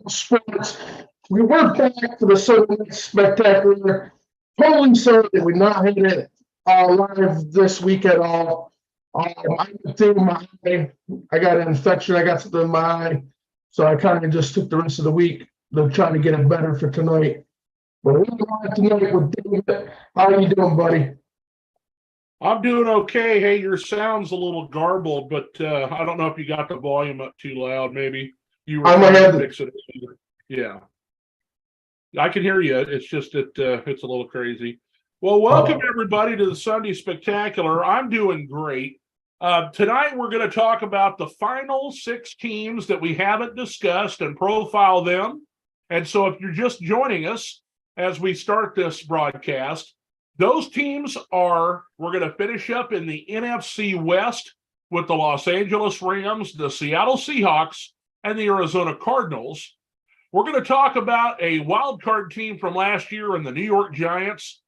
Sports. We were back to the Sunday Spectacular. Totally sorry that we not had it live this week at all. I went through I got an infection. I got something in my eye, so I kind of just took the rest of the week to try to get it better for tonight. But we're live tonight with David. How are you doing, buddy? I'm doing okay. Hey, your sound's a little garbled, but I don't know if you got the volume up too loud. Maybe you were trying to fix it. Yeah, I can hear you. It's just that it's a little crazy. Well, welcome everybody to the Sunday Spectacular. I'm doing great. Tonight we're going to talk about the final 6 teams that we haven't discussed and profile them. And so if you're just joining us as we start this broadcast, those teams we're going to finish up in the NFC West with the Los Angeles Rams, the Seattle Seahawks, and the Arizona Cardinals. We're going to talk about a wild card team from last year in the New York Giants,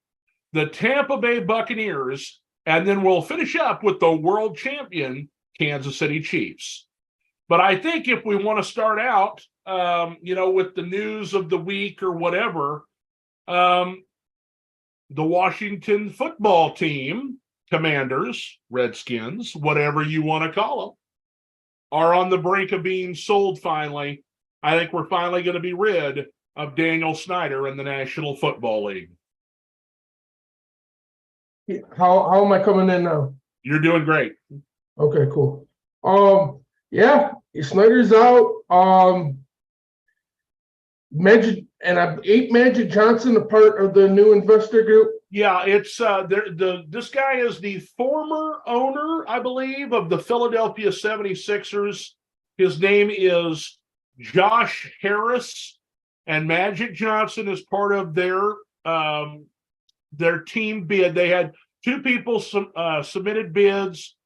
the Tampa Bay Buccaneers, and then we'll finish up with the world champion Kansas City Chiefs. But I think if we want to start out, with the news of the week or whatever, the Washington football team, Commanders, Redskins, whatever you want to call them, are on the brink of being sold finally. I think we're finally going to be rid of Daniel Snyder in the National Football League. How am I coming in now? You're doing great. Okay, cool. Yeah, Snyder's out. Magic Johnson, a part of the new investor group. Yeah, it's this guy is the former owner, I believe, of the Philadelphia 76ers. His name is Josh Harris, and Magic Johnson is part of their team bid. They had 2 people submitted bids.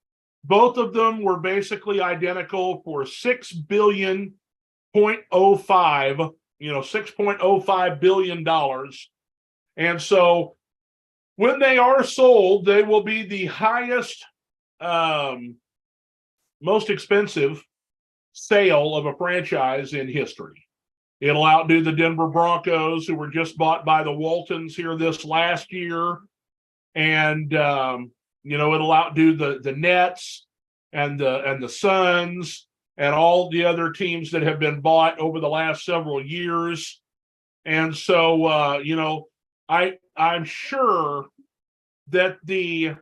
Both of them were basically identical for $6.05 billion. And so when they are sold, they will be the highest, most expensive sale of a franchise in history. It'll outdo the Denver Broncos, who were just bought by the Waltons here this last year. And, it'll outdo the Nets and the Suns and all the other teams that have been bought over the last several years. And so, I'm sure that the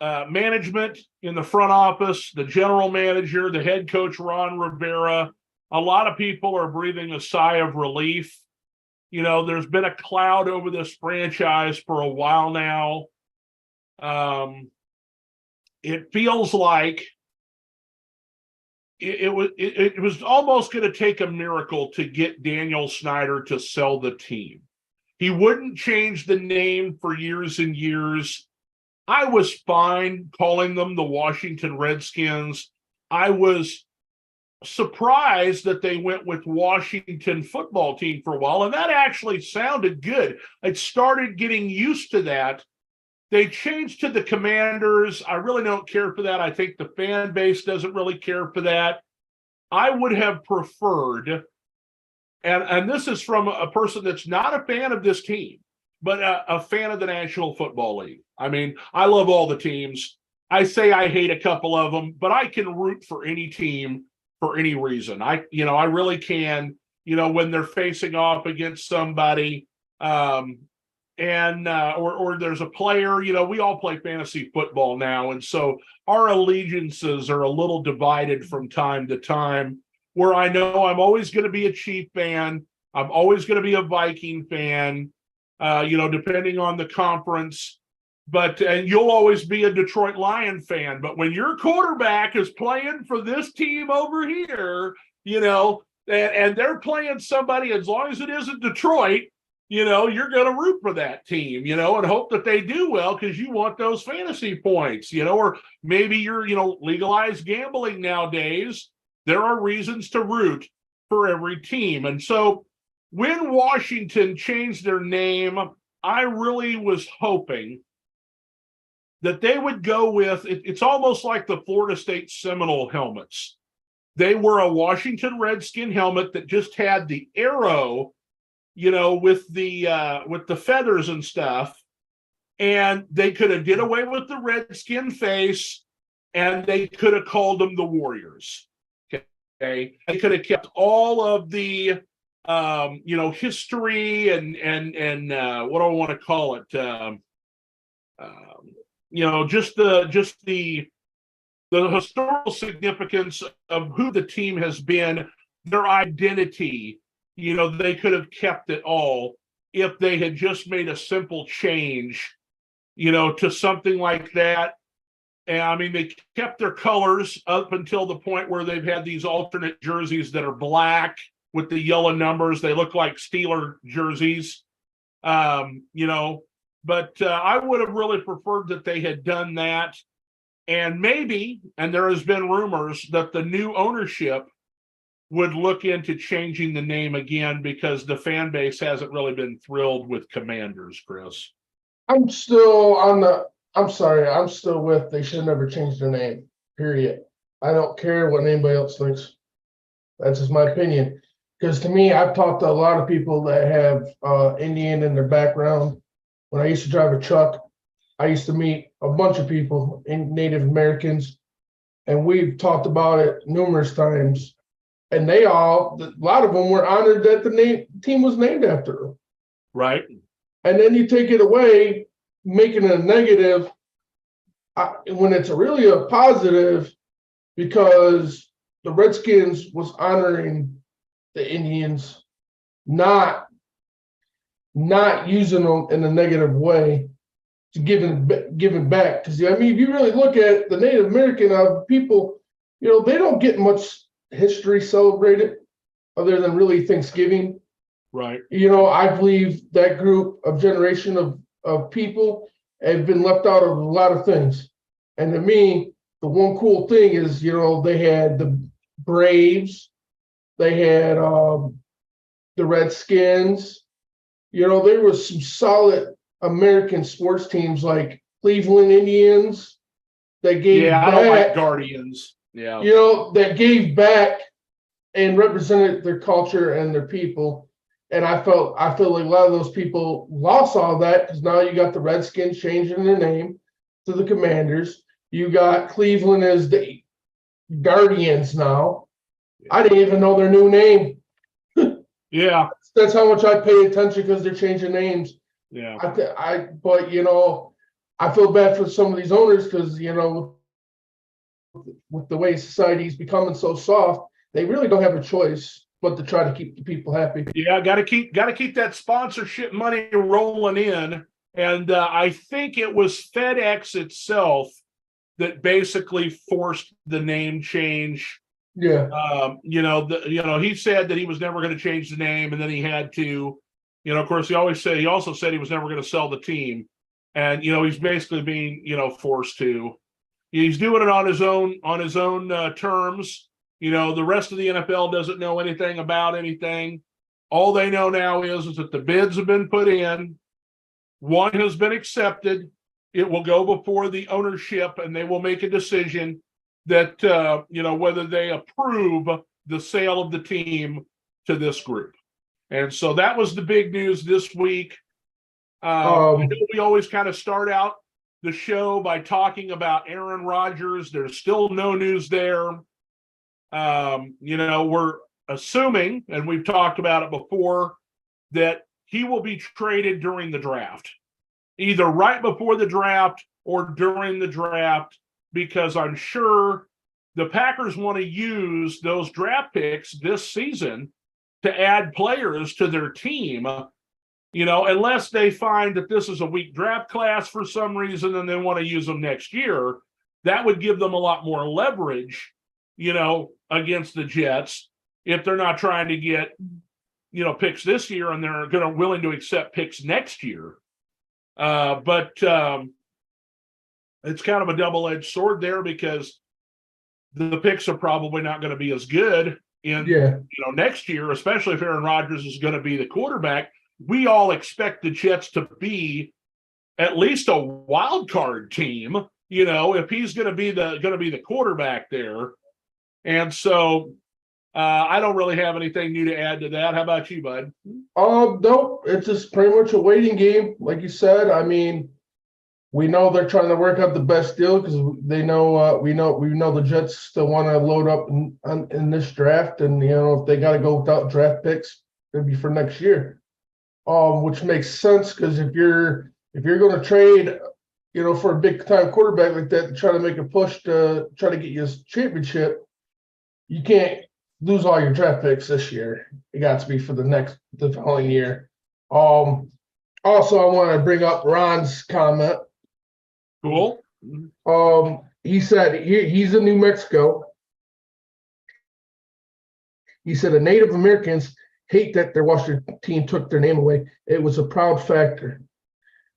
management in the front office, the general manager, the head coach, Ron Rivera, a lot of people are breathing a sigh of relief. There's been a cloud over this franchise for a while now. It feels like it was almost going to take a miracle to get Daniel Snyder to sell the team. He wouldn't change the name for years and years. I was fine calling them the Washington Redskins. I was surprised that they went with Washington football team for a while, and that actually sounded good. I started getting used to that. They changed to the Commanders. I really don't care for that. I think the fan base doesn't really care for that. I would have preferred, and this is from a person that's not a fan of this team, but a fan of the National Football League. I mean, I love all the teams. I say I hate a couple of them, but I can root for any team for any reason. I really can, when they're facing off against somebody, or there's a player, we all play fantasy football now. And so our allegiances are a little divided from time to time, where I know I'm always going to be a Chief fan. I'm always going to be a Viking fan, depending on the conference. And you'll always be a Detroit Lion fan. But when your quarterback is playing for this team over here, and they're playing somebody, as long as it isn't Detroit, you're going to root for that team, and hope that they do well because you want those fantasy points, or maybe you're, legalized gambling nowadays. There are reasons to root for every team. And so when Washington changed their name, I really was hoping that they would go with, it's almost like the Florida State Seminole helmets. They wore a Washington Redskin helmet that just had the arrow, with the feathers and stuff. And they could have did away with the Redskin face, and they could have called them the Warriors. Okay, they could have kept all of the history and what do I want to call it? Just the historical significance of who the team has been, their identity. They could have kept it all if they had just made a simple change, to something like that. And I mean, they kept their colors up until the point where they've had these alternate jerseys that are black with the yellow numbers. They look like Steeler jerseys, but I would have really preferred that they had done that. And maybe, and there has been rumors that the new ownership would look into changing the name again, because the fan base hasn't really been thrilled with Commanders, Chris. I'm still with they should never change their name, period. I don't care what anybody else thinks. That's just my opinion. Because to me, I've talked to a lot of people that have Indian in their background. When I used to drive a truck, I used to meet a bunch of people, Native Americans, and we've talked about it numerous times. And a lot of them were honored that the team was named after them. Right. And then you take it away, making it a negative when it's really a positive, because the Redskins was honoring the Indians, not using them in a negative way, to giving back. Because I mean, if you really look at the Native American people, they don't get much history celebrated other than really Thanksgiving. Right. I believe that group of generation of people have been left out of a lot of things. And to me, the one cool thing is, they had the Braves, they had the Redskins. There was some solid American sports teams like Cleveland Indians that gave back. I don't like Guardians. Yeah. That gave back and represented their culture and their people. And I feel like a lot of those people lost all that, because now you got the Redskins changing their name to the Commanders. You got Cleveland as the Guardians now. I didn't even know their new name. Yeah. That's how much I pay attention, because they're changing names. Yeah. But I feel bad for some of these owners, because with the way society's becoming so soft, they really don't have a choice but to try to keep the people happy. Yeah, got to keep that sponsorship money rolling in. And I think it was FedEx itself that basically forced the name change. Yeah. He said that he was never going to change the name, and then he had to. Of course, he also said he was never going to sell the team, and he's basically being forced to. He's doing it on his own terms. The rest of the NFL doesn't know anything about anything. All they know now is that the bids have been put in. One has been accepted. It will go before the ownership, and they will make a decision that, whether they approve the sale of the team to this group. And so that was the big news this week. I know we always kind of start out the show by talking about Aaron Rodgers. There's still no news there. We're assuming, and we've talked about it before, that he will be traded during the draft, either right before the draft or during the draft, because I'm sure the Packers want to use those draft picks this season to add players to their team, unless they find that this is a weak draft class for some reason and they want to use them next year. That would give them a lot more leverage, against the Jets, if they're not trying to get, picks this year and they're willing to accept picks next year. But it's kind of a double-edged sword there, because the picks are probably not going to be as good next year, especially if Aaron Rodgers is going to be the quarterback. We all expect the Jets to be at least a wild card team, if he's going to be the quarterback there. And so I don't really have anything new to add to that. How about you, bud? Nope. It's just pretty much a waiting game, like you said. I mean, we know they're trying to work out the best deal because they know we know the Jets still want to load up in this draft, and if they got to go without draft picks, it'd be for next year. Which makes sense because if you're going to trade, for a big time quarterback like that to try to make a push to try to get you a championship, you can't lose all your draft picks this year. It got to be for the following year. Also, I want to bring up Ron's comment. Cool. He said he's in New Mexico. He said the Native Americans hate that their Washington team took their name away. It was a proud factor.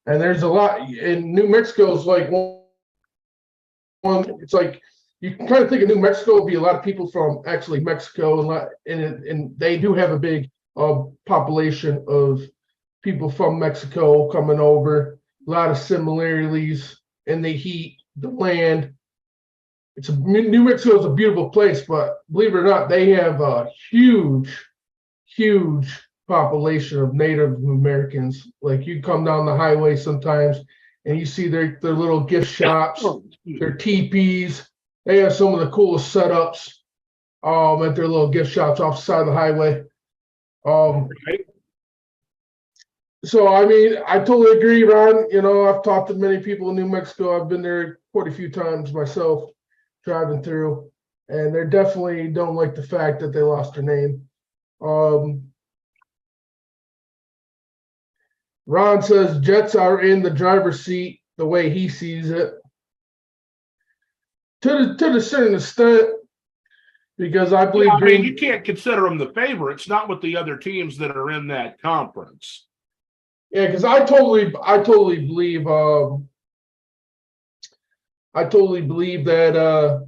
And there's a lot in New Mexico is like one, it's like you can kind of think of New Mexico would be a lot of people from actually Mexico, and they do have a big population of people from Mexico coming over. A lot of similarities in the heat, the land. New Mexico is a beautiful place, but believe it or not, they have a huge population of Native Americans. Like you come down the highway sometimes and you see their little gift shops, their teepees. They have some of the coolest setups at their little gift shops off the side of the highway. So I mean, I totally agree, Ron. I've talked to many people in New Mexico. I've been there quite a few times myself, driving through, and they definitely don't like the fact that they lost their name. Ron says Jets are in the driver's seat the way he sees it. To the certain extent, because I believe you can't consider them the favorites, not with the other teams that are in that conference. Yeah, because I totally believe that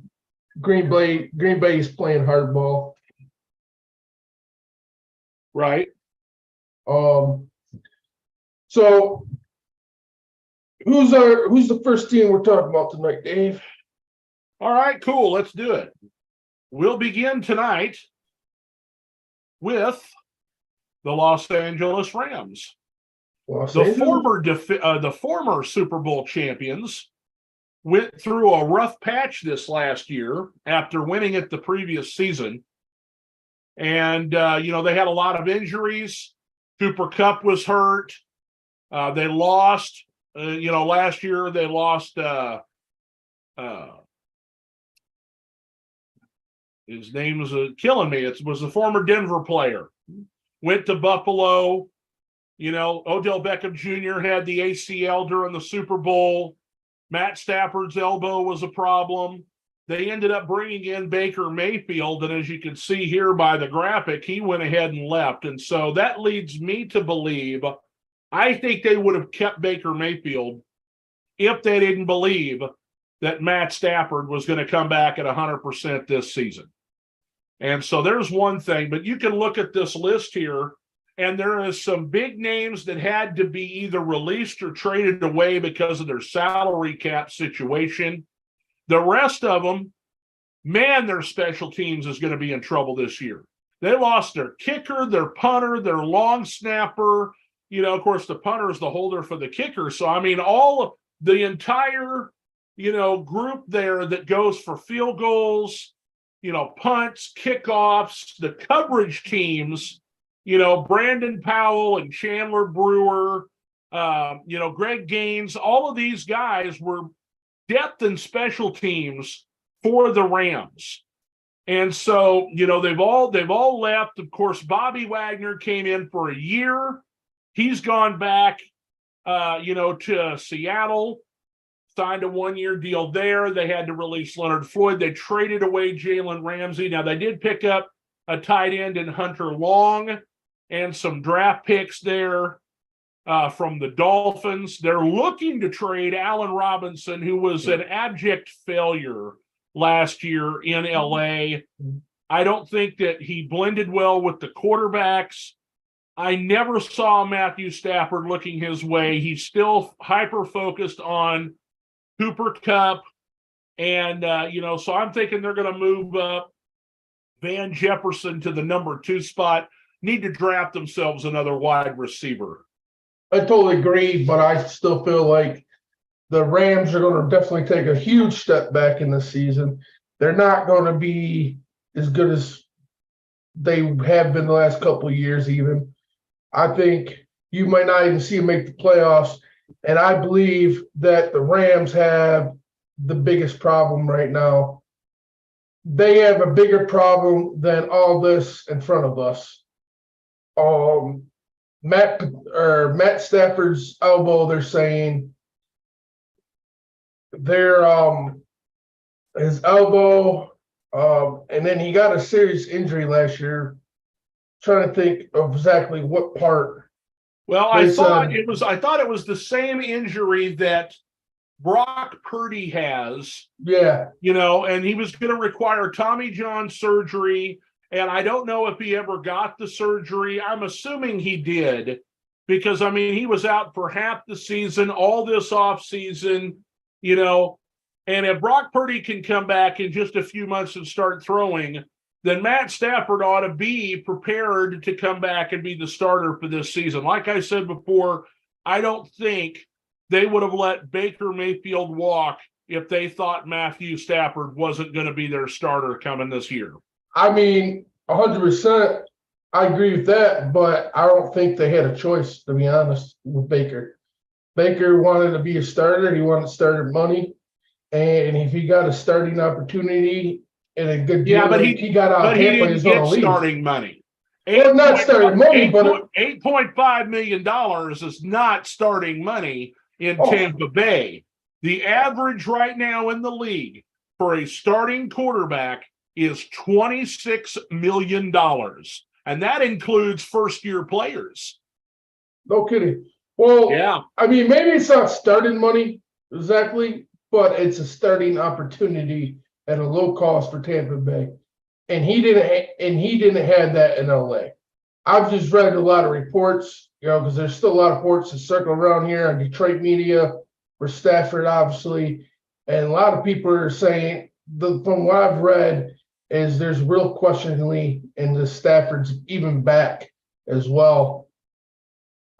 Green Bay is playing hardball. Right. So who's the first team we're talking about tonight, Dave? All right, cool. Let's do it. We'll begin tonight with the Los Angeles Rams. The former Super Bowl champions went through a rough patch this last year after winning it the previous season. And, they had a lot of injuries. Cooper Kupp was hurt. They lost, last year they lost, his name was killing me. It was a former Denver player. Went to Buffalo. Odell Beckham Jr. had the ACL during the Super Bowl. Matt Stafford's elbow was a problem. They ended up bringing in Baker Mayfield, and as you can see here by the graphic, he went ahead and left. And so that leads me to believe, I think they would have kept Baker Mayfield if they didn't believe that Matt Stafford was going to come back at 100% this season. And so there's one thing, but you can look at this list here, and there is some big names that had to be either released or traded away because of their salary cap situation. The rest of them, man, their special teams is going to be in trouble this year. They lost their kicker, their punter, their long snapper. Of course, the punter is the holder for the kicker. So, I mean, all of the entire, group there that goes for field goals, punts, kickoffs, the coverage teams, Brandon Powell and Chandler Brewer, Greg Gaines, all of these guys were depth and special teams for the Rams. And so, they've all left. Of course, Bobby Wagner came in for a year. He's gone back, to Seattle, signed a one-year deal there. They had to release Leonard Floyd. They traded away Jalen Ramsey. Now, they did pick up a tight end in Hunter Long and some draft picks there from the Dolphins. They're looking to trade Allen Robinson, who was an abject failure last year in LA. I don't think that he blended well with the quarterbacks. I never saw Matthew Stafford looking his way. He's still hyper-focused on Cooper Kupp. And, so I'm thinking they're going to move up Van Jefferson to the number 2 spot, need to draft themselves another wide receiver. I totally agree, but I still feel like the Rams are going to definitely take a huge step back in this season. They're not going to be as good as they have been the last couple of years, even. I think you might not even see them make the playoffs. And I believe that the Rams have the biggest problem right now. They have a bigger problem than all this in front of us. Matt Stafford's elbow, they're saying his elbow, and then he got a serious injury last year. Trying to think of exactly what part. Well, I thought it was the same injury that Brock Purdy has. Yeah. And he was going to require Tommy John surgery. And I don't know if he ever got the surgery. I'm assuming he did because, he was out for half the season, all this offseason, and if Brock Purdy can come back in just a few months and start throwing, then Matt Stafford ought to be prepared to come back and be the starter for this season. Like I said before, I don't think they would have let Baker Mayfield walk if they thought Matthew Stafford wasn't going to be their starter coming this year. 100%. I agree with that, but I don't think they had a choice, to be honest, with Baker. Baker wanted to be a starter. He wanted starter money. And if he got a starting opportunity and a good deal, he got out of Tampa, he's going to leave. Starting money. Not starting money, but $8.5 million is not starting money in Tampa Bay. The average right now in the league for a starting quarterback is $26 million. And that includes first-year players. No kidding. Well, yeah. Maybe it's not starting money exactly, but it's a starting opportunity at a low cost for Tampa Bay. And he didn't have that in LA. I've just read a lot of reports, because there's still a lot of reports that circle around here on Detroit media for Stafford, obviously. And a lot of people are saying, from what I've read, is there's real questioningly in the Stafford's even back as well.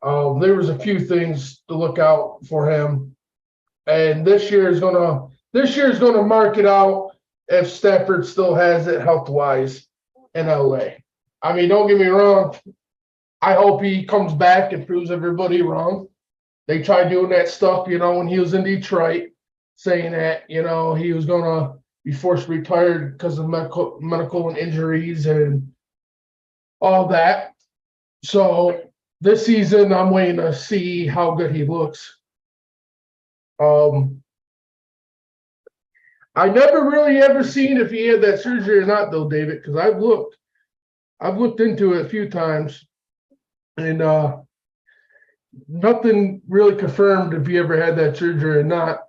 There was a few things to look out for him. And this year is gonna mark it out if Stafford still has it health-wise in LA. Don't get me wrong. I hope he comes back and proves everybody wrong. They tried doing that stuff, when he was in Detroit, saying that, he was gonna be forced retired because of medical and injuries and all that. So this season, I'm waiting to see how good he looks. I never really ever seen if he had that surgery or not, though, David, because I've looked into it a few times, and nothing really confirmed if he ever had that surgery or not.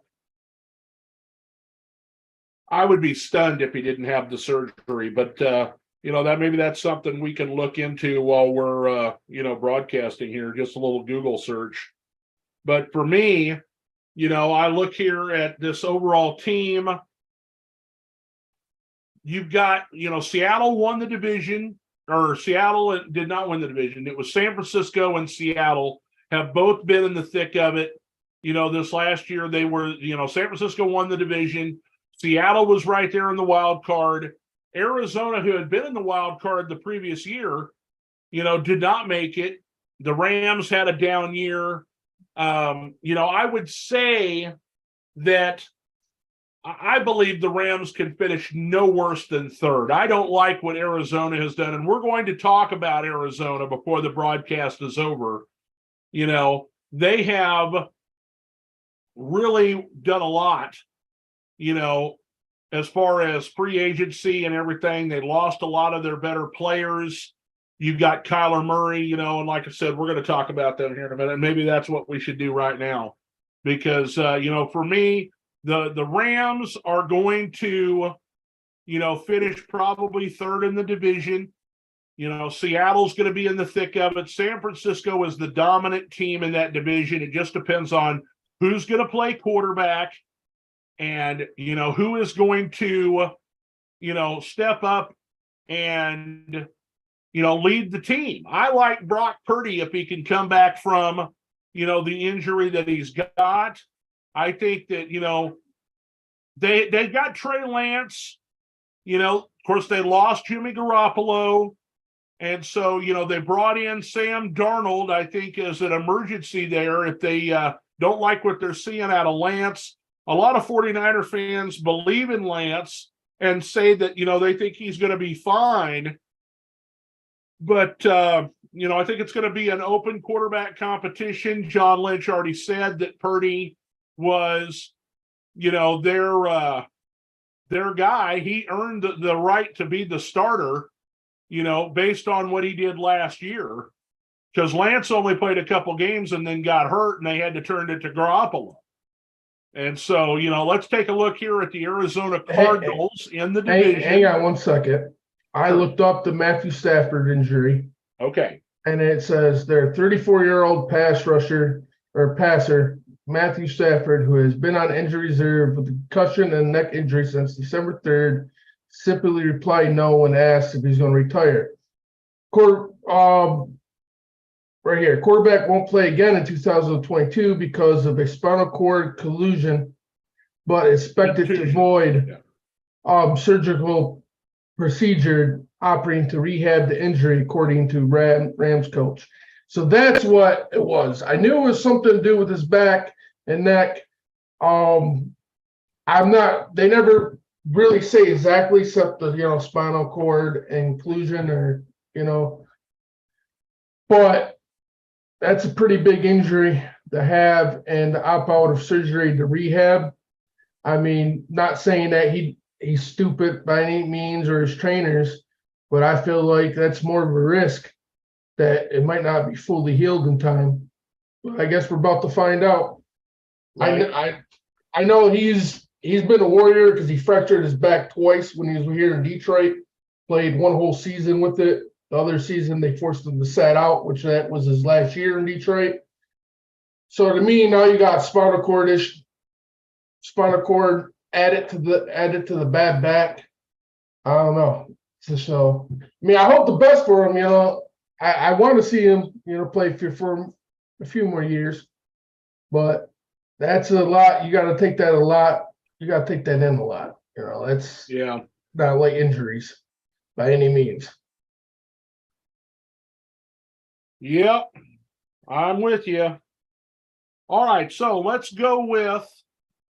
I would be stunned if he didn't have the surgery, but that's something we can look into while we're broadcasting here. Just a little Google search. But for me, I look here at this overall team. You've got, Seattle won the division, or Seattle did not win the division. It was San Francisco and Seattle have both been in the thick of it. This last year they were, San Francisco won the division. Seattle was right there in the wild card. Arizona, who had been in the wild card the previous year, did not make it. The Rams had a down year. I would say that I believe the Rams can finish no worse than third. I don't like what Arizona has done, and we're going to talk about Arizona before the broadcast is over. They have really done a lot, as far as free agency and everything. They lost a lot of their better players. You've got Kyler Murray, and like I said, we're going to talk about that here in a minute. Maybe that's what we should do right now. Because, for me, the Rams are going to, finish probably third in the division. Seattle's going to be in the thick of it. San Francisco is the dominant team in that division. It just depends on who's going to play quarterback and, who is going to, step up and, lead the team. I like Brock Purdy if he can come back from, the injury that he's got. I think that, they got Trey Lance, of course, they lost Jimmy Garoppolo. And so, they brought in Sam Darnold, I think, as an emergency there. If they don't like what they're seeing out of Lance, a lot of 49er fans believe in Lance and say that, they think he's going to be fine. But, I think it's going to be an open quarterback competition. John Lynch already said that Purdy was, their guy. He earned the right to be the starter, based on what he did last year. Because Lance only played a couple games and then got hurt, and they had to turn it to Garoppolo. And so, let's take a look here at the Arizona Cardinals in the division. Hang on one second. I looked up the Matthew Stafford injury. Okay. And it says their 34-year-old passer, Matthew Stafford, who has been on injury reserve with a concussion and neck injury since December 3rd, simply replied no when asked if he's going to retire. Right here, quarterback won't play again in 2022 because of a spinal cord collusion, but expected to avoid surgical procedure operating to rehab the injury, according to Rams coach. So that's what it was. I knew it was something to do with his back and neck. They never really say exactly, except the spinal cord inclusion or but that's a pretty big injury to have and to opt out of surgery to rehab. I mean, not saying that he's stupid by any means or his trainers, but I feel like that's more of a risk that it might not be fully healed in time. But I guess we're about to find out. Right. I know he's been a warrior because he fractured his back twice when he was here in Detroit, played one whole season with it. The other season they forced him to sit out, which that was his last year in Detroit. So to me, now you got spinal cord added to the bad back. I don't know. So I mean, I hope the best for him. I want to see him, play for a few more years, but that's a lot. You got to take that a lot. You got to take that in a lot. That's not like injuries by any means. Yep, I'm with you. All right, so let's go with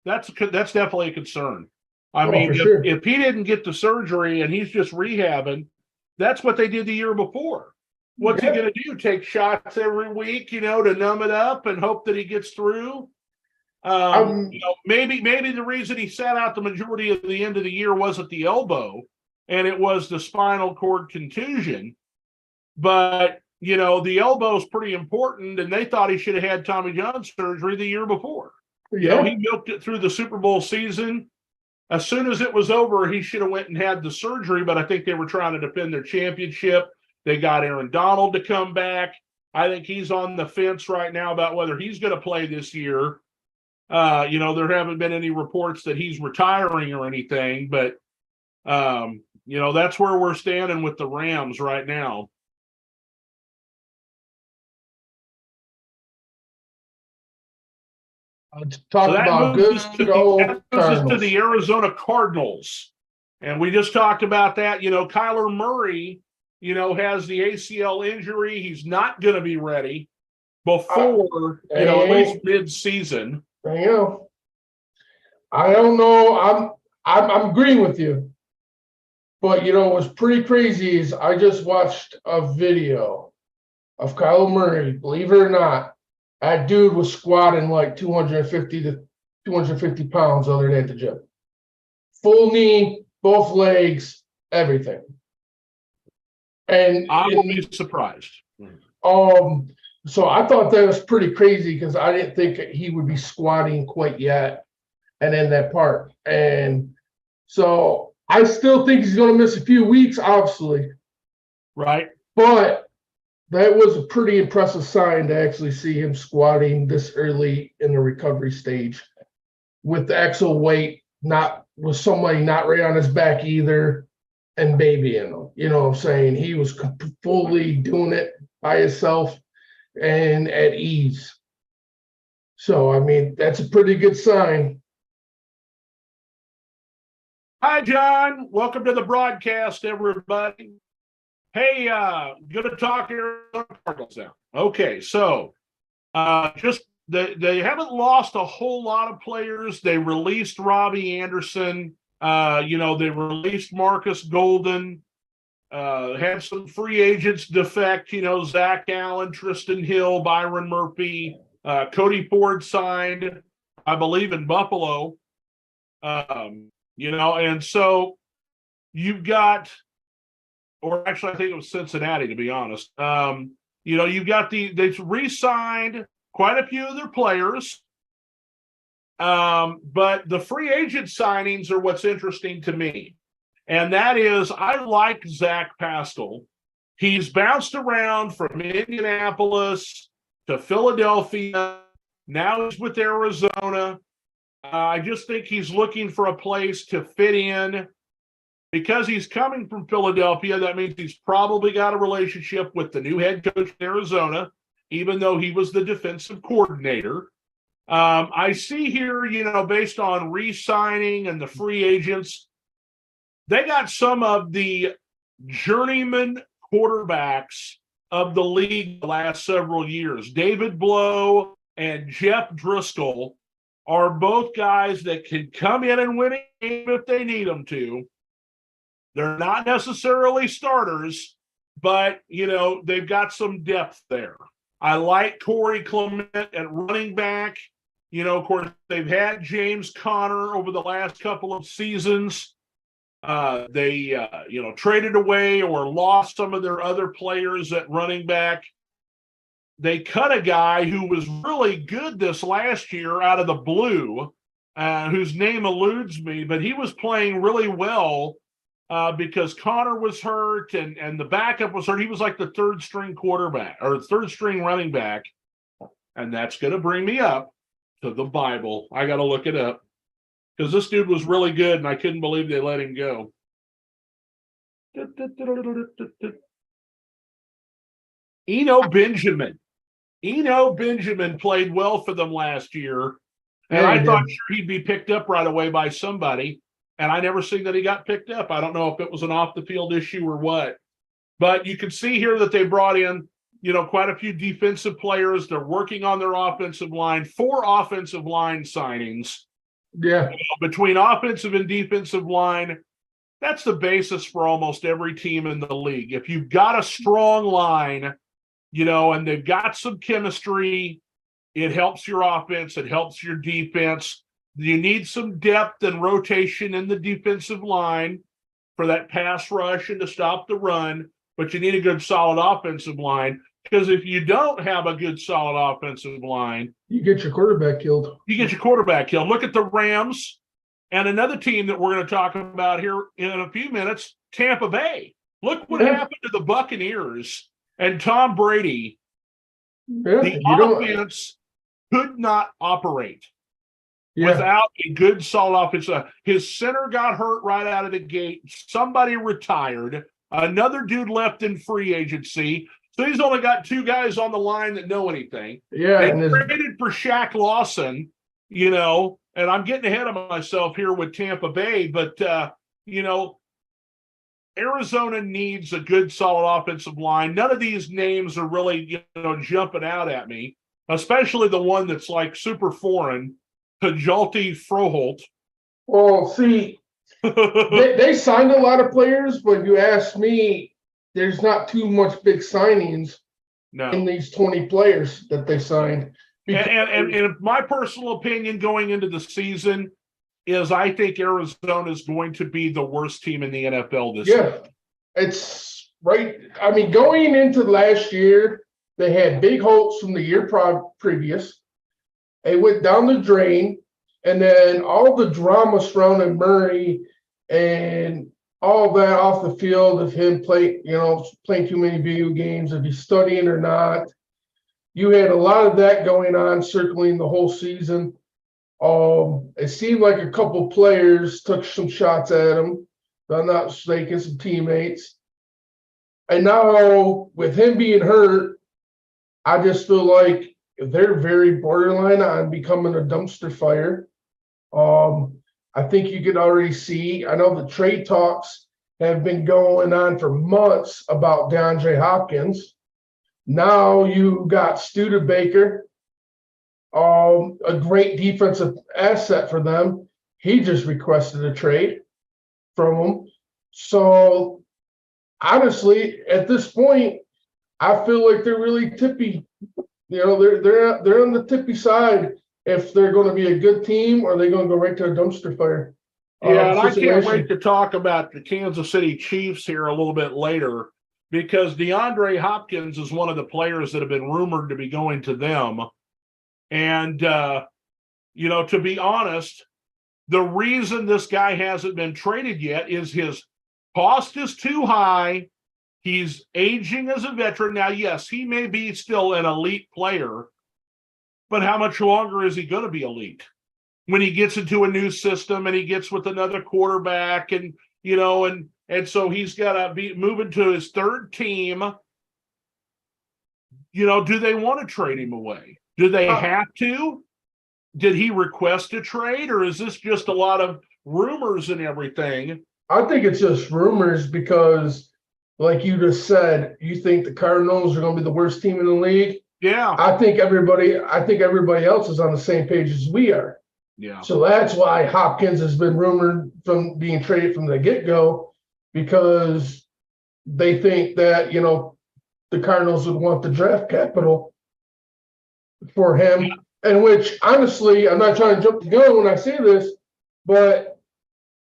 that's definitely a concern. I mean, if he didn't get the surgery and he's just rehabbing, that's what they did the year before. What's he going to do? Take shots every week, to numb it up and hope that he gets through? Maybe the reason he sat out the majority of the end of the year wasn't the elbow, and it was the spinal cord contusion. But the elbow is pretty important, and they thought he should have had Tommy John surgery the year before. Yeah. He milked it through the Super Bowl season. As soon as it was over, he should have went and had the surgery, but I think they were trying to defend their championship. They got Aaron Donald to come back. I think he's on the fence right now about whether he's going to play this year. There haven't been any reports that he's retiring or anything, but, that's where we're standing with the Rams right now. Talk about good old Cardinals. To the Arizona Cardinals. And we just talked about that. Kyler Murray, has the ACL injury. He's not going to be ready before, at least mid-season. I don't know. I'm agreeing with you. But, what's pretty crazy is I just watched a video of Kyler Murray, believe it or not. That dude was squatting like 250 to 250 pounds other than at the gym. Full knee, both legs, everything. And I wouldn't be surprised. So I thought that was pretty crazy because I didn't think he would be squatting quite yet and in that part. And so I still think he's going to miss a few weeks, obviously. Right. But that was a pretty impressive sign to actually see him squatting this early in the recovery stage with the actual weight, not with somebody not right on his back either, and babying him. You know what I'm saying? He was fully doing it by himself and at ease. So, I mean, that's a pretty good sign. Hi, John. Welcome to the broadcast, everybody. Hey, gonna talk Arizona Cardinals now. Okay, so just they haven't lost a whole lot of players. They released Robbie Anderson. They released Marcus Golden. Had some free agents defect. Zach Allen, Tristan Hill, Byron Murphy, Cody Ford signed, I believe, in Buffalo. And so you've got, or actually, I think it was Cincinnati, to be honest. You've got they've re-signed quite a few of their players. But the free agent signings are what's interesting to me. And that is, I like Zach Pascal. He's bounced around from Indianapolis to Philadelphia. Now he's with Arizona. I just think he's looking for a place to fit in. Because he's coming from Philadelphia, that means he's probably got a relationship with the new head coach in Arizona, even though he was the defensive coordinator. I see here, based on re-signing and the free agents, they got some of the journeyman quarterbacks of the league the last several years. David Blow and Jeff Driscoll are both guys that can come in and win a game if they need them to. They're not necessarily starters, but, they've got some depth there. I like Corey Clement at running back. Of course, they've had James Conner over the last couple of seasons. They traded away or lost some of their other players at running back. They cut a guy who was really good this last year out of the blue, whose name eludes me, but he was playing really well because Connor was hurt and the backup was hurt. He was like the third string quarterback or third string running back. And that's going to bring me up to the Bible. I got to look it up because this dude was really good and I couldn't believe they let him go. Eno Benjamin. Eno Benjamin played well for them last year. And I thought sure he'd be picked up right away by somebody. And I never seen that he got picked up. I don't know if it was an off-the-field issue or what. But you can see here that they brought in, quite a few defensive players. They're working on their offensive line. 4 offensive line signings. Yeah. Between offensive and defensive line, that's the basis for almost every team in the league. If you've got a strong line, and they've got some chemistry, it helps your offense, it helps your defense. You need some depth and rotation in the defensive line for that pass rush and to stop the run, but you need a good solid offensive line because if you don't have a good solid offensive line, you get your quarterback killed. Look at the Rams and another team that we're going to talk about here in a few minutes, Tampa Bay. Look what happened to the Buccaneers and Tom Brady. Yeah, the offense could not operate. Without a good, solid offense. His center got hurt right out of the gate. Somebody retired. Another dude left in free agency. So he's only got 2 guys on the line that know anything. Yeah. They traded for Shaq Lawson, and I'm getting ahead of myself here with Tampa Bay, but, Arizona needs a good, solid offensive line. None of these names are really, jumping out at me, especially the one that's like super foreign. Pajalti Froholt. Well, see, they signed a lot of players, but you ask me, there's not too much big signings in these 20 players that they signed. And my personal opinion going into the season is I think Arizona is going to be the worst team in the NFL this year. It's right. I mean, going into last year, they had big hopes from the year previous. It went down the drain, and then all the drama surrounding Murray and all that off the field of him playing too many video games, if he's studying or not. You had a lot of that going on circling the whole season. It seemed like a couple players took some shots at him, if I'm not mistaken, some teammates. And now with him being hurt, I just feel like they're very borderline on becoming a dumpster fire. I think you can already see, I know the trade talks have been going on for months about DeAndre Hopkins. Now you got Studebaker, a great defensive asset for them. He just requested a trade from them. So honestly, at this point, I feel like they're really tippy. You know, they're on the tippy side if they're going to be a good team or they're going to go right to a dumpster fire. Yeah, and I can't wait to talk about the Kansas City Chiefs here a little bit later because DeAndre Hopkins is one of the players that have been rumored to be going to them. And, you know, to be honest, the reason this guy hasn't been traded yet is his cost is too high. He's aging as a veteran. Now, yes, he may be still an elite player, but how much longer is he going to be elite? When he gets into a new system and he gets with another quarterback and, you know, and so he's got to be moving to his third team. You know, do they want to trade him away? Do they have to? Did he request a trade or is this just a lot of rumors and everything? I think it's just rumors because, like you just said, you think the Cardinals are going to be the worst team in the league. Yeah. I think everybody else is on the same page as we are. Yeah. So that's why Hopkins has been rumored from being traded from the get-go because they think that, you know, the Cardinals would want the draft capital for him. Yeah. And which, honestly, I'm not trying to jump the gun when I say this, but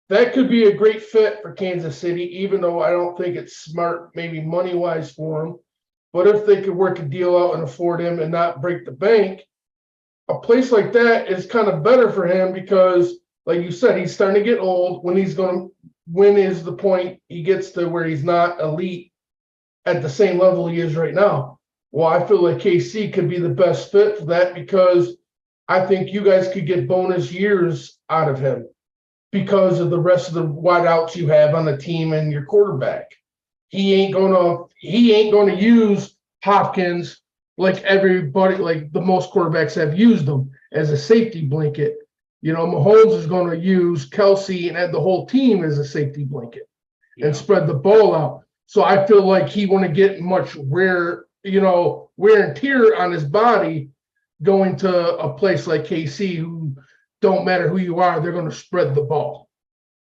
that could be a great fit for Kansas City, even though I don't think it's smart, maybe money-wise for him. But if they could work a deal out and afford him and not break the bank, a place like that is kind of better for him because, like you said, he's starting to get old. When is the point he gets to where he's not elite at the same level he is right now? Well, I feel like KC could be the best fit for that because I think you guys could get bonus years out of him because of the rest of the wideouts you have on the team and your quarterback. He ain't gonna use Hopkins like everybody, like the most quarterbacks have used them as a safety blanket. You know, Mahomes is going to use Kelsey and add the whole team as a safety blanket and spread the ball out. So I feel like he want to get much wear and tear on his body going to a place like KC who don't matter who you are, they're going to spread the ball.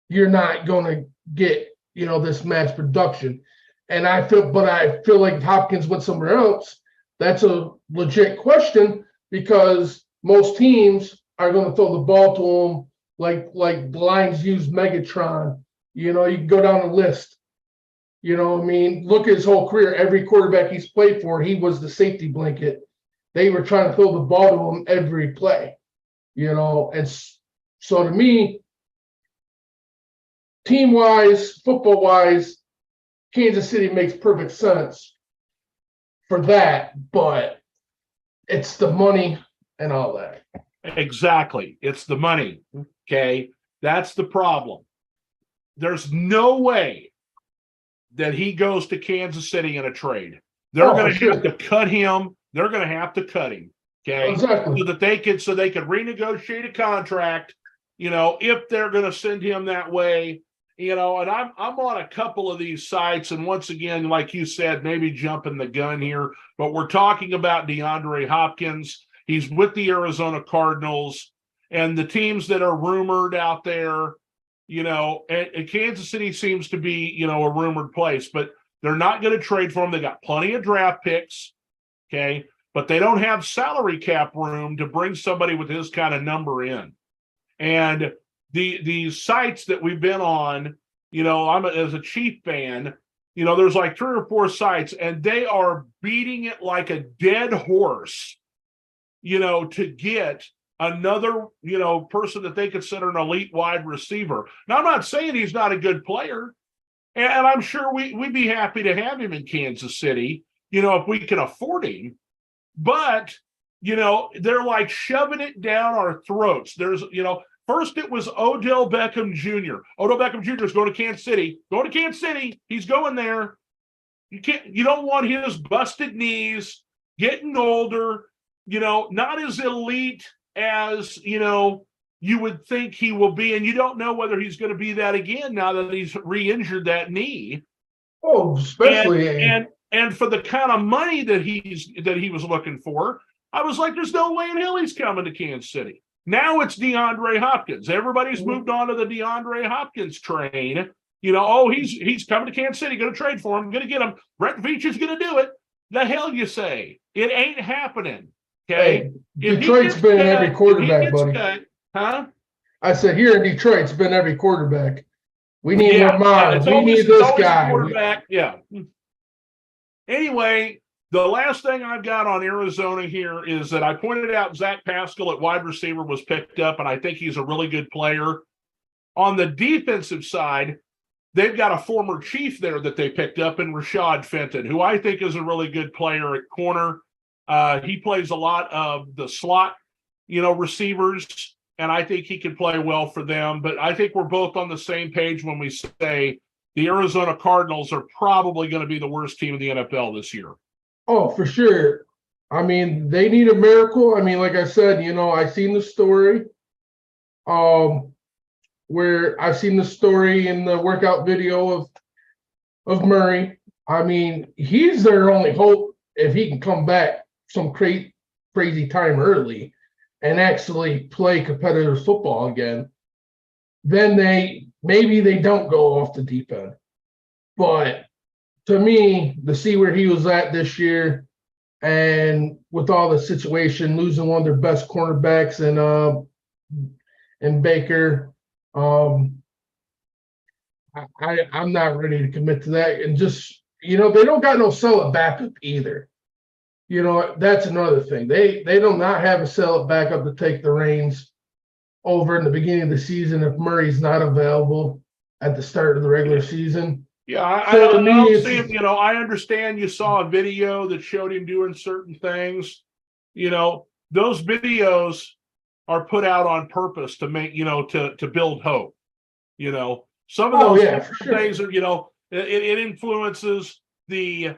You're not going to get, you know, this mass production. And I feel like if Hopkins went somewhere else, that's a legit question because most teams are going to throw the ball to him like the Lions use Megatron. You know, you can go down the list. You know, I mean, look at his whole career. Every quarterback he's played for, he was the safety blanket. They were trying to throw the ball to him every play. You know, and so to me, team-wise, football-wise, Kansas City makes perfect sense for that, but it's the money and all that. Exactly. It's the money. Okay. That's the problem. There's no way that he goes to Kansas City in a trade. They're going to have to cut him. They're going to have to cut him. Okay. Exactly. So they could renegotiate a contract, you know, if they're going to send him that way. You know, and I'm on a couple of these sites, and once again, like you said, maybe jumping the gun here, but we're talking about DeAndre Hopkins. He's with the Arizona Cardinals, and the teams that are rumored out there, you know, and Kansas City seems to be, you know, a rumored place, but they're not going to trade for him. They got plenty of draft picks, okay, but they don't have salary cap room to bring somebody with his kind of number in. And these sites that we've been on, you know, as a Chief fan, you know, there's like 3 or 4 sites, and they are beating it like a dead horse, you know, to get another, you know, person that they consider an elite wide receiver. Now, I'm not saying he's not a good player, and I'm sure we'd be happy to have him in Kansas City, you know, if we can afford him. But, you know, they're like shoving it down our throats. There's, you know, first it was Odell Beckham Jr. Odell Beckham Jr. is going to Kansas City. Going to Kansas City. He's going there. You don't want his busted knees, getting older, not as elite as, you would think he will be. And you don't know whether he's going to be that again now that he's re-injured that knee. Oh, especially. And for the kind of money that he was looking for, I was like, there's no way in hell he's coming to Kansas City. Now it's DeAndre Hopkins. Everybody's moved on to the DeAndre Hopkins train. He's coming to Kansas City, going to trade for him, going to get him. Brett Veach is going to do it. The hell you say? It ain't happening. Okay. Hey, Detroit's been every quarterback, buddy. Huh? I said here in Detroit, it's been every quarterback. We need Lamar. We need this guy. Quarterback. Yeah. Anyway, the last thing I've got on Arizona here is that I pointed out Zach Pascal at wide receiver was picked up, and I think he's a really good player. On the defensive side, they've got a former Chief there that they picked up in Rashad Fenton, who I think is a really good player at corner. He plays a lot of the slot, receivers, and I think he can play well for them. But I think we're both on the same page when we say the Arizona Cardinals are probably going to be the worst team in the NFL this year. Oh, for sure. I mean, they need a miracle. I mean, like I said, I seen the story. Where I've seen the story in the workout video of Murray. I mean, he's their only hope if he can come back some crazy time early and actually play competitive football again. Then maybe they don't go off the deep end. But to me, to see where he was at this year, and with all the situation, losing one of their best cornerbacks in Baker, I'm not ready to commit to that. And just, they don't got no solid backup either. That's another thing. They do not have a solid backup to take the reins over in the beginning of the season if Murray's not available at the start of the regular season. Yeah, I don't see him. I understand you saw a video that showed him doing certain things. Those videos are put out on purpose to make, to build hope. Some of those things are, it influences the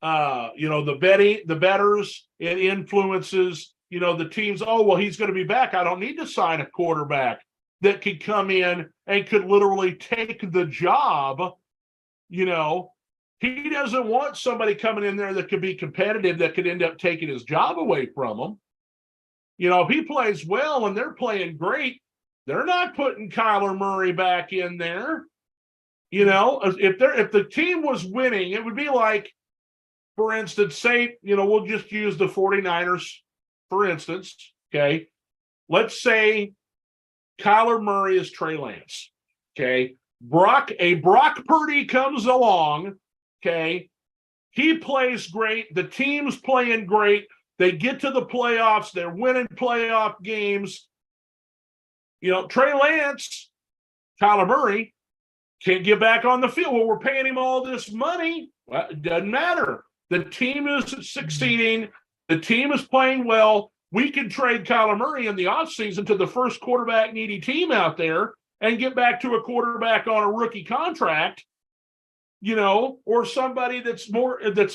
the bettors. It influences, the teams. Oh, well, he's going to be back. I don't need to sign a quarterback that could come in and could literally take the job. He doesn't want somebody coming in there that could be competitive that could end up taking his job away from him. If he plays well and they're playing great, they're not putting Kyler Murray back in there. If the team was winning, it would be like, for instance, say, we'll just use the 49ers, for instance, okay? Let's say Kyler Murray is Trey Lance, okay? Brock Purdy comes along, okay? He plays great. The team's playing great. They get to the playoffs. They're winning playoff games. Trey Lance, Kyler Murray, can't get back on the field. Well, we're paying him all this money. Well, it doesn't matter. The team is succeeding. The team is playing well. We can trade Kyler Murray in the offseason to the first quarterback needy team out there and get back to a quarterback on a rookie contract, or somebody that's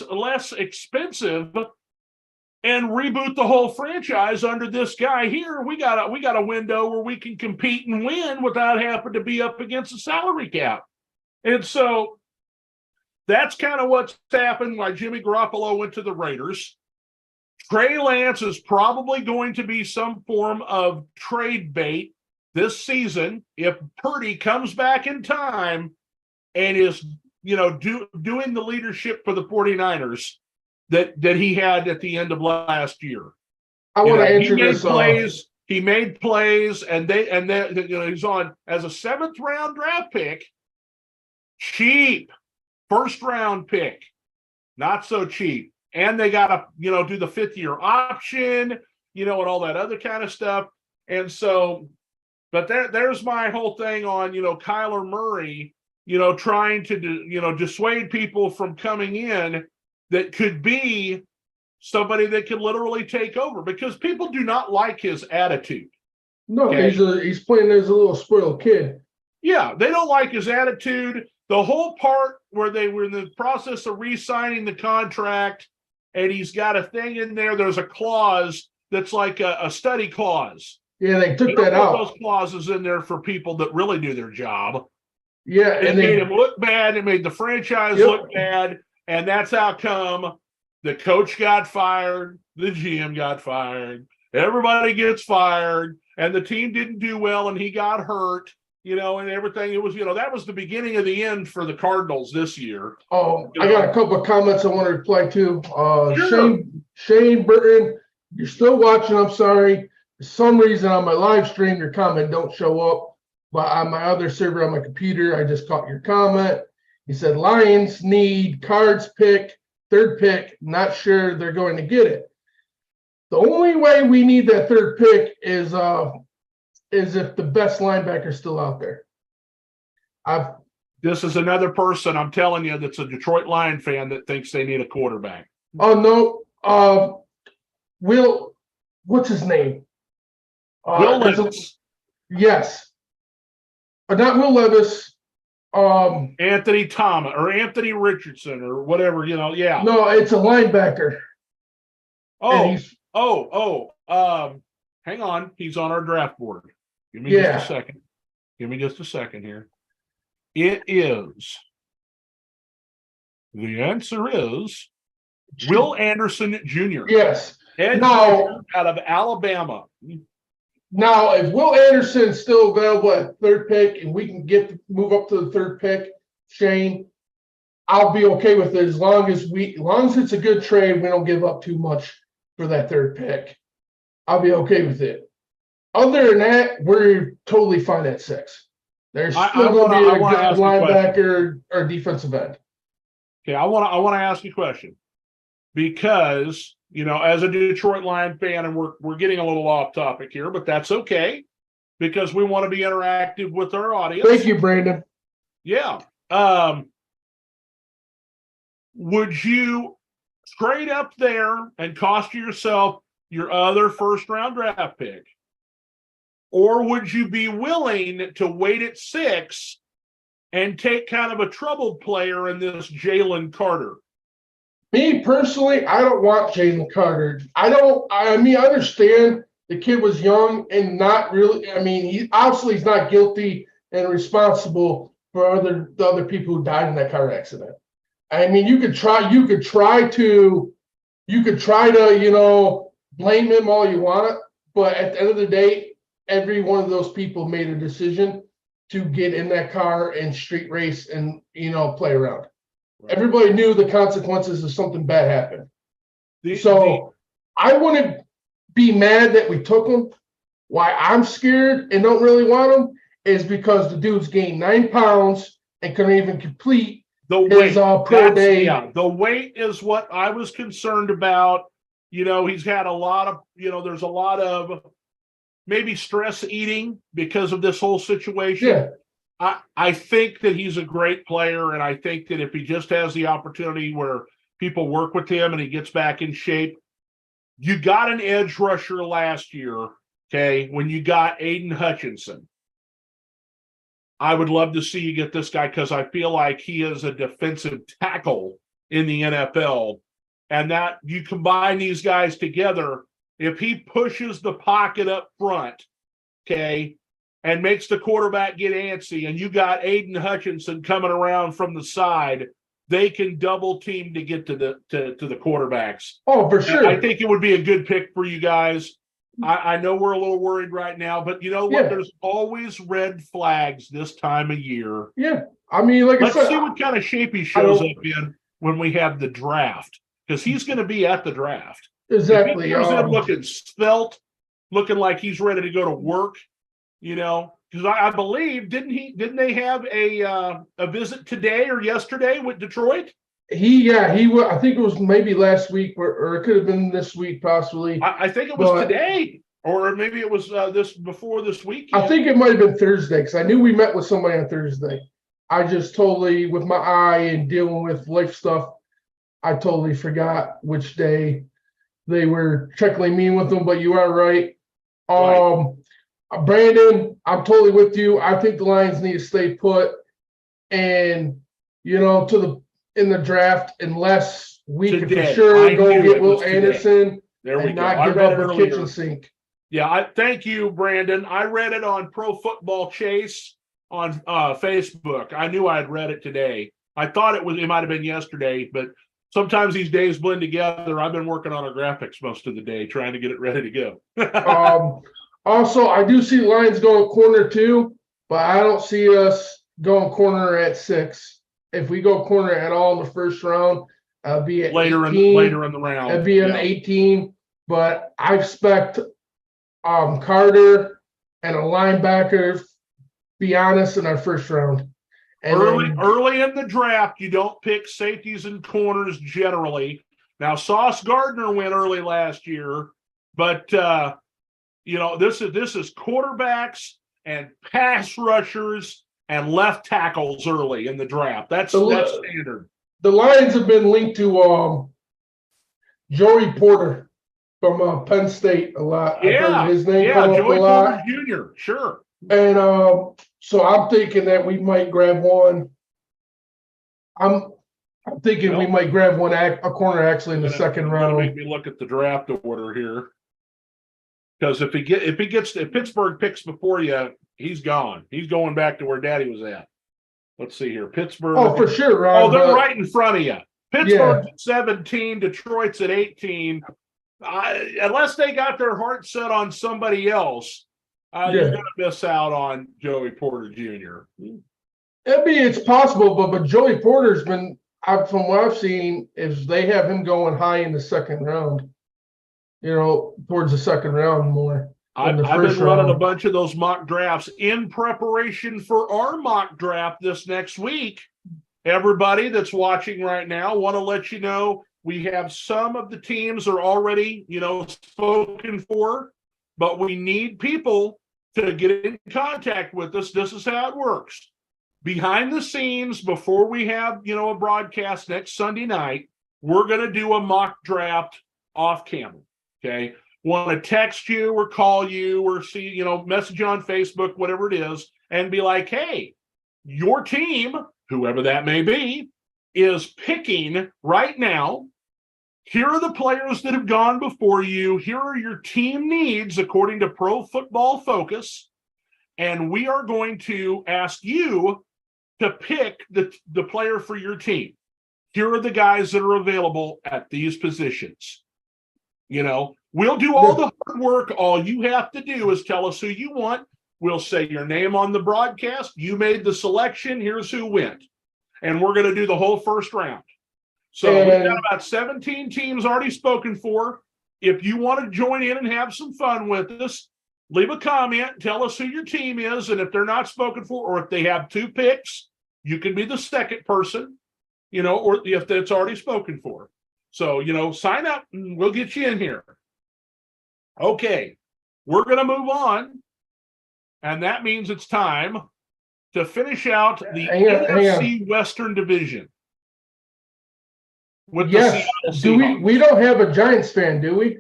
less expensive, and reboot the whole franchise under this guy here. We got a window where we can compete and win without having to be up against the salary cap. And so that's kind of what's happened. Why Jimmy Garoppolo went to the Raiders. Trey Lance is probably going to be some form of trade bait this season if Purdy comes back in time and is, doing the leadership for the 49ers that he had at the end of last year. I want to answer this. He made plays, and he's on as a 7th round draft pick. Cheap, 1st round pick, not so cheap. And they got to, do the 5th year option, and all that other kind of stuff. And so, but there's my whole thing on, Kyler Murray, trying to, dissuade people from coming in that could be somebody that could literally take over, because people do not like his attitude. No, okay? He's playing as a little spoiled kid. Yeah, they don't like his attitude. the whole part where they were in the process of re-signing the contract, and he's got a thing in there. There's a clause that's like a study clause. Yeah, they took They don't that put out. those clauses in there for people that really do their job. Yeah, It and made they him look bad. It made the franchise Yep. look bad, and that's how come the coach got fired, the GM got fired, everybody gets fired, and the team didn't do well, and he got hurt. And everything. It was, that was the beginning of the end for the Cardinals this year. I got a couple of comments I want to reply to. Sure. Shane Burton, you're still watching. I'm sorry. For some reason on my live stream, your comment don't show up. But on my other server on my computer, I just caught your comment. He said Lions need Cards pick, third pick. Not sure they're going to get it. The only way we need that third pick is if the best linebacker is still out there. This is another person, I'm telling you, that's a Detroit Lion fan that thinks they need a quarterback. Oh no. What's his name? Will Levis. Yes. Not Will Levis. Anthony Thomas or Anthony Richardson or whatever, yeah. No, it's a linebacker. Hang on. He's on our draft board. Give me just a second. Give me just a second here. It is. The answer is Will Anderson Jr. Yes. Now, out of Alabama. Now, if Will Anderson is still available at third pick and we can move up to the third pick, Shane, I'll be okay with it as long as it's a good trade, we don't give up too much for that third pick. I'll be okay with it. Other than that, we're totally fine at 6. There's still going to be a good linebacker or defensive end. Okay, I want to ask you a question because as a Detroit Lion fan, and we're getting a little off topic here, but that's okay because we want to be interactive with our audience. Thank you, Brandon. Yeah. Would you trade up there and cost yourself your other first-round draft pick? Or would you be willing to wait at 6 and take kind of a troubled player in this Jalen Carter? Me personally, I don't want Jalen Carter. I understand the kid was young and not really. He's not guilty and responsible for the other people who died in that car accident. You could try to blame him all you want, but at the end of the day, every one of those people made a decision to get in that car and street race and play around. Right. Everybody knew the consequences if something bad happened. I wouldn't be mad that we took him. Why I'm scared and don't really want him is because the dude's gained 9 pounds and couldn't even complete his pro day. Yeah, the weight is what I was concerned about. He's had a lot of, there's a lot of maybe stress eating because of this whole situation. Yeah. I think that he's a great player, and I think that if he just has the opportunity where people work with him and he gets back in shape, you got an edge rusher last year, okay, when you got Aiden Hutchinson. I would love to see you get this guy because I feel like he is a defensive tackle in the NFL, and that you combine these guys together, if he pushes the pocket up front, okay, and makes the quarterback get antsy, and you got Aiden Hutchinson coming around from the side, they can double team to get to the quarterbacks. Oh, for sure. I think it would be a good pick for you guys. I know we're a little worried right now, but you know what? Yeah. There's always red flags this time of year. Yeah. Let's see what kind of shape he shows up in when we have the draft, because he's going to be at the draft. Exactly. If he comes in looking svelte, looking like he's ready to go to work, because I believe didn't they have a visit today or yesterday with Detroit? I think it was maybe last week or it could have been this week possibly. I think it was today, or maybe it was before this week. I think it might have been Thursday because I knew we met with somebody on Thursday. I just totally, with my eye and dealing with life stuff, I totally forgot which day they were checking me in with them. But you are right. Brandon, I'm totally with you. I think the Lions need to stay put. and in the draft unless we can for Today. sure I go knew get it Will was today. Anderson There we and go. not I give read up it the earlier. kitchen sink. Yeah, thank you, Brandon. I read it on Pro Football Chase on Facebook. I knew I had read it today. I thought it might have been yesterday, but sometimes these days blend together. I've been working on our graphics most of the day, trying to get it ready to go. Also, I do see Lions going corner too, but I don't see us going corner at 6. If we go corner at all in the first round, be at later 18. in the round. It'd be an 18, but I expect Carter and a linebacker, be honest, in our first round. And early in the draft, you don't pick safeties and corners generally. Now, Sauce Gardner went early last year, but this is quarterbacks and pass rushers and left tackles early in the draft. That's standard. The Lions have been linked to Joey Porter from Penn State a lot. I've heard his name come up a lot. Joey Porter Jr., sure. And so I'm thinking that we might grab one. I'm thinking we might grab a corner actually in the second round. Make me look at the draft order here, because if Pittsburgh picks before you, he's gone. He's going back to where Daddy was at. Let's see here, Pittsburgh. Oh, for sure, Ron. They're right in front of you. Pittsburgh's at 17, Detroit's at 18. Unless they got their heart set on somebody else, you're going to miss out on Joey Porter Jr. It's possible, but Joey Porter's been, from what I've seen, is they have him going high in the second round. Towards the second round more. I've been running a bunch of those mock drafts in preparation for our mock draft this next week. Everybody that's watching right now, want to let you know we have some of the teams are already, spoken for, but we need people to get in contact with us. This is how it works. Behind the scenes, before we have, a broadcast next Sunday night, we're going to do a mock draft off camera. Okay. Want to text you or call you or see, message on Facebook, whatever it is, and be like, hey, your team, whoever that may be, is picking right now. Here are the players that have gone before you. Here are your team needs according to Pro Football Focus. And we are going to ask you to pick the player for your team. Here are the guys that are available at these positions. We'll do all the hard work. All you have to do is tell us who you want. We'll say your name on the broadcast. You made the selection. Here's who went. And we're going to do the whole first round. So we've got about 17 teams already spoken for. If you want to join in and have some fun with us, leave a comment. Tell us who your team is. And if they're not spoken for, or if they have 2 picks, you can be the second person, or if that's already spoken for. So, sign up and we'll get you in here. Okay, we're going to move on. And that means it's time to finish out the NFC Western Division. With the Seattle we don't have a Giants fan, do we?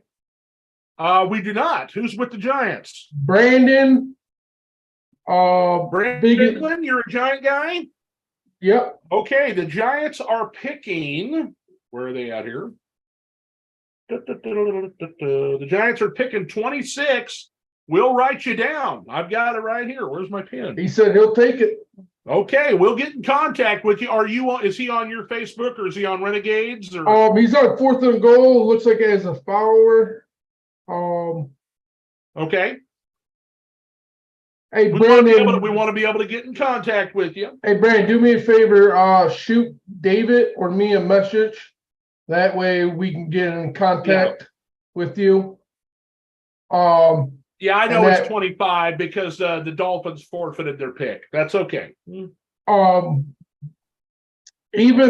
We do not. Who's with the Giants? Brandon. Brandon, you're a Giant guy? Yep. Okay, the Giants are picking. Where are they at here? The Giants are picking 26. We'll write you down. I've got it right here. Where's my pen? He said he'll take it. Okay, we'll get in contact with you. Is he on your Facebook or is he on Renegades? Or he's on 4th&GOAL. Looks like as a follower. Okay. Hey, Brandon. We want to be able to get in contact with you. Hey, Brandon, do me a favor. Shoot David or me a message. That way we can get in contact with you. Yeah, I know it's 25 because the Dolphins forfeited their pick. That's okay. Even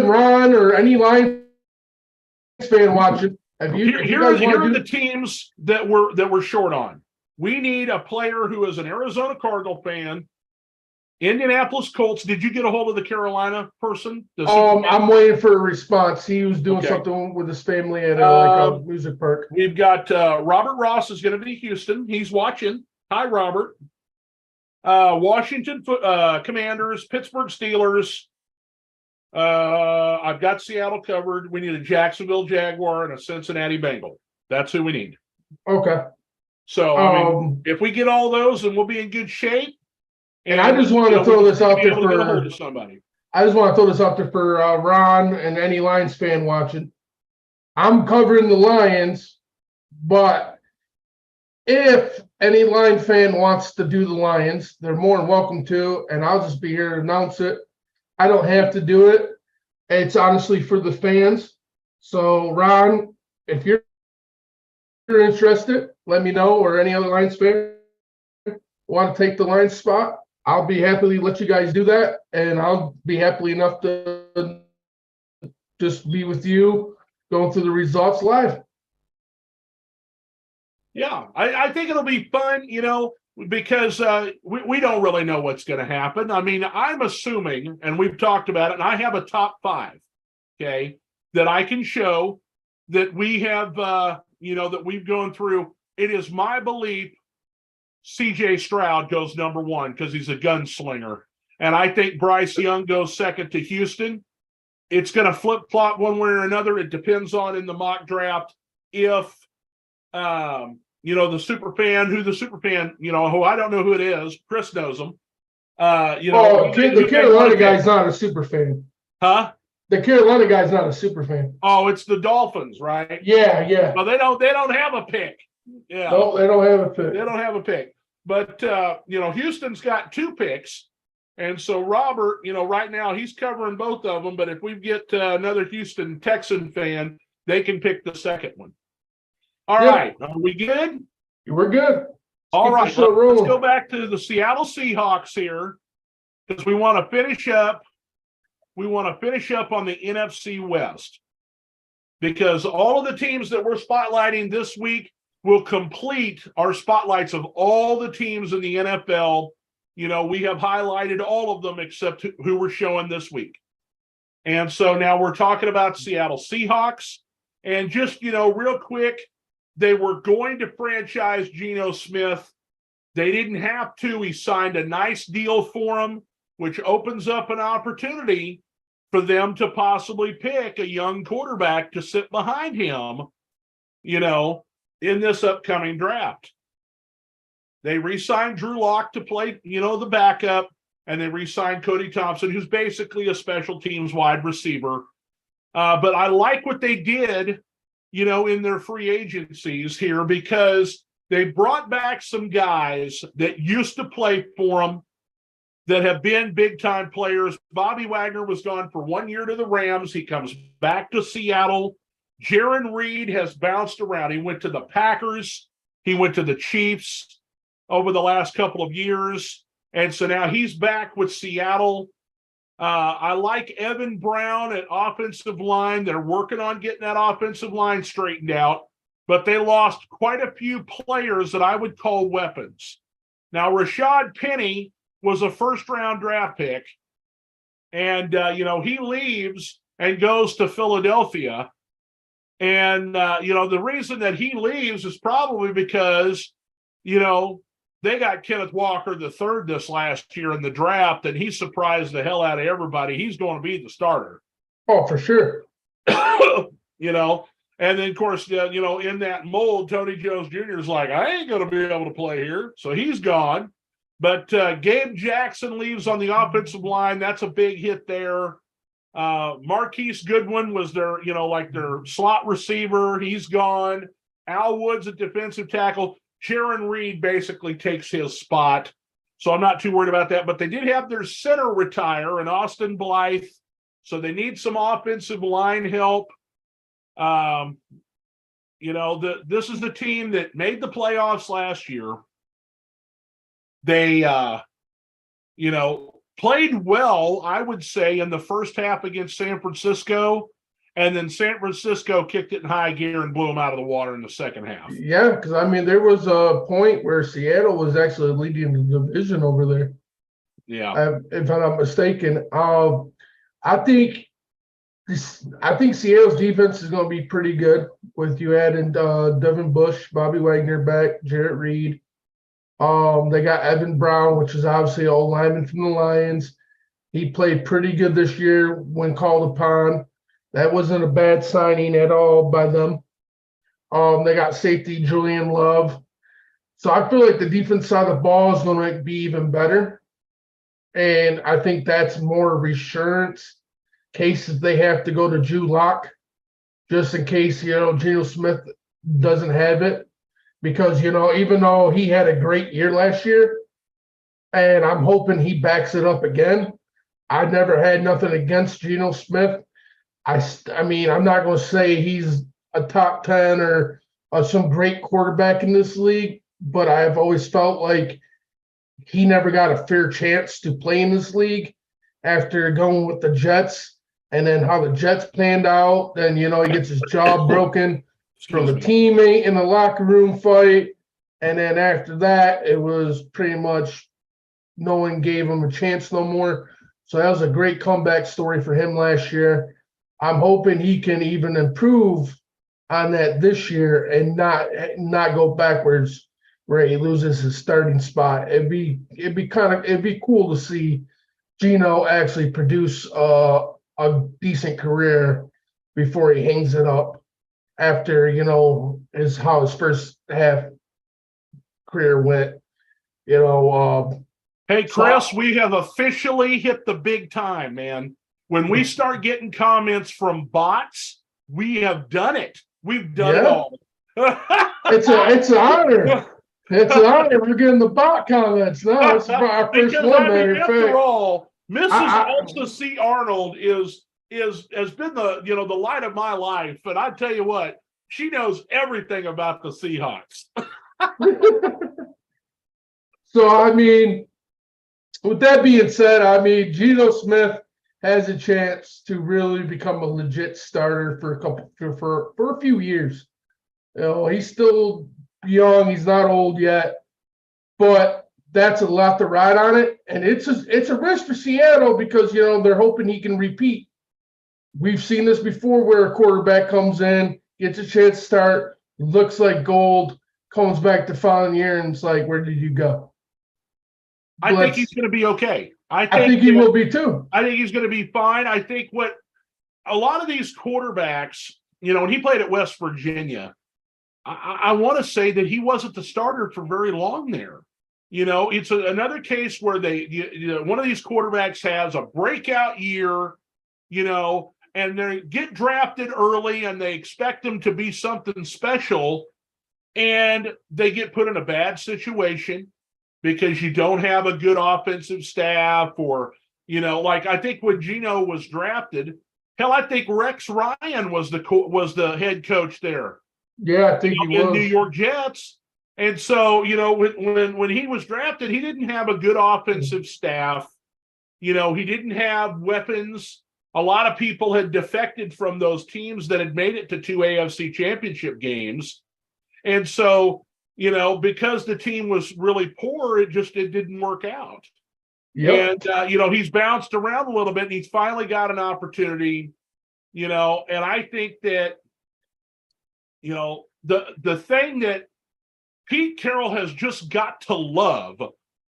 Ron or any Lions fan watching. Here are the teams that we're short on. We need a player who is an Arizona Cardinal fan. Indianapolis Colts. Did you get a hold of the Carolina person? I'm waiting for a response. He was doing something with his family at a music park. We've got Robert Ross is going to be Houston. He's watching. Hi, Robert. Washington Commanders, Pittsburgh Steelers, I've got Seattle covered. We need a Jacksonville Jaguar and a Cincinnati Bengal. That's who we need. Okay. So, I mean, if we get all those, then we'll be in good shape. And I just want to throw this out there for somebody. I just want to throw this out there for Ron and any Lions fan watching. I'm covering the Lions, but if any Lion fan wants to do the Lions, they're more than welcome to, and I'll just be here to announce it. I don't have to do it. It's honestly for the fans. So, Ron, if you're interested, let me know, or any other Lions fan want to take the Lions spot. I'll be happily let you guys do that, and I'll be happily enough to just be with you going through the results live. Yeah, I think it'll be fun, because we don't really know what's going to happen. I mean, I'm assuming, and we've talked about it, and I have a top 5, okay, that I can show that we have, that we've gone through. It is my belief C.J. Stroud goes number 1 because he's a gunslinger. And I think Bryce Young goes second to Houston. It's going to flip-flop one way or another. It depends on in the mock draft if, the superfan, who I don't know who it is. Chris knows him. The Carolina guy's not a super fan. Huh? The Carolina guy's not a super fan. Oh, it's the Dolphins, right? Yeah. Well, they don't have a pick. Yeah. No, they don't have a pick. They don't have a pick. But, Houston's got 2 picks. And so Robert, right now he's covering both of them. But if we get another Houston Texan fan, they can pick the second one. All right. Are we good? We're good. All right. Let's go back to the Seattle Seahawks here because we want to finish up. We want to finish up on the NFC West because all of the teams that we're spotlighting this week will complete our spotlights of all the teams in the NFL. We have highlighted all of them except who we're showing this week. And so now we're talking about Seattle Seahawks. And just, real quick, they were going to franchise Geno Smith. They didn't have to. He signed a nice deal for him, which opens up an opportunity for them to possibly pick a young quarterback to sit behind him, in this upcoming draft. They re-signed Drew Lock to play, the backup, and they re-signed Cody Thompson, who's basically a special teams wide receiver. But I like what they did, in their free agencies here because they brought back some guys that used to play for them that have been big-time players. Bobby Wagner was gone for 1 year to the Rams. He comes back to Seattle. Jaron Reed has bounced around. He went to the Packers. He went to the Chiefs over the last couple of years. And so now he's back with Seattle. I like Evan Brown at offensive line. They're working on getting that offensive line straightened out, but they lost quite a few players that I would call weapons. Now, Rashad Penny was a first-round draft pick, and, he leaves and goes to Philadelphia. And, the reason that he leaves is probably because, they got Kenneth Walker III this last year in the draft, and he surprised the hell out of everybody. He's going to be the starter. Oh, for sure. And then, of course, in that mold, Tony Jones Jr. is like, I ain't going to be able to play here. So he's gone. But Gabe Jackson leaves on the offensive line. That's a big hit there. Marquise Goodwin was their slot receiver. He's gone. Al Woods at defensive tackle. Jaron Reed basically takes his spot. So I'm not too worried about that. But they did have their center retire in Austin Blythe. So they need some offensive line help. This is the team that made the playoffs last year. They, played well, I would say, in the first half against San Francisco. And then San Francisco kicked it in high gear and blew them out of the water in the second half. Yeah, because, there was a point where Seattle was actually leading the division over there. Yeah. If I'm not mistaken. I think Seattle's defense is going to be pretty good with you adding Devin Bush, Bobby Wagner back, Jarrett Reed. They got Evan Brown, which is obviously an old lineman from the Lions. He played pretty good this year when called upon. That wasn't a bad signing at all by them. They got safety Julian Love. So I feel like the defense side of the ball is going to be even better. And I think that's more reassurance cases they have to go to Drew Lock, just in case, Geno Smith doesn't have it. Because, even though he had a great year last year, and I'm hoping he backs it up again, I never had nothing against Geno Smith. I mean, I'm not going to say he's a top 10 or some great quarterback in this league, but I've always felt like he never got a fair chance to play in this league after going with the Jets, and then how the Jets planned out. Then, he gets his jaw broken from a teammate in a locker room fight. And then after that, it was pretty much no one gave him a chance no more. So that was a great comeback story for him last year. I'm hoping he can even improve on that this year and not go backwards where he loses his starting spot. It'd be cool to see Geno actually produce a decent career before he hangs it up after, how his first half career went. Hey, Chris, we have officially hit the big time, man. When we start getting comments from bots, we have done it. We've done it all. It's an honor. It's an honor. We're getting the bot comments now. It's our first one, matter of fact. After all, Mrs. Elsa C. Arnold has been the light of my life, and I tell you what, she knows everything about the Seahawks. So I mean, with that being said, I mean, Geno Smith has a chance to really become a legit starter for a few years. He's still young, he's not old yet, but that's a lot to ride on it. And it's a risk for Seattle because they're hoping he can repeat. We've seen this before where a quarterback comes in, gets a chance to start, looks like gold, comes back the following year, and it's like, where did you go? I think he's going to be okay. I think he will be too. I think he's going to be fine. I think what a lot of these quarterbacks, when he played at West Virginia, I want to say that he wasn't the starter for very long there. It's another case where one of these quarterbacks has a breakout year, and they get drafted early and they expect them to be something special, and they get put in a bad situation because you don't have a good offensive staff, or, like I think when Geno was drafted, hell, I think Rex Ryan was the head coach there. Yeah, I think he was. In New York Jets. And so, when he was drafted, he didn't have a good offensive staff. He didn't have weapons. A lot of people had defected from those teams that had made it to 2 AFC championship games. And so, because the team was really poor, it didn't work out. Yep. And, he's bounced around a little bit, and he's finally got an opportunity, and I think that, the thing that Pete Carroll has just got to love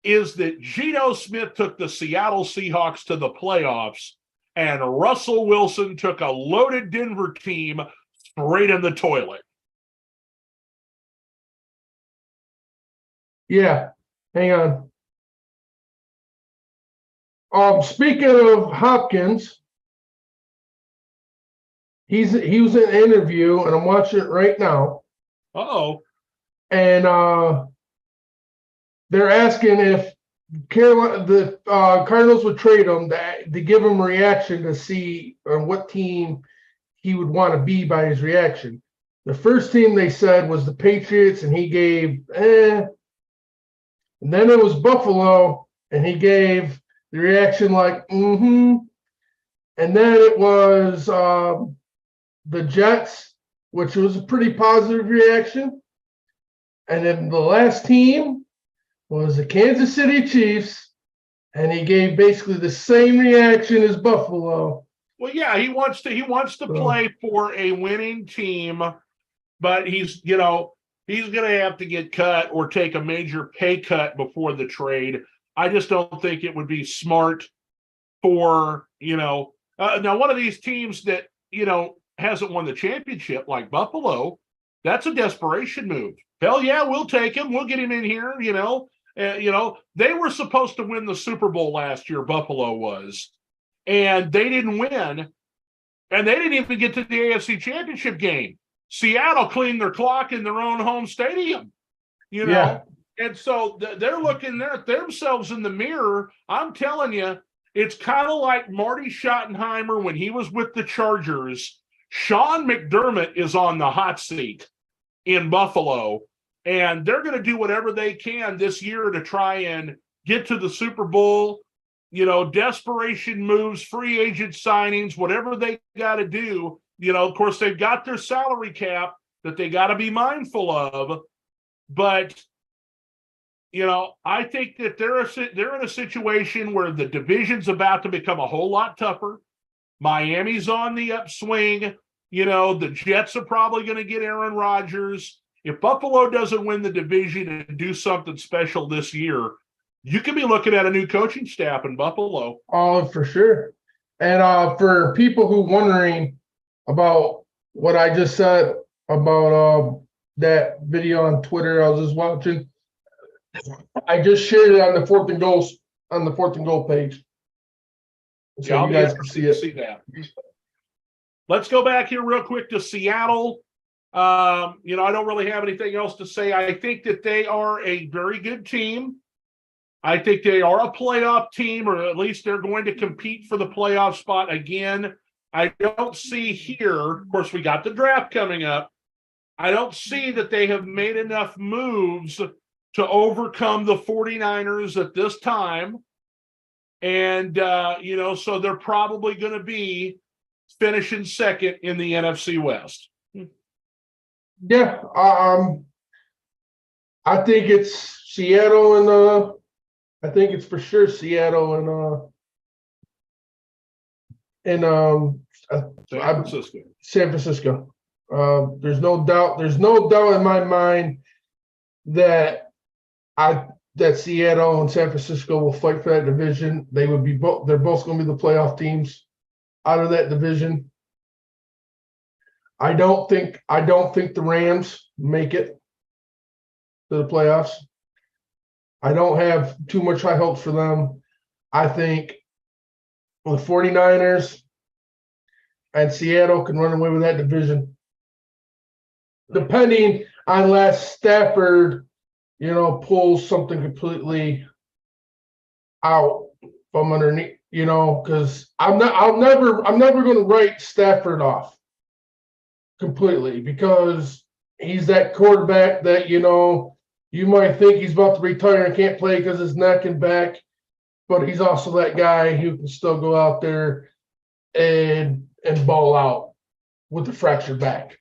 is that Geno Smith took the Seattle Seahawks to the playoffs, and Russell Wilson took a loaded Denver team straight in the toilet. Yeah, hang on. Speaking of Hopkins, he was in an interview, and I'm watching it right now. Uh-oh. And they're asking if the Cardinals would trade him to give him a reaction to see what team he would want to be by his reaction. The first team they said was the Patriots, and he gave And then it was Buffalo, and he gave the reaction like, mm-hmm. And then it was the Jets, which was a pretty positive reaction. And then the last team was the Kansas City Chiefs, and he gave basically the same reaction as Buffalo. Well, yeah, he wants to play for a winning team, but he's going to have to get cut or take a major pay cut before the trade. I just don't think it would be smart for, now one of these teams that, hasn't won the championship like Buffalo, that's a desperation move. Hell yeah, we'll take him. We'll get him in here, they were supposed to win the Super Bowl last year, Buffalo was, and they didn't win, and they didn't even get to the AFC Championship game. Seattle cleaned their clock in their own home stadium, Yeah. And so they're looking at themselves in the mirror. I'm telling you, it's kind of like Marty Schottenheimer when he was with the Chargers. Sean McDermott is on the hot seat in Buffalo, and they're going to do whatever they can this year to try and get to the Super Bowl. Desperation moves, free agent signings, whatever they got to do. Of course, they've got their salary cap that they got to be mindful of. But, I think that they're in a situation where the division's about to become a whole lot tougher. Miami's on the upswing. The Jets are probably going to get Aaron Rodgers. If Buffalo doesn't win the division and do something special this year, you could be looking at a new coaching staff in Buffalo. Oh, for sure. And for people who wondering about what I just said about that video on Twitter I was just watching, I just shared it on the 4th and Goal page. So you guys can see it. See that. Let's go back here real quick to Seattle. I don't really have anything else to say. I think that they are a very good team. I think they are a playoff team, or at least they're going to compete for the playoff spot again. I don't see here, of course, we got the draft coming up. I don't see that they have made enough moves to overcome the 49ers at this time. And, so they're probably going to be finishing second in the NFC West. Yeah. I think it's Seattle and I think it's for sure Seattle and San Francisco. There's no doubt in my mind that Seattle and San Francisco will fight for that division. They're both going to be the playoff teams out of that division. I don't think the Rams make it to the playoffs. I don't have too much high hopes for them. I think the 49ers and Seattle can run away with that division. Depending on unless Stafford, pulls something completely out from underneath, because I'm never going to write Stafford off completely, because he's that quarterback that, you might think he's about to retire and can't play because his neck and back, but he's also that guy who can still go out there and ball out with a fractured back.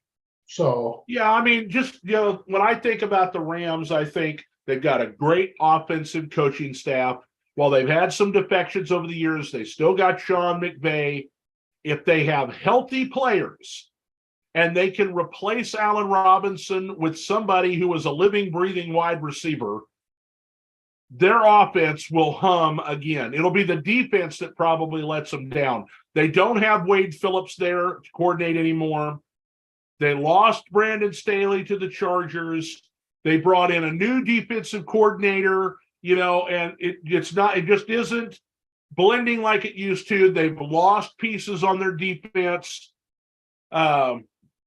So yeah, I mean, just when I think about the Rams, I think they've got a great offensive coaching staff. While they've had some defections over the years, they still got Sean McVay. If they have healthy players and they can replace Allen Robinson with somebody who is a living, breathing wide receiver, their offense will hum again. It'll be the defense that probably lets them down. They don't have Wade Phillips there to coordinate anymore. They lost Brandon Staley to the Chargers. They brought in a new defensive coordinator, and it just isn't blending like it used to. They've lost pieces on their defense, over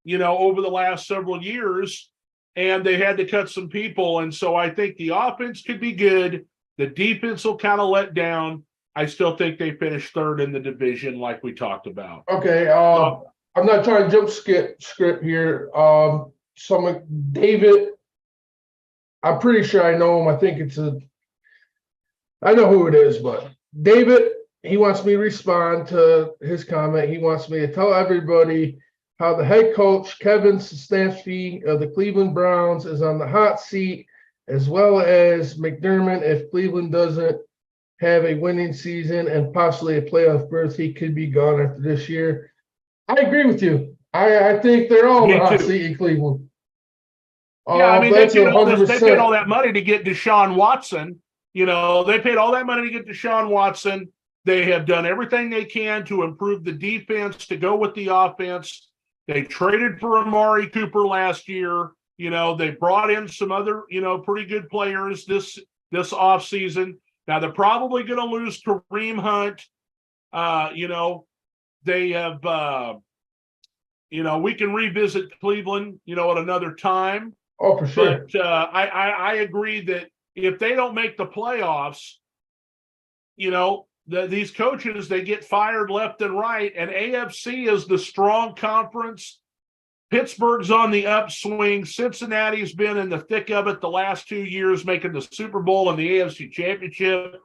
the last several years, and they had to cut some people. And so I think the offense could be good. The defense will kind of let down. I still think they finished third in the division like we talked about. Okay. I'm not trying to jump script here. David, I'm pretty sure I know him. I think I know who it is, but David, he wants me to respond to his comment. He wants me to tell everybody how the head coach, Kevin Stefanski of the Cleveland Browns, is on the hot seat, as well as McDermott. If Cleveland doesn't have a winning season and possibly a playoff berth, he could be gone after this year. I agree with you. I think they're all on the hot seat in Cleveland. Yeah, I mean, they paid all that money to get Deshaun Watson. They paid all that money to get Deshaun Watson. They have done everything they can to improve the defense, to go with the offense. They traded for Amari Cooper last year. They brought in some other, pretty good players this offseason. Now they're probably going to lose Kareem Hunt. They have, we can revisit Cleveland, at another time. Oh, for sure. But I agree that if they don't make the playoffs, these coaches, they get fired left and right. And AFC is the strong conference. Pittsburgh's on the upswing. Cincinnati's been in the thick of it the last 2 years, making the Super Bowl and the AFC Championship.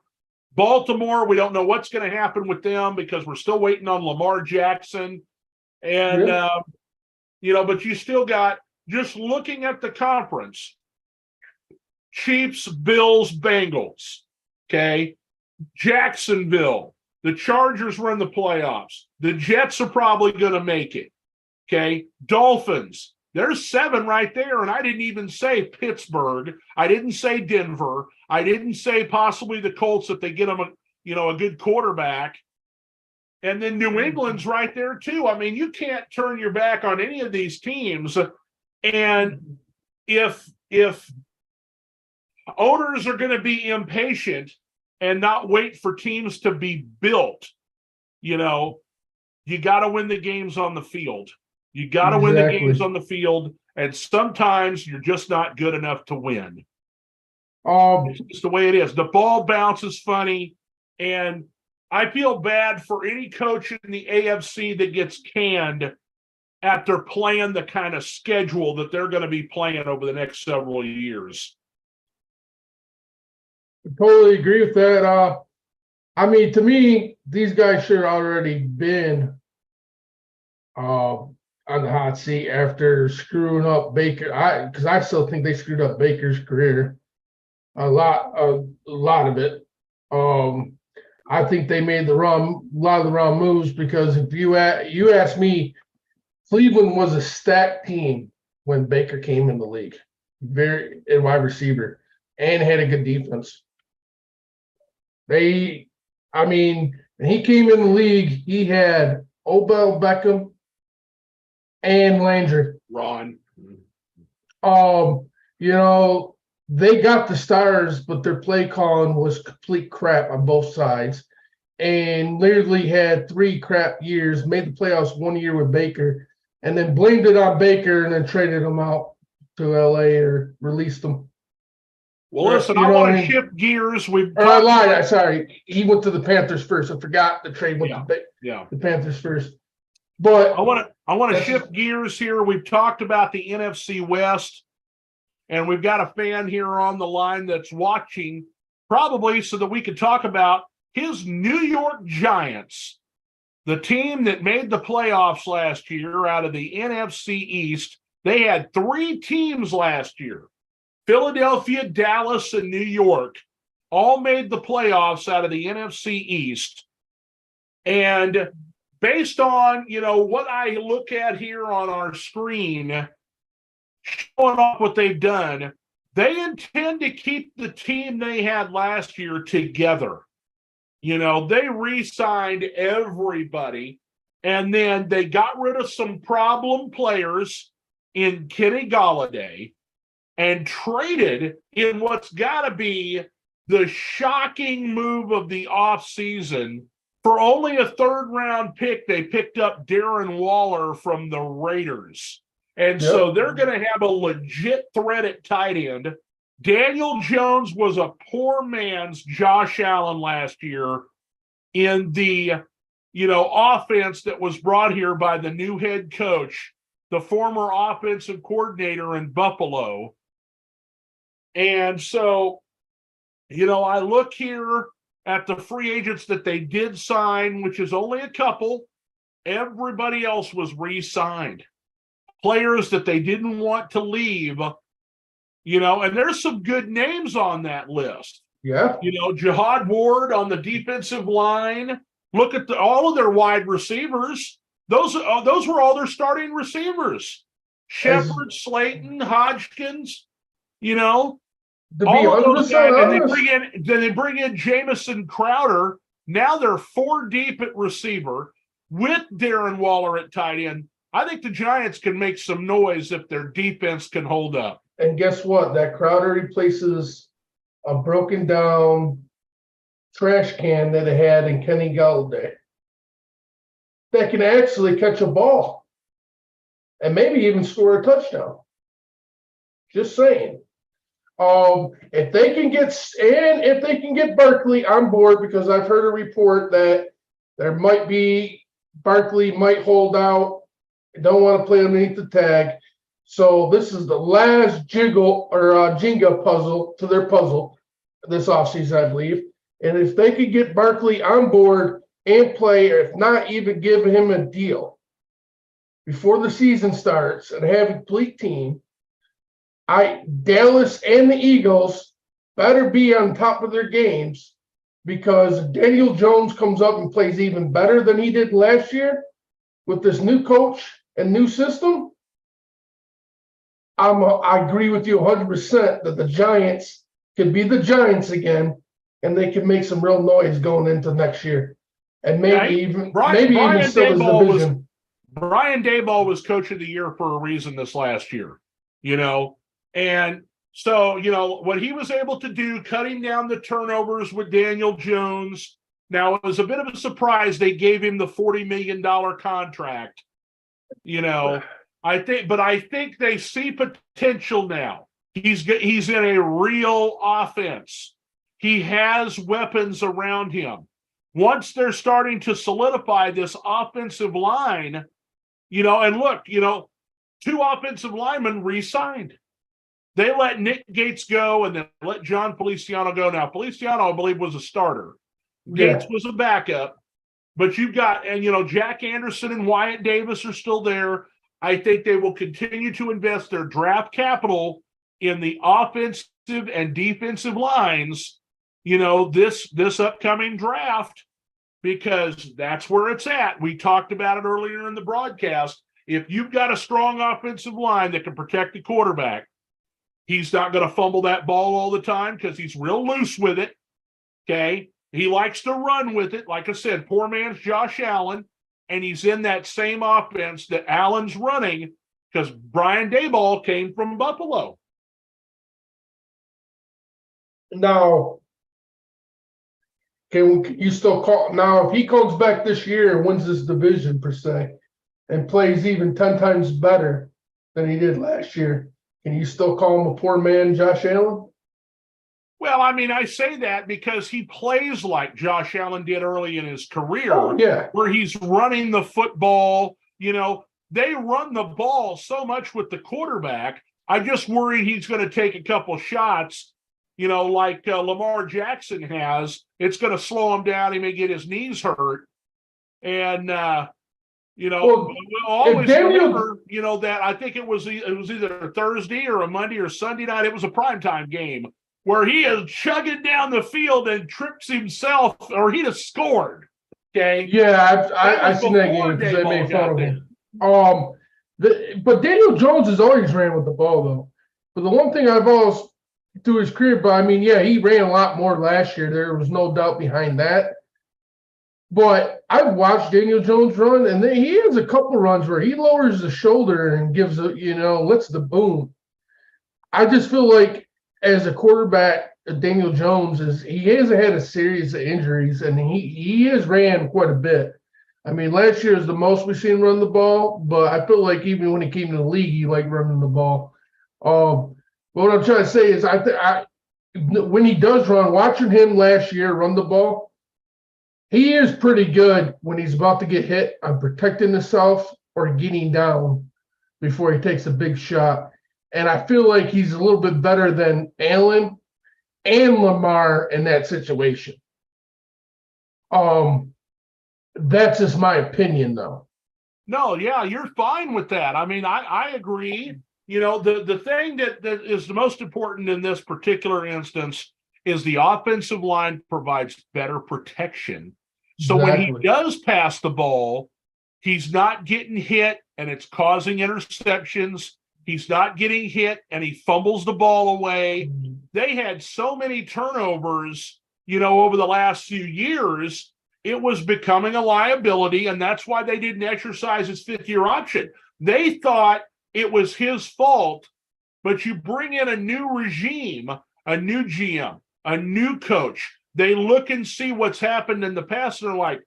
Baltimore, we don't know what's going to happen with them because we're still waiting on Lamar Jackson. And, but you still got, just looking at the conference, Chiefs, Bills, Bengals, okay? Jacksonville, the Chargers were in the playoffs. The Jets are probably going to make it, okay? Dolphins, there's 7 right there, and I didn't even say Pittsburgh. I didn't say Denver. I didn't say possibly the Colts if they get them a good quarterback. And then New England's right there too. I mean, you can't turn your back on any of these teams. And if owners are going to be impatient and not wait for teams to be built, you got to win the games on the field. You got to win the games on the field, and sometimes you're just not good enough to win. It's just the way it is. The ball bounces funny, and I feel bad for any coach in the AFC that gets canned after playing the kind of schedule that they're going to be playing over the next several years. I totally agree with that. To me, these guys should have already been on the hot seat after screwing up Baker. Because I still think they screwed up Baker's career. A lot of it. I think they made a lot of the wrong moves because if you ask me, Cleveland was a stacked team when Baker came in the league, very a wide receiver, and had a good defense. When he came in the league, he had Odell Beckham and Landry. Ron. They got the stars, but their play calling was complete crap on both sides. And literally had 3 crap years, made the playoffs 1 year with Baker, and then blamed it on Baker and then traded him out to LA or released him. Well, listen, I want to shift gears. I lied. Sorry. He went to the Panthers first. I forgot the trade went to the Panthers first. But I want to shift gears here. We've talked about the NFC West. And we've got a fan here on the line that's watching, probably so that we could talk about his New York Giants, the team that made the playoffs last year out of the NFC East. They had 3 teams last year, Philadelphia, Dallas, and New York, all made the playoffs out of the NFC East. And based on, what I look at here on our screen, showing off what they've done, they intend to keep the team they had last year together. They re-signed everybody, and then they got rid of some problem players in Kenny Golladay and traded in what's got to be the shocking move of the offseason. For only a 3rd-round pick, they picked up Darren Waller from the Raiders. And so they're going to have a legit threat at tight end. Daniel Jones was a poor man's Josh Allen last year in the, offense that was brought here by the new head coach, the former offensive coordinator in Buffalo. And so, I look here at the free agents that they did sign, which is only a couple. Everybody else was re-signed. Players that they didn't want to leave, and there's some good names on that list. Yeah. Jihad Ward on the defensive line. Look at all of their wide receivers. Those were all their starting receivers. Shepard, Slayton, Hodgkins, all of those guys. And they bring in Jamison Crowder. Now they're 4 deep at receiver with Darren Waller at tight end. I think the Giants can make some noise if their defense can hold up. And guess what? That Crowder replaces a broken down trash can that they had in Kenny Galladay that can actually catch a ball and maybe even score a touchdown. Just saying. If they can get Barkley on board, because I've heard a report that there might be Barkley might hold out, don't want to play underneath the tag. So this is the last Jenga puzzle to their puzzle this offseason, I believe. And if they could get Barkley on board and play, or if not, even give him a deal before the season starts and have a complete team, Dallas and the Eagles better be on top of their games, because Daniel Jones comes up and plays even better than he did last year with this new coach and new system. I agree with you 100% that the Giants could be the Giants again, and they can make some real noise going into next year, and even still as a division. Brian Daboll was coach of the year for a reason this last year, and so, what he was able to do, cutting down the turnovers with Daniel Jones. Now, it was a bit of a surprise they gave him the $40 million contract, I think they see potential now. He's in a real offense. He has weapons around him. Once they're starting to solidify this offensive line, and look, 2 offensive linemen re-signed. They let Nick Gates go and then let John Feliciano go. Now, Feliciano, I believe, was a starter. Gates was a backup. But you've got, Jack Anderson and Wyatt Davis are still there. I think they will continue to invest their draft capital in the offensive and defensive lines, this upcoming draft, because that's where it's at. We talked about it earlier in the broadcast. If you've got a strong offensive line that can protect the quarterback, he's not going to fumble that ball all the time because he's real loose with it, okay? He likes to run with it. Like I said, poor man's Josh Allen, and he's in that same offense that Allen's running because Brian Daboll came from Buffalo. Now, can you still call? Now, if he comes back this year and wins this division, per se, and plays even 10 times better than he did last year, can you still call him a poor man, Josh Allen? Well, I say that because he plays like Josh Allen did early in his career, where he's running the football. They run the ball so much with the quarterback. I just worry he's going to take a couple shots, like Lamar Jackson has. It's going to slow him down. He may get his knees hurt. And, we'll always remember, that I think it was either a Thursday or a Monday or Sunday night. It was a primetime game where he is chugging down the field and trips himself, or he'd have scored. Okay. Yeah, I seen that game because they made fun of him. But Daniel Jones has always ran with the ball, though. But the one thing I've always, through his career, he ran a lot more last year. There was no doubt behind that. But I've watched Daniel Jones run, and he has a couple runs where he lowers the shoulder and gives lets the boom. I just feel like as a quarterback, Daniel Jones he hasn't had a series of injuries, and he has ran quite a bit. Last year is the most we've seen run the ball, but I feel like even when he came to the league, he liked running the ball. But what I'm trying to say is, when he does run, watching him last year run the ball, he is pretty good when he's about to get hit on protecting himself or getting down before he takes a big shot. And I feel like he's a little bit better than Allen and Lamar in that situation. That's just my opinion, though. No, yeah, you're fine with that. I agree. The thing that is the most important in this particular instance is the offensive line provides better protection. So when he does pass the ball, he's not getting hit and it's causing interceptions. He's not getting hit and he fumbles the ball away. They had so many turnovers, over the last few years it was becoming a liability, and that's why they didn't exercise his fifth-year option. They thought it was his fault, but you bring in a new regime, a new GM, a new coach. They look and see what's happened in the past, and they're like,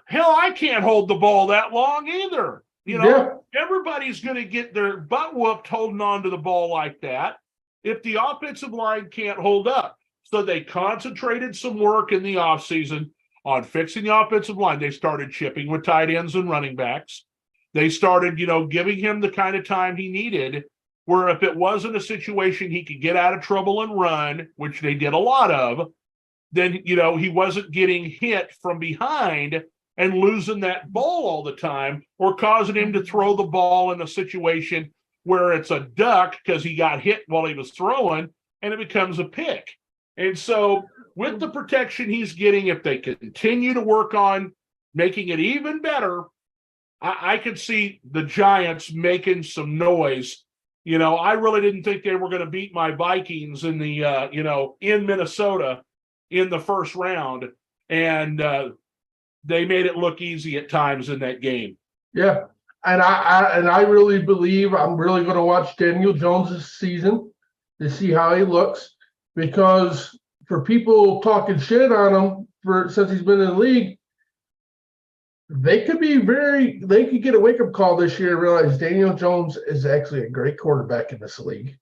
hell, I can't hold the ball that long either. Everybody's going to get their butt whooped holding on to the ball like that if the offensive line can't hold up. So they concentrated some work in the offseason on fixing the offensive line. They started chipping with tight ends and running backs. They started, giving him the kind of time he needed, where if it wasn't a situation he could get out of trouble and run, which they did a lot of, then, he wasn't getting hit from behind and losing that ball all the time, or causing him to throw the ball in a situation where it's a duck because he got hit while he was throwing and it becomes a pick. And so with the protection he's getting, if they continue to work on making it even better, I could see the Giants making some noise. I really didn't think they were going to beat my Vikings in the, in Minnesota in the first round. And they made it look easy at times in that game. Yeah. And I really believe I'm really going to watch Daniel Jones this season to see how he looks, because for people talking shit on him since he's been in the league, they could get a wake-up call this year and realize Daniel Jones is actually a great quarterback in this league,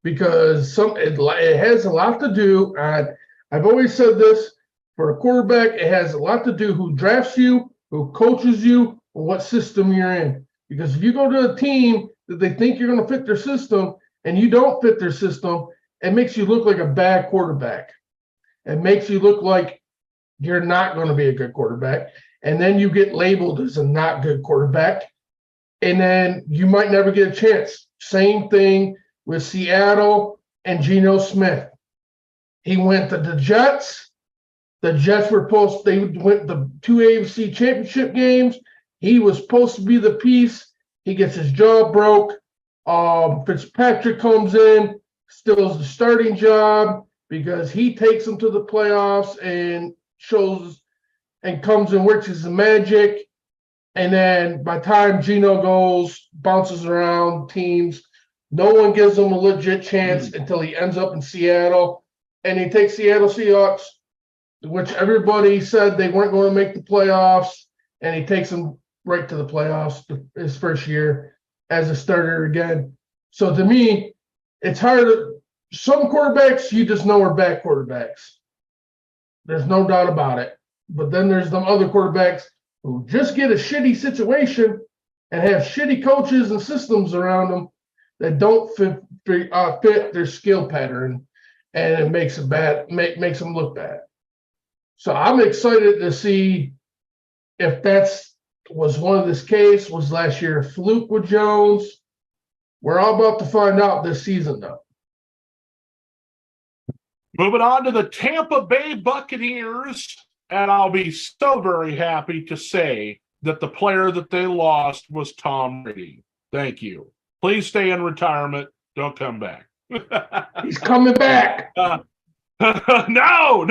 because it has a lot to do, and I've always said this, for a quarterback, it has a lot to do who drafts you, who coaches you, or what system you're in. Because if you go to a team that they think you're going to fit their system and you don't fit their system, it makes you look like a bad quarterback. It makes you look like you're not going to be a good quarterback. And then you get labeled as a not good quarterback. And then you might never get a chance. Same thing with Seattle and Geno Smith. He went to the Jets. The Jets they went the 2 AFC championship games. He was supposed to be the piece. He gets his jaw broke. Fitzpatrick comes in, steals the starting job because he takes them to the playoffs and shows and comes and works his magic. And then by the time Geno bounces around teams, no one gives him a legit chance until he ends up in Seattle. And he takes Seattle Seahawks, which everybody said they weren't going to make the playoffs, and he takes them right to the playoffs his first year as a starter again. So to me, it's hard. Some quarterbacks you just know are bad quarterbacks. There's no doubt about it. But then there's them other quarterbacks who just get a shitty situation and have shitty coaches and systems around them that don't fit their skill pattern, and it makes makes them look bad. So I'm excited to see if was one of this case. Was last year a fluke with Jones? We're all about to find out this season, though. Moving on to the Tampa Bay Buccaneers, and I'll be so very happy to say that the player that they lost was Tom Brady. Thank you. Please stay in retirement. Don't come back. He's coming back. No,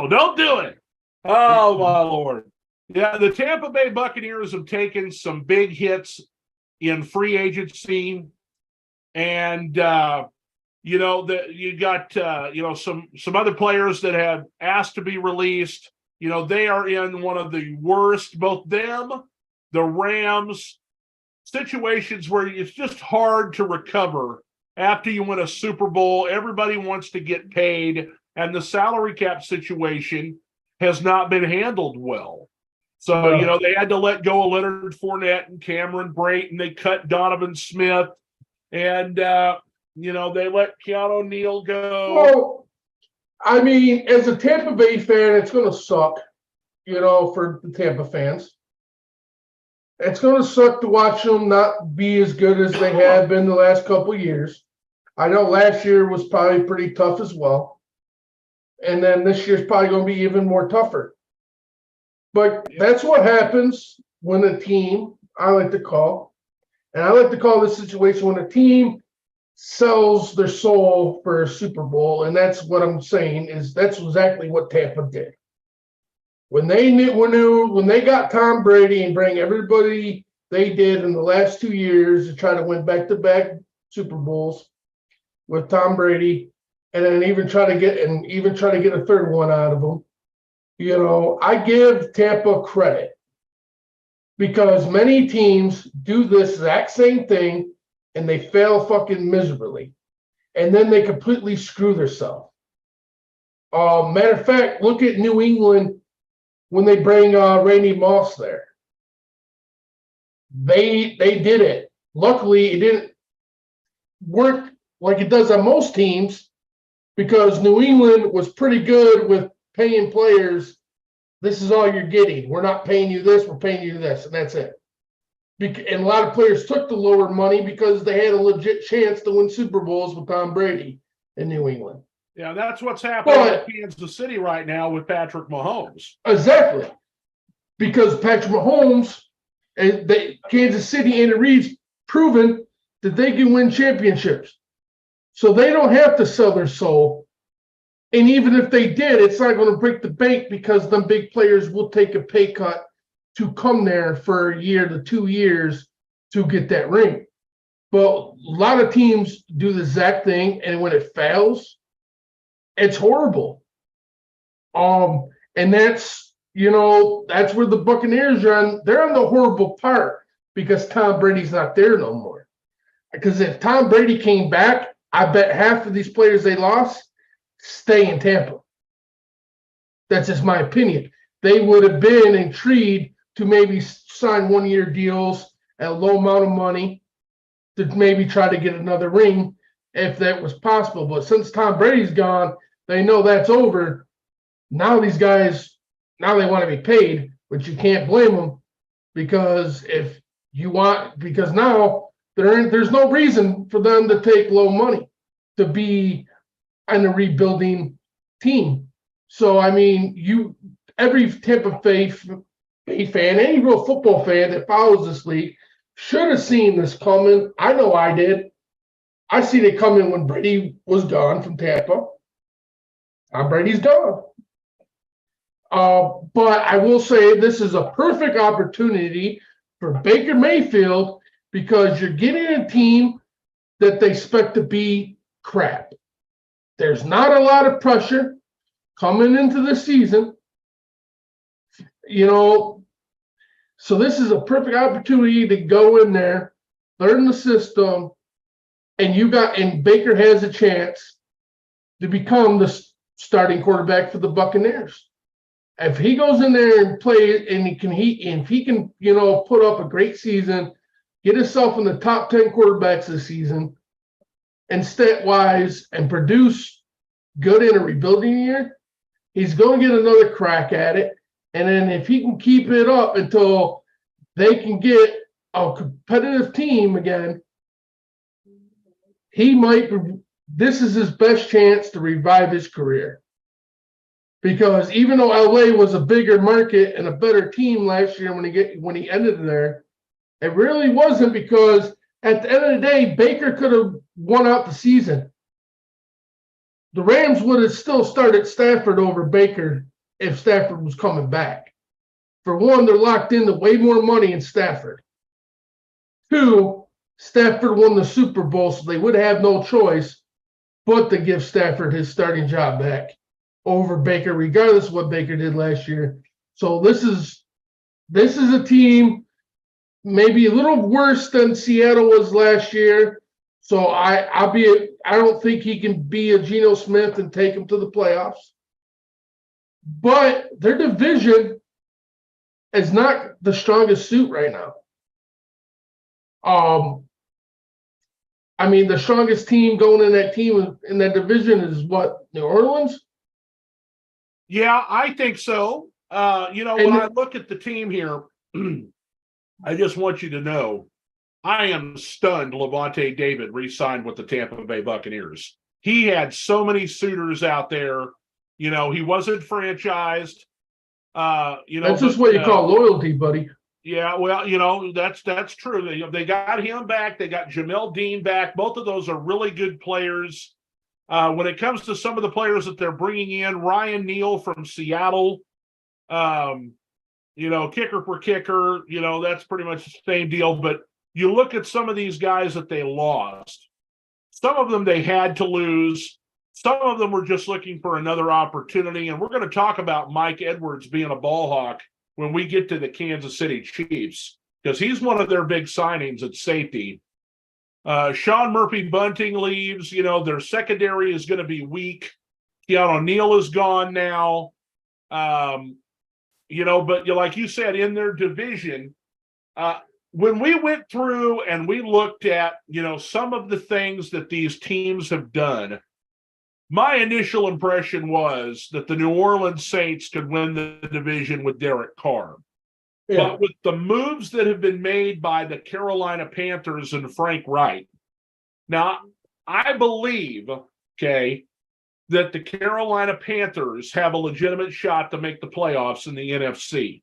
don't do it. Oh, my Lord. Yeah, the Tampa Bay Buccaneers have taken some big hits in free agency. And, you got, some other players that have asked to be released. They are in one of the worst, both them, the Rams, situations where it's just hard to recover after you win a Super Bowl. Everybody wants to get paid, and the salary cap situation has not been handled well. So, they had to let go of Leonard Fournette and Cameron Brate, and they cut Donovan Smith, and, they let Keanu O'Neal go. Well, I mean, as a Tampa Bay fan, it's going to suck, for the Tampa fans. It's going to suck to watch them not be as good as they have been the last couple of years. I know last year was probably pretty tough as well. And then this year's probably going to be even more tougher. But that's what happens when a team, I like to call this situation when a team sells their soul for a Super Bowl. And that's what I'm saying is that's exactly what Tampa did. when they got Tom Brady and bring everybody they did in the last 2 years to try to win back-to-back Super Bowls with Tom Brady, and then even try to get a third one out of them. You know, I give Tampa credit because many teams do this exact same thing and they fail fucking miserably, and then they completely screw themselves. Matter of fact, look at New England when they bring Randy Moss there. They did it. Luckily, it didn't work like it does on most teams because New England was pretty good with paying players. This is all you're getting. We're not paying you this. We're paying you this, and that's it. And a lot of players took the lower money because they had a legit chance to win Super Bowls with Tom Brady in New England. Yeah, that's what's happening in Kansas City right now with Patrick Mahomes. Exactly. Because Patrick Mahomes and Kansas City and the Reeves proven that they can win championships. So they don't have to sell their soul. And even if they did, it's not going to break the bank because them big players will take a pay cut to come there for a year to 2 years to get that ring. But a lot of teams do the exact thing, and when it fails, it's horrible. And that's where the Buccaneers are on. They're on the horrible part because Tom Brady's not there no more. Because if Tom Brady came back, I bet half of these players they lost stay in Tampa. That's just my opinion. They would have been intrigued to maybe sign 1-year deals at a low amount of money to maybe try to get another ring if that was possible. But since Tom Brady's gone, they know that's over. Now these guys, now they want to be paid, but you can't blame them because now there's no reason for them to take low money to be in a rebuilding team. So, I mean, every Tampa Bay fan, any real football fan that follows this league should have seen this coming. I know I did. I seen it coming when Brady was gone from Tampa. Tom Brady's gone. But I will say this is a perfect opportunity for Baker Mayfield because you're getting a team that they expect to be crap. There's not a lot of pressure coming into the season. So this is a perfect opportunity to go in there, learn the system, and Baker has a chance to become the starting quarterback for the Buccaneers. If he goes in there and plays, and if he can put up a great season, get himself in the top 10 quarterbacks this season, and stat-wise, and produce good in a rebuilding year, he's going to get another crack at it. And then if he can keep it up until they can get a competitive team again, this is his best chance to revive his career. Because even though LA was a bigger market and a better team last year when he ended there, it really wasn't because at the end of the day, Baker could have won out the season. The Rams would have still started Stafford over Baker if Stafford was coming back. For one, they're locked into way more money in Stafford. 2, Stafford won the Super Bowl, so they would have no choice but to give Stafford his starting job back over Baker, regardless of what Baker did last year. So this is a team maybe a little worse than Seattle was last year. So I don't think he can be a Geno Smith and take him to the playoffs. But their division is not the strongest suit right now. The strongest team going in that division is what, New Orleans? Yeah, I think so. When I look at the team here, I just want you to know, I am stunned Levante David re-signed with the Tampa Bay Buccaneers. He had so many suitors out there. He wasn't franchised. That's just what you call loyalty, buddy. Yeah, well, that's true. They got him back. They got Jamel Dean back. Both of those are really good players. When it comes to some of the players that they're bringing in, Ryan Neal from Seattle, Kicker for kicker, that's pretty much the same deal. But you look at some of these guys that they lost. Some of them they had to lose. Some of them were just looking for another opportunity. And we're going to talk about Mike Edwards being a ball hawk when we get to the Kansas City Chiefs, because he's one of their big signings at safety. Sean Murphy-Bunting leaves. Their secondary is going to be weak. Keanu Neal is gone now. But like you said, in their division, when we went through and we looked at, some of the things that these teams have done, my initial impression was that the New Orleans Saints could win the division with Derek Carr. Yeah. But with the moves that have been made by the Carolina Panthers and Frank Reich, now I believe, that the Carolina Panthers have a legitimate shot to make the playoffs in the NFC.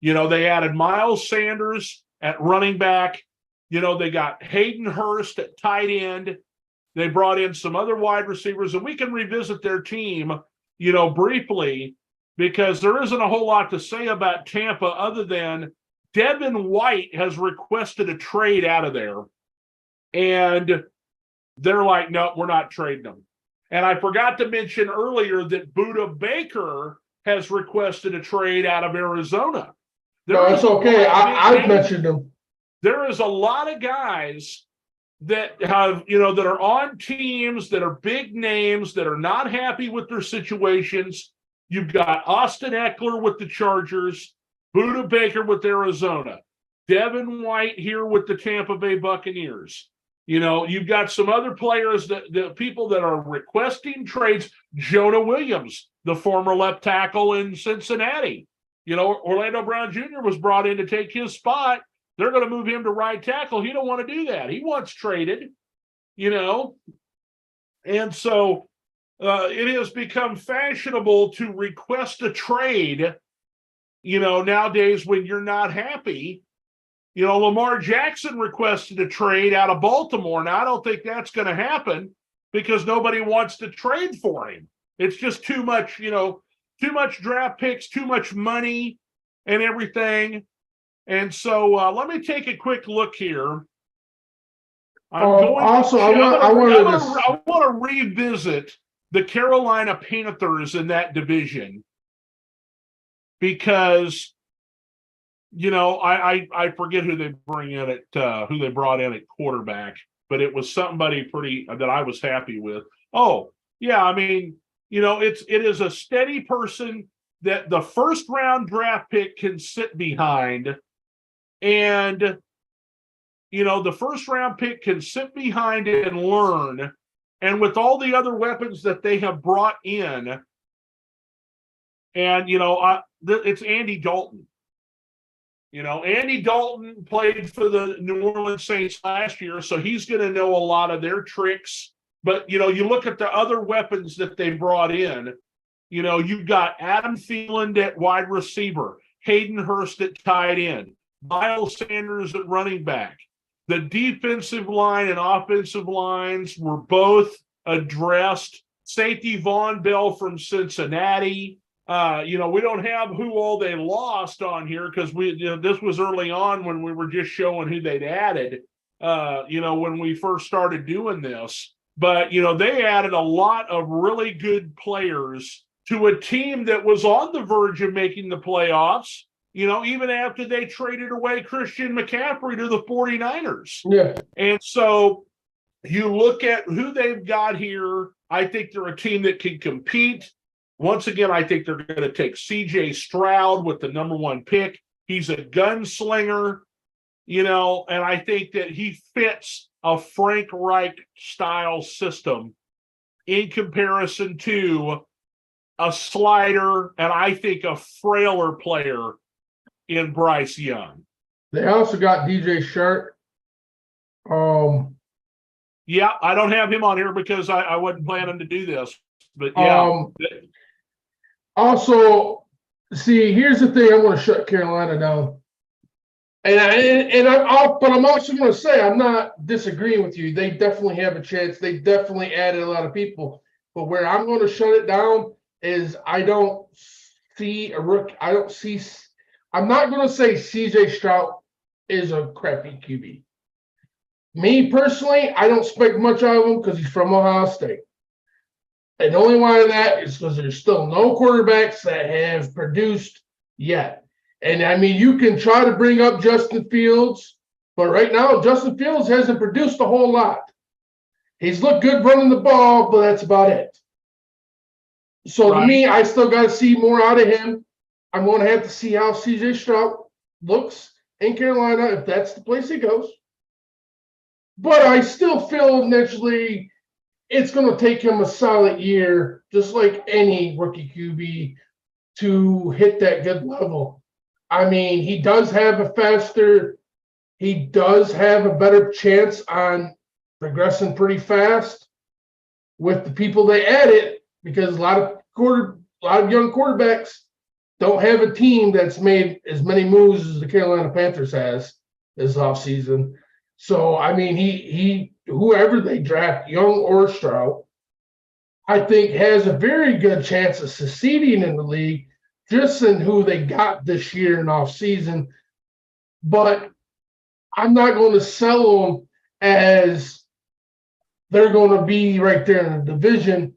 They added Miles Sanders at running back. They got Hayden Hurst at tight end. They brought in some other wide receivers, and we can revisit their team, briefly, because there isn't a whole lot to say about Tampa other than Devin White has requested a trade out of there. And they're like, no, we're not trading him. And I forgot to mention earlier that Budda Baker has requested a trade out of Arizona. No, it's okay. I've mentioned them. There is a lot of guys that have, that are on teams that are big names that are not happy with their situations. You've got Austin Eckler with the Chargers, Budda Baker with Arizona, Devin White here with the Tampa Bay Buccaneers. You've got some other players, the people that are requesting trades. Jonah Williams, the former left tackle in Cincinnati. Orlando Brown Jr. was brought in to take his spot. They're going to move him to right tackle. He don't want to do that. He wants traded, And so it has become fashionable to request a trade, nowadays when you're not happy. Lamar Jackson requested a trade out of Baltimore. Now, I don't think that's going to happen because nobody wants to trade for him. It's just too much, too much draft picks, too much money and everything. And so let me take a quick look here. I want to revisit the Carolina Panthers in that division because, I forget who they brought in at quarterback, but it was somebody that I was happy with. Oh, yeah, it is a steady person that the first round draft pick can sit behind. And, the first round pick can sit behind it and learn. And with all the other weapons that they have brought in, and, it's Andy Dalton. Andy Dalton played for the New Orleans Saints last year, so he's going to know a lot of their tricks. But, you look at the other weapons that they brought in, you've got Adam Thielen at wide receiver, Hayden Hurst at tight end, Miles Sanders at running back. The defensive line and offensive lines were both addressed. Safety Von Bell from Cincinnati. We don't have who all they lost on here because this was early on when we were just showing who they'd added, when we first started doing this. But, they added a lot of really good players to a team that was on the verge of making the playoffs, even after they traded away Christian McCaffrey to the 49ers. Yeah. And so you look at who they've got here. I think they're a team that can compete. Once again, I think they're going to take C.J. Stroud with the number 1 pick. He's a gunslinger, and I think that he fits a Frank Reich style system in comparison to a slider and I think a frailer player in Bryce Young. They also got DJ Shark. Yeah, I don't have him on here because I wasn't planning to do this, but yeah. Also, see, here's the thing. I want to shut Carolina down, but I'm also going to say I'm not disagreeing with you. They definitely have a chance. They definitely added a lot of people, but where I'm going to shut it down is I don't see a rookie. I don't see. I'm not going to say C.J. Stroud is a crappy QB. Me personally, I don't expect much out of him because he's from Ohio State. And the only why of that is because there's still no quarterbacks that have produced yet. And I mean, you can try to bring up Justin Fields, but right now, Justin Fields hasn't produced a whole lot. He's looked good running the ball, but that's about it. So to me, I still got to see more out of him. I'm going to have to see how C.J. Stroud looks in Carolina if that's the place he goes. But I still feel naturally it's going to take him a solid year, just like any rookie QB, to hit that good level. I mean, he does have a better chance on progressing pretty fast with the people they added, because a lot of young quarterbacks don't have a team that's made as many moves as the Carolina Panthers has this offseason. So, I mean, he whoever they draft, Young or Stroud, I think has a very good chance of succeeding in the league just in who they got this year in offseason. But I'm not going to sell them as they're going to be right there in the division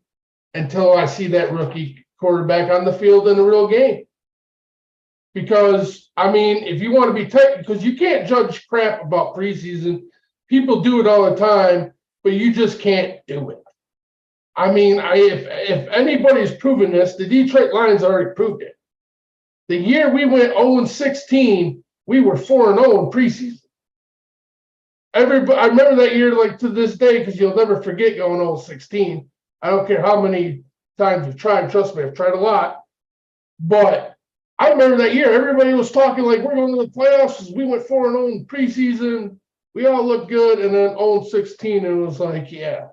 until I see that rookie quarterback on the field in a real game. Because, I mean, if you want to be technical, because you can't judge crap about preseason. People do it all the time, but you just can't do it. I mean, if anybody's proven this, the Detroit Lions already proved it. The year we went 0-16, we were 4-0 in preseason. I remember that year like to this day, because you'll never forget going 0-16. I don't care how many times you've tried. Trust me, I've tried a lot. But I remember that year, everybody was talking like we're going to the playoffs. We went 4-0 in preseason. We all looked good. And then 0-16, and it was like, yeah.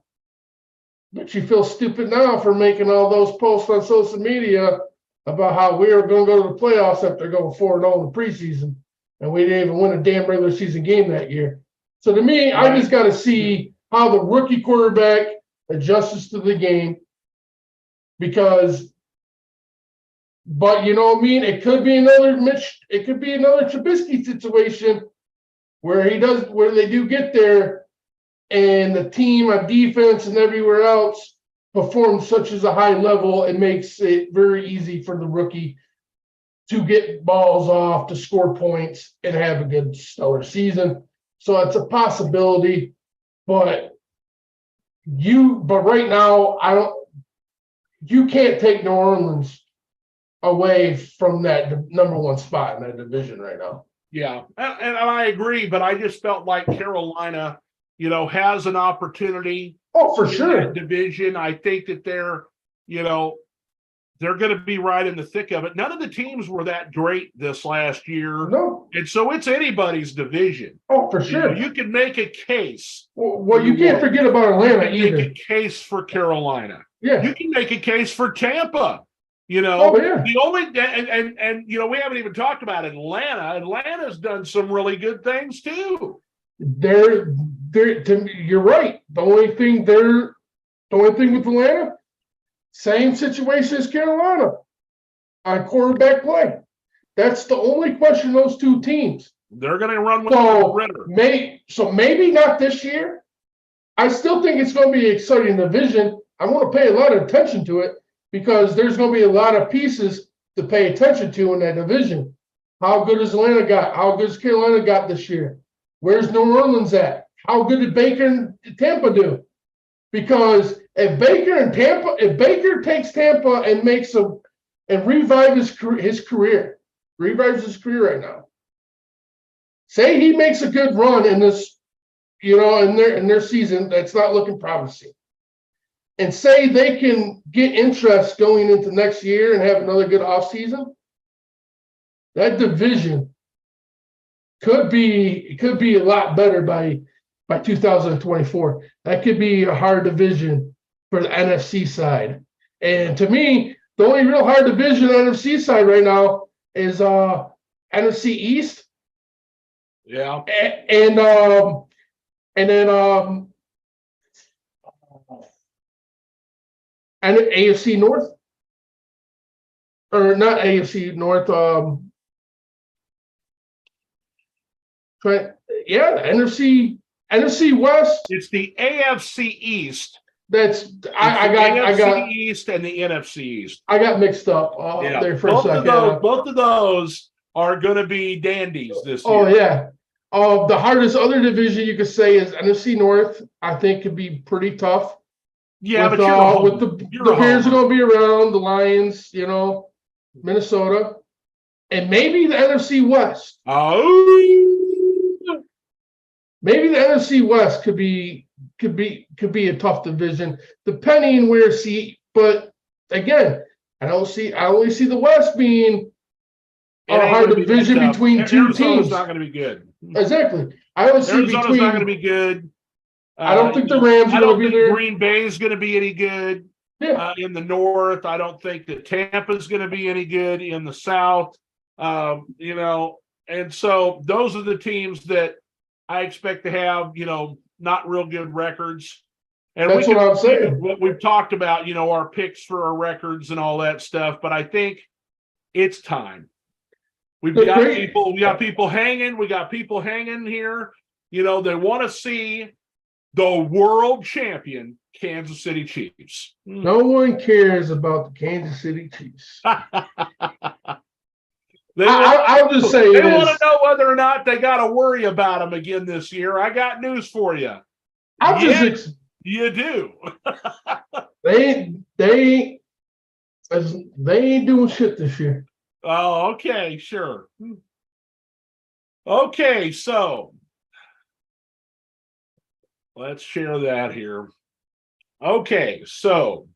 But you feel stupid now for making all those posts on social media about how we were going to go to the playoffs after going 4-0 in the preseason. And we didn't even win a damn regular season game that year. So to me, I just got to see how the rookie quarterback adjusts to the game. But you know what I mean? It could be another Trubisky situation where they do get there and the team on defense and everywhere else performs such as a high level, it makes it very easy for the rookie to get balls off, to score points, and have a good stellar season. So it's a possibility, but right now, you can't take New Orleans away from that number one spot in that division right now. Yeah, and I agree, but I just felt like Carolina, has an opportunity. Oh, for sure. That division. I think that they're going to be right in the thick of it. None of the teams were that great this last year. No. And so it's anybody's division. Oh, for sure. You can make a case. Well, you can't forget about Atlanta either. Make a case for Carolina. Yeah. You can make a case for Tampa. Oh, yeah. The only and we haven't even talked about Atlanta. Atlanta's done some really good things too. You're right. The only thing with Atlanta, same situation as Carolina on quarterback play. That's the only question. Those two teams. They're going to run with Ritter. Maybe not this year. I still think it's going to be an exciting division. I want to pay a lot of attention to it because there's going to be a lot of pieces to pay attention to in that division. How good has Atlanta got? How good has Carolina got this year? Where's New Orleans at? How good did Baker and Tampa do? Because if Baker takes Tampa and revives his career right now. Say he makes a good run in this, in their season that's not looking promising. And say they can get interest going into next year and have another good offseason. That division could be a lot better by 2024. That could be a hard division for the NFC side. And to me, the only real hard division on the NFC side right now is NFC East. Yeah. And AFC North. or not AFC North. Yeah, the NFC West. It's the AFC East. That's I got East and the NFC East. I got mixed up there for a second. Both of those are going to be dandies this year. Oh yeah. The hardest other division you could say is NFC North. I think could be pretty tough. Yeah, with, but with the Bears are going to be around, the Lions, Minnesota, and maybe the NFC West. Oh, maybe the NFC West could be a tough division depending where But again, I only see the West being a hard division between two teams. Arizona's not going to be good. Exactly. I don't see Arizona's not going to be good. I don't think the Rams are going to be there. Green Bay is going to be any good in the North. I don't think that Tampa is going to be any good in the South. And so those are the teams that I expect to have, not real good records. And that's what I'm saying. What we've talked about, our picks for our records and all that stuff. But I think it's time. We got people hanging. We got people hanging here. They want to see the world champion Kansas City Chiefs. No one cares about the Kansas City Chiefs. I'll just say they want to know whether or not they got to worry about them again this year. I got news for you. You do. They ain't doing shit this year. Oh, okay, sure. Okay, so let's share that here. Okay, so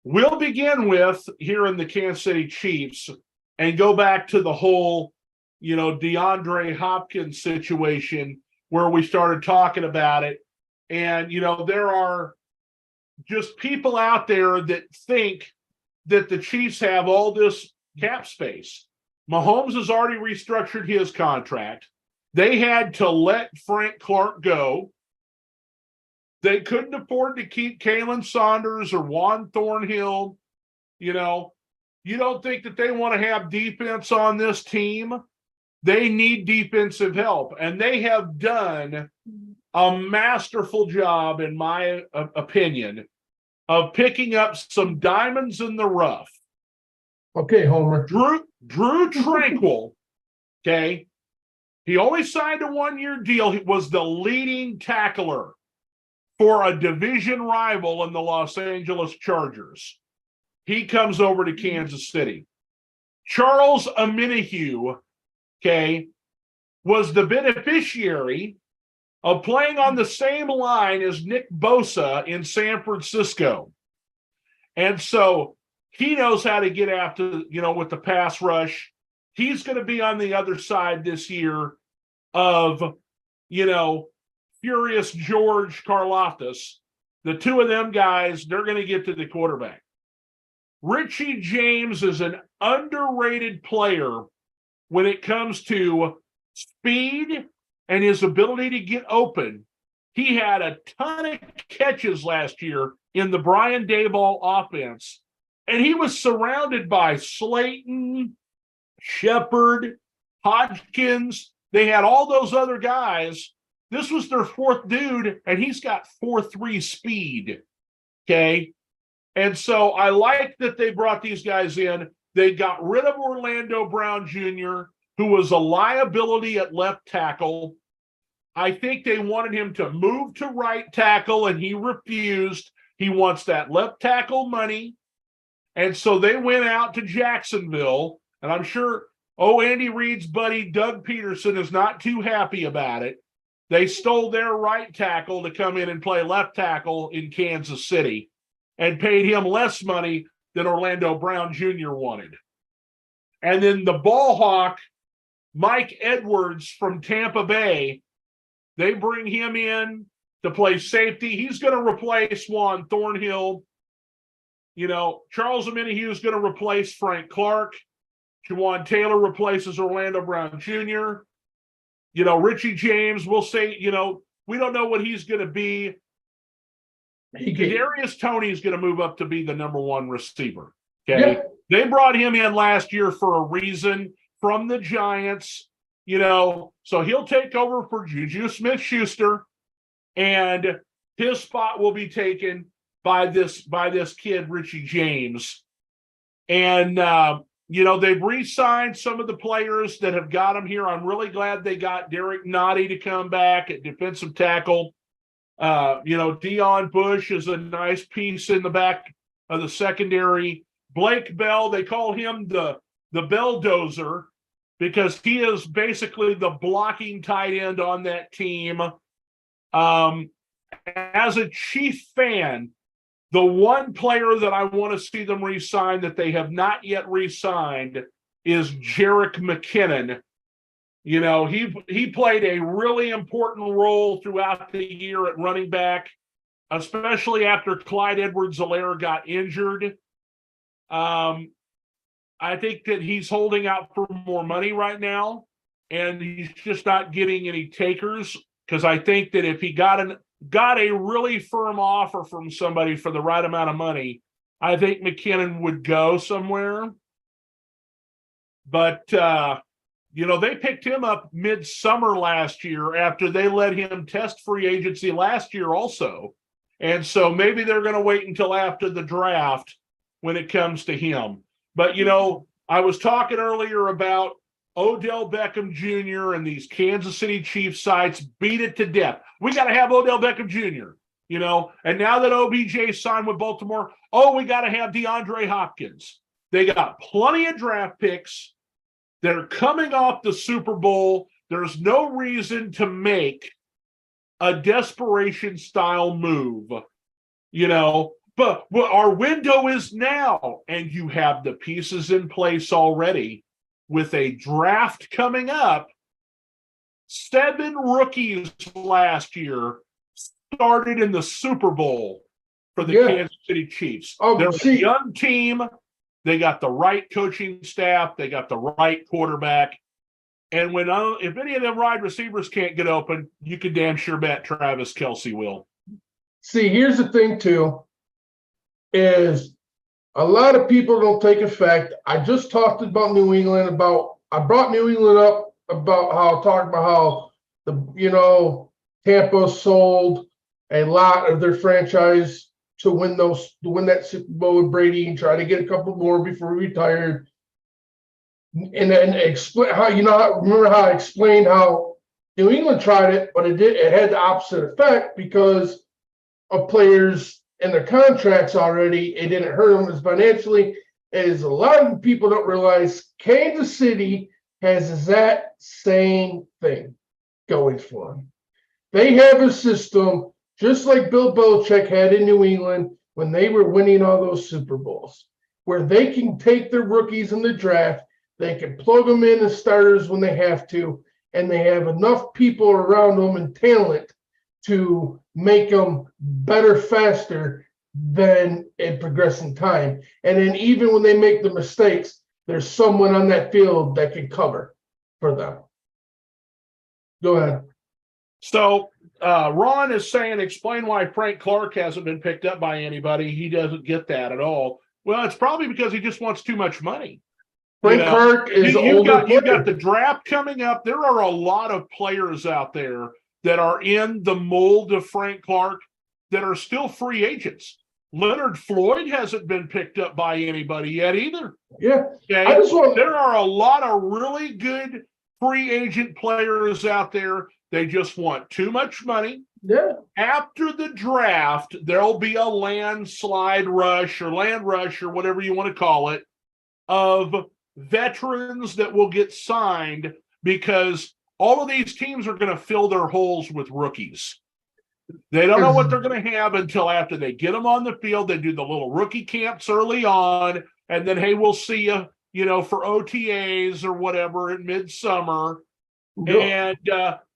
we'll begin with here in the Kansas City Chiefs and go back to the whole, DeAndre Hopkins situation where we started talking about it. And, there are just people out there that think that the Chiefs have all this cap space. Mahomes has already restructured his contract. They had to let Frank Clark go. They couldn't afford to keep Kalen Saunders or Juan Thornhill. You don't think that they want to have defense on this team? They need defensive help, and they have done a masterful job, in my opinion, of picking up some diamonds in the rough. Okay, Homer. Drew Tranquil, okay, he only signed a 1-year deal. He was the leading tackler for a division rival in the Los Angeles Chargers. He comes over to Kansas City. Charles Omenihu, okay, was the beneficiary of playing on the same line as Nick Bosa in San Francisco. And so he knows how to get after, with the pass rush. He's going to be on the other side this year of, Furious George Karlaftis. The two of them guys, they're going to get to the quarterback. Richie James is an underrated player when it comes to speed and his ability to get open. He had a ton of catches last year in the Brian Daboll offense, and he was surrounded by Slayton, Shepard, Hodgkins. They had all those other guys. This was their fourth dude, and he's got 4.3 speed, okay? And so I like that they brought these guys in. They got rid of Orlando Brown Jr., who was a liability at left tackle. I think they wanted him to move to right tackle, and he refused. He wants that left tackle money. And so they went out to Jacksonville, and I'm sure, Andy Reid's buddy Doug Peterson is not too happy about it. They stole their right tackle to come in and play left tackle in Kansas City and paid him less money than Orlando Brown Jr. wanted. And then the ball hawk, Mike Edwards from Tampa Bay, they bring him in to play safety. He's going to replace Juan Thornhill. Charles Omenihu is going to replace Frank Clark. Juwan Taylor replaces Orlando Brown Jr. Richie James, we'll say, we don't know what he's going to be. Kadarius Toney is going to move up to be the number one receiver. Okay. They brought him in last year for a reason from the Giants, so he'll take over for Juju Smith-Schuster, and his spot will be taken by this kid, Richie James. And, they've re-signed some of the players that have got him here. I'm really glad they got Derek Nottie to come back at defensive tackle. Dion Bush is a nice piece in the back of the secondary. Blake Bell, they call him the Belldozer because he is basically the blocking tight end on that team. As a Chief fan, the one player that I want to see them re-sign that they have not yet re-signed is Jerick McKinnon. He played a really important role throughout the year at running back, especially after Clyde Edwards-Helaire got injured. I think that he's holding out for more money right now, and he's just not getting any takers, because I think that if he got a really firm offer from somebody for the right amount of money, I think McKinnon would go somewhere. But, they picked him up mid-summer last year after they let him test free agency last year also. And so maybe they're going to wait until after the draft when it comes to him. But, I was talking earlier about Odell Beckham Jr. and these Kansas City Chiefs sites beat it to death. We got to have Odell Beckham Jr., and now that OBJ signed with Baltimore, we got to have DeAndre Hopkins. They got plenty of draft picks. They're coming off the Super Bowl. There's no reason to make a desperation style move, but our window is now, and you have the pieces in place already with a draft coming up. 7 rookies last year started in the Super Bowl for the Kansas City Chiefs. They're a young team. They got the right coaching staff. They got the right quarterback. And if any of them wide receivers can't get open, you can damn sure bet Travis Kelce will. See, here's the thing, too, is a lot of people don't take effect. I just talked about New England I brought New England up talking about how Tampa sold a lot of their franchise to win that Super Bowl with Brady and try to get a couple more before he retired. And then explain how remember how I explained how New England tried it, but it had the opposite effect because of players and their contracts already. It didn't hurt them as financially as a lot of people don't realize. Kansas City has that same thing going for them. They have a system just like Bill Belichick had in New England when they were winning all those Super Bowls, where they can take their rookies in the draft, they can plug them in as starters when they have to, and they have enough people around them and talent to make them better faster than it progressing time. And then even when they make the mistakes, there's someone on that field that can cover for them. Go ahead. So Ron is saying, explain why Frank Clark hasn't been picked up by anybody. He doesn't get that at all. Well, it's probably because he just wants too much money. Frank Clark is you got the draft coming up. There are a lot of players out there that are in the mold of Frank Clark that are still free agents. Leonard Floyd hasn't been picked up by anybody yet either. Yeah. Okay? There are a lot of really good free agent players out there. They just want too much money. Yeah. After the draft, there'll be a land rush or whatever you want to call it of veterans that will get signed because all of these teams are going to fill their holes with rookies. They don't know what they're going to have until after they get them on the field. They do the little rookie camps early on, and then, hey, we'll see you, for OTAs or whatever in midsummer. And,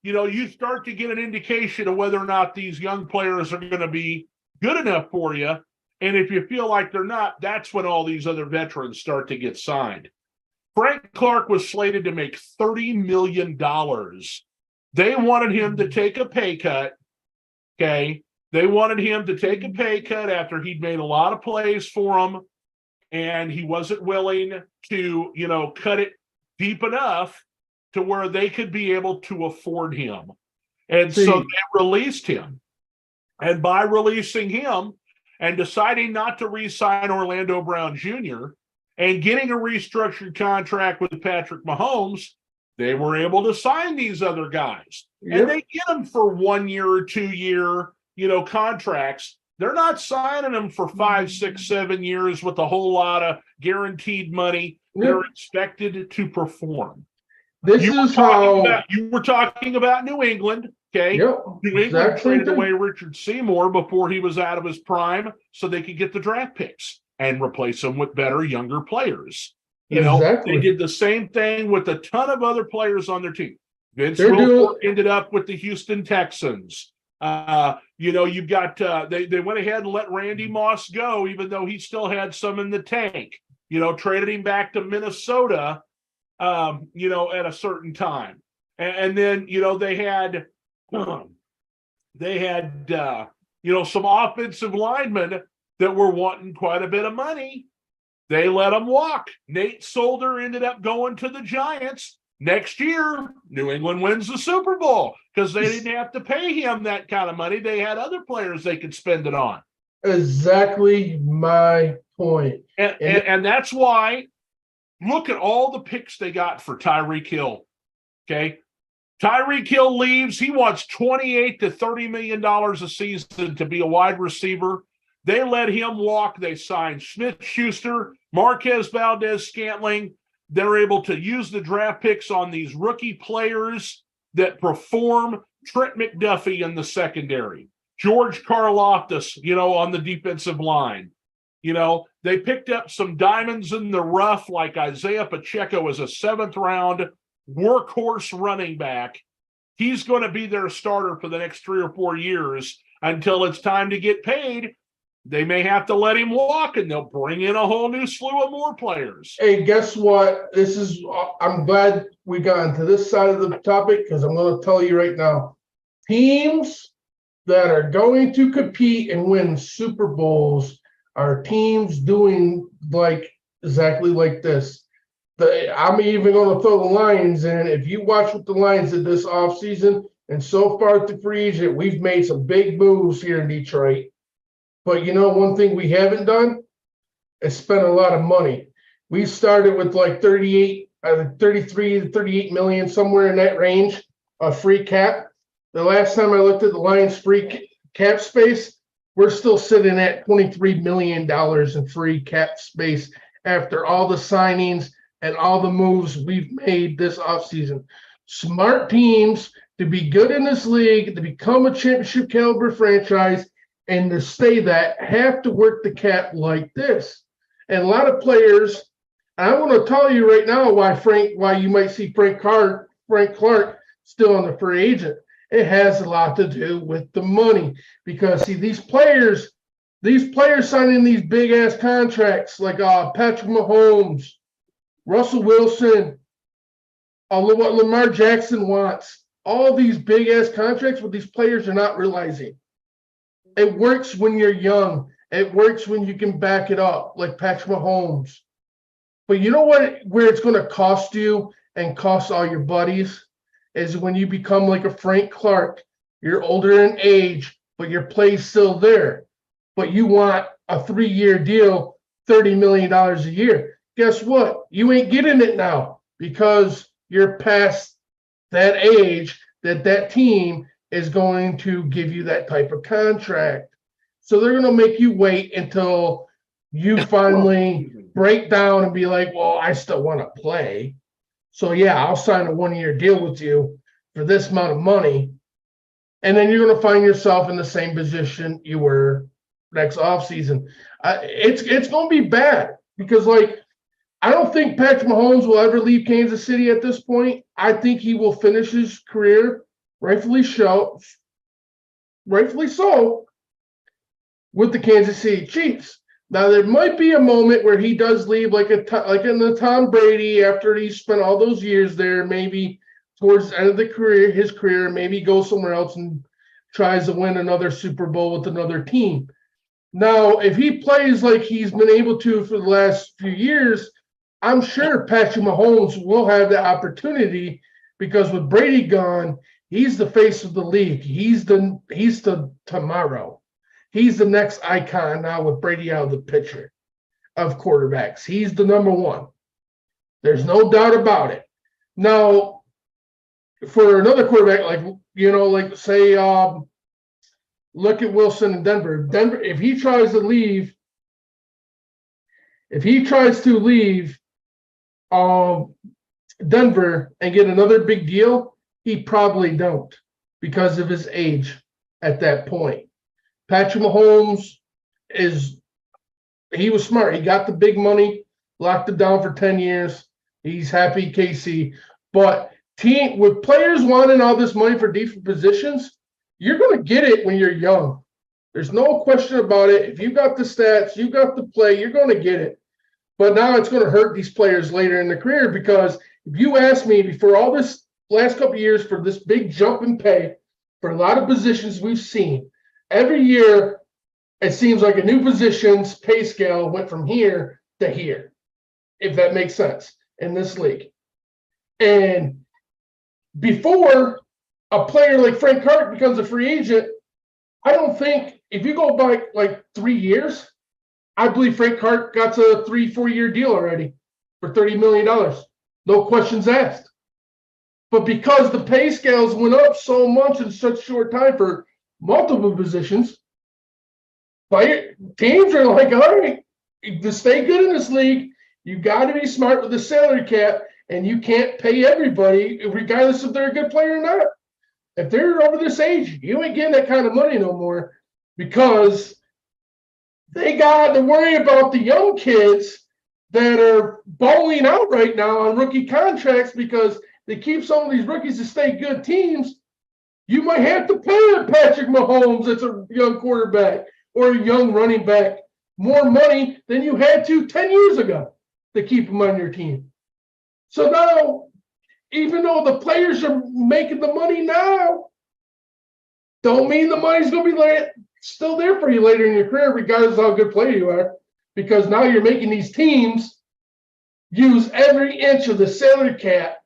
you start to get an indication of whether or not these young players are going to be good enough for you. And if you feel like they're not, that's when all these other veterans start to get signed. Frank Clark was slated to make $30 million. They wanted him to take a pay cut. Okay. They wanted him to take a pay cut after he'd made a lot of plays for them. and he wasn't willing to, cut it deep enough to where they could be able to afford him. And so they released him. And by releasing him and deciding not to re-sign Orlando Brown Jr. and getting a restructured contract with Patrick Mahomes, they were able to sign these other guys. Yep. And they get them for 1 year or 2 year, contracts. They're not signing them for 5, 6, 7 years with a whole lot of guaranteed money. Yep. They're expected to perform. You were talking about New England. Okay. Yep, New England traded away Richard Seymour before he was out of his prime so they could get the draft picks and replace them with better, younger pplayers. They did the same thing with a ton of other players on their team. Vince Wilfork ended up with the Houston Texans. You've got they went ahead and let Randy Moss go, even though he still had some in the tank. Traded him back to Minnesota, at a certain time. And then, they had some offensive linemen that were wanting quite a bit of money. They let them walk. Nate Solder ended up going to the Giants. Next year, New England wins the Super Bowl because they didn't have to pay him that kind of money. They had other players they could spend it on. Exactly my point. And that's why, look at all the picks they got for Tyreek Hill. Okay. Tyreek Hill leaves. He wants $28 to $30 million a season to be a wide receiver. They let him walk. They signed Smith-Schuster, Marquez Valdez-Scantling. They're able to use the draft picks on these rookie players that perform. Trent McDuffie in the secondary, George Karlaftis, on the defensive line. They picked up some diamonds in the rough like Isaiah Pacheco as a 7th round workhorse running back. He's going to be their starter for the next 3 or 4 years until it's time to get paid. They may have to let him walk, and they'll bring in a whole new slew of more players. Hey, guess what? I'm glad we got into this side of the topic because I'm going to tell you right now, teams that are going to compete and win Super Bowls are teams doing exactly like this. I'm even going to throw the Lions in. If you watch what the Lions did this offseason, and so far at the free agent, we've made some big moves here in Detroit. But one thing we haven't done is spend a lot of money. We started with 33 to 38 million, somewhere in that range of free cap. The last time I looked at the Lions free cap space, we're still sitting at $23 million in free cap space after all the signings and all the moves we've made this offseason. Smart teams to be good in this league, to become a championship caliber franchise, and to stay that have to work the cap like this. And a lot of players, I want to tell you right now why you might see Frank Clark still on the free agent. It has a lot to do with the money because these players signing these big ass contracts like Patrick Mahomes, Russell Wilson, what Lamar Jackson wants. All these big ass contracts, what these players are not realizing. It works when you're young. It works when you can back it up, like Patrick Mahomes. But you know what? Where it's going to cost you and cost all your buddies is when you become like a Frank Clark. You're older in age, but your play's still there. But you want a 3-year deal, $30 million a year. Guess what? You ain't getting it now because you're past that age that team is going to give you that type of contract. So they're going to make you wait until you finally break down and be like, well, I still want to play. So yeah, I'll sign a 1-year deal with you for this amount of money. And then you're going to find yourself in the same position you were next offseason. It's going to be bad because I don't think Patrick Mahomes will ever leave Kansas City at this point. I think he will finish his career rightfully so, with the Kansas City Chiefs. Now, there might be a moment where he does leave, like in the Tom Brady, after he spent all those years there, maybe towards the end of his career, maybe go somewhere else and tries to win another Super Bowl with another team. Now, if he plays like he's been able to for the last few years, I'm sure Patrick Mahomes will have the opportunity because with Brady gone, he's the face of the league. He's the tomorrow. He's the next icon now with Brady out of the picture of quarterbacks. He's the number one. There's no doubt about it. Now, for another quarterback, like say, look at Wilson in Denver. Denver, if he tries to leave Denver and get another big deal, he probably don't because of his age at that point. Patrick Mahomes he was smart. He got the big money, locked it down for 10 years. He's happy, KC. But with players wanting all this money for different positions, you're going to get it when you're young. There's no question about it. If you got the stats, you got the play, you're going to get it. But now it's going to hurt these players later in their career because if you ask me before all this last couple of years for this big jump in pay for a lot of positions we've seen, every year it seems like a new position's pay scale went from here to here, if that makes sense, in this league. And before a player like Frank Clark becomes a free agent, I don't think if you go back like 3 years, I believe Frank Clark got a 3-4 year deal already for $30 million. No questions asked. But because the pay scales went up so much in such short time for multiple positions, teams are like, all right, to stay good in this league, you got to be smart with the salary cap, and you can't pay everybody, regardless if they're a good player or not. If they're over this age, you ain't getting that kind of money no more because they got to worry about the young kids that are balling out right now on rookie contracts because they keep some of these rookies to stay good teams. You might have to pay a Patrick Mahomes that's a young quarterback or a young running back more money than you had to 10 years ago to keep them on your team. So now, even though the players are making the money now, don't mean the money's going to be still there for you later in your career, regardless of how good player you are, because now you're making these teams use every inch of the salary cap.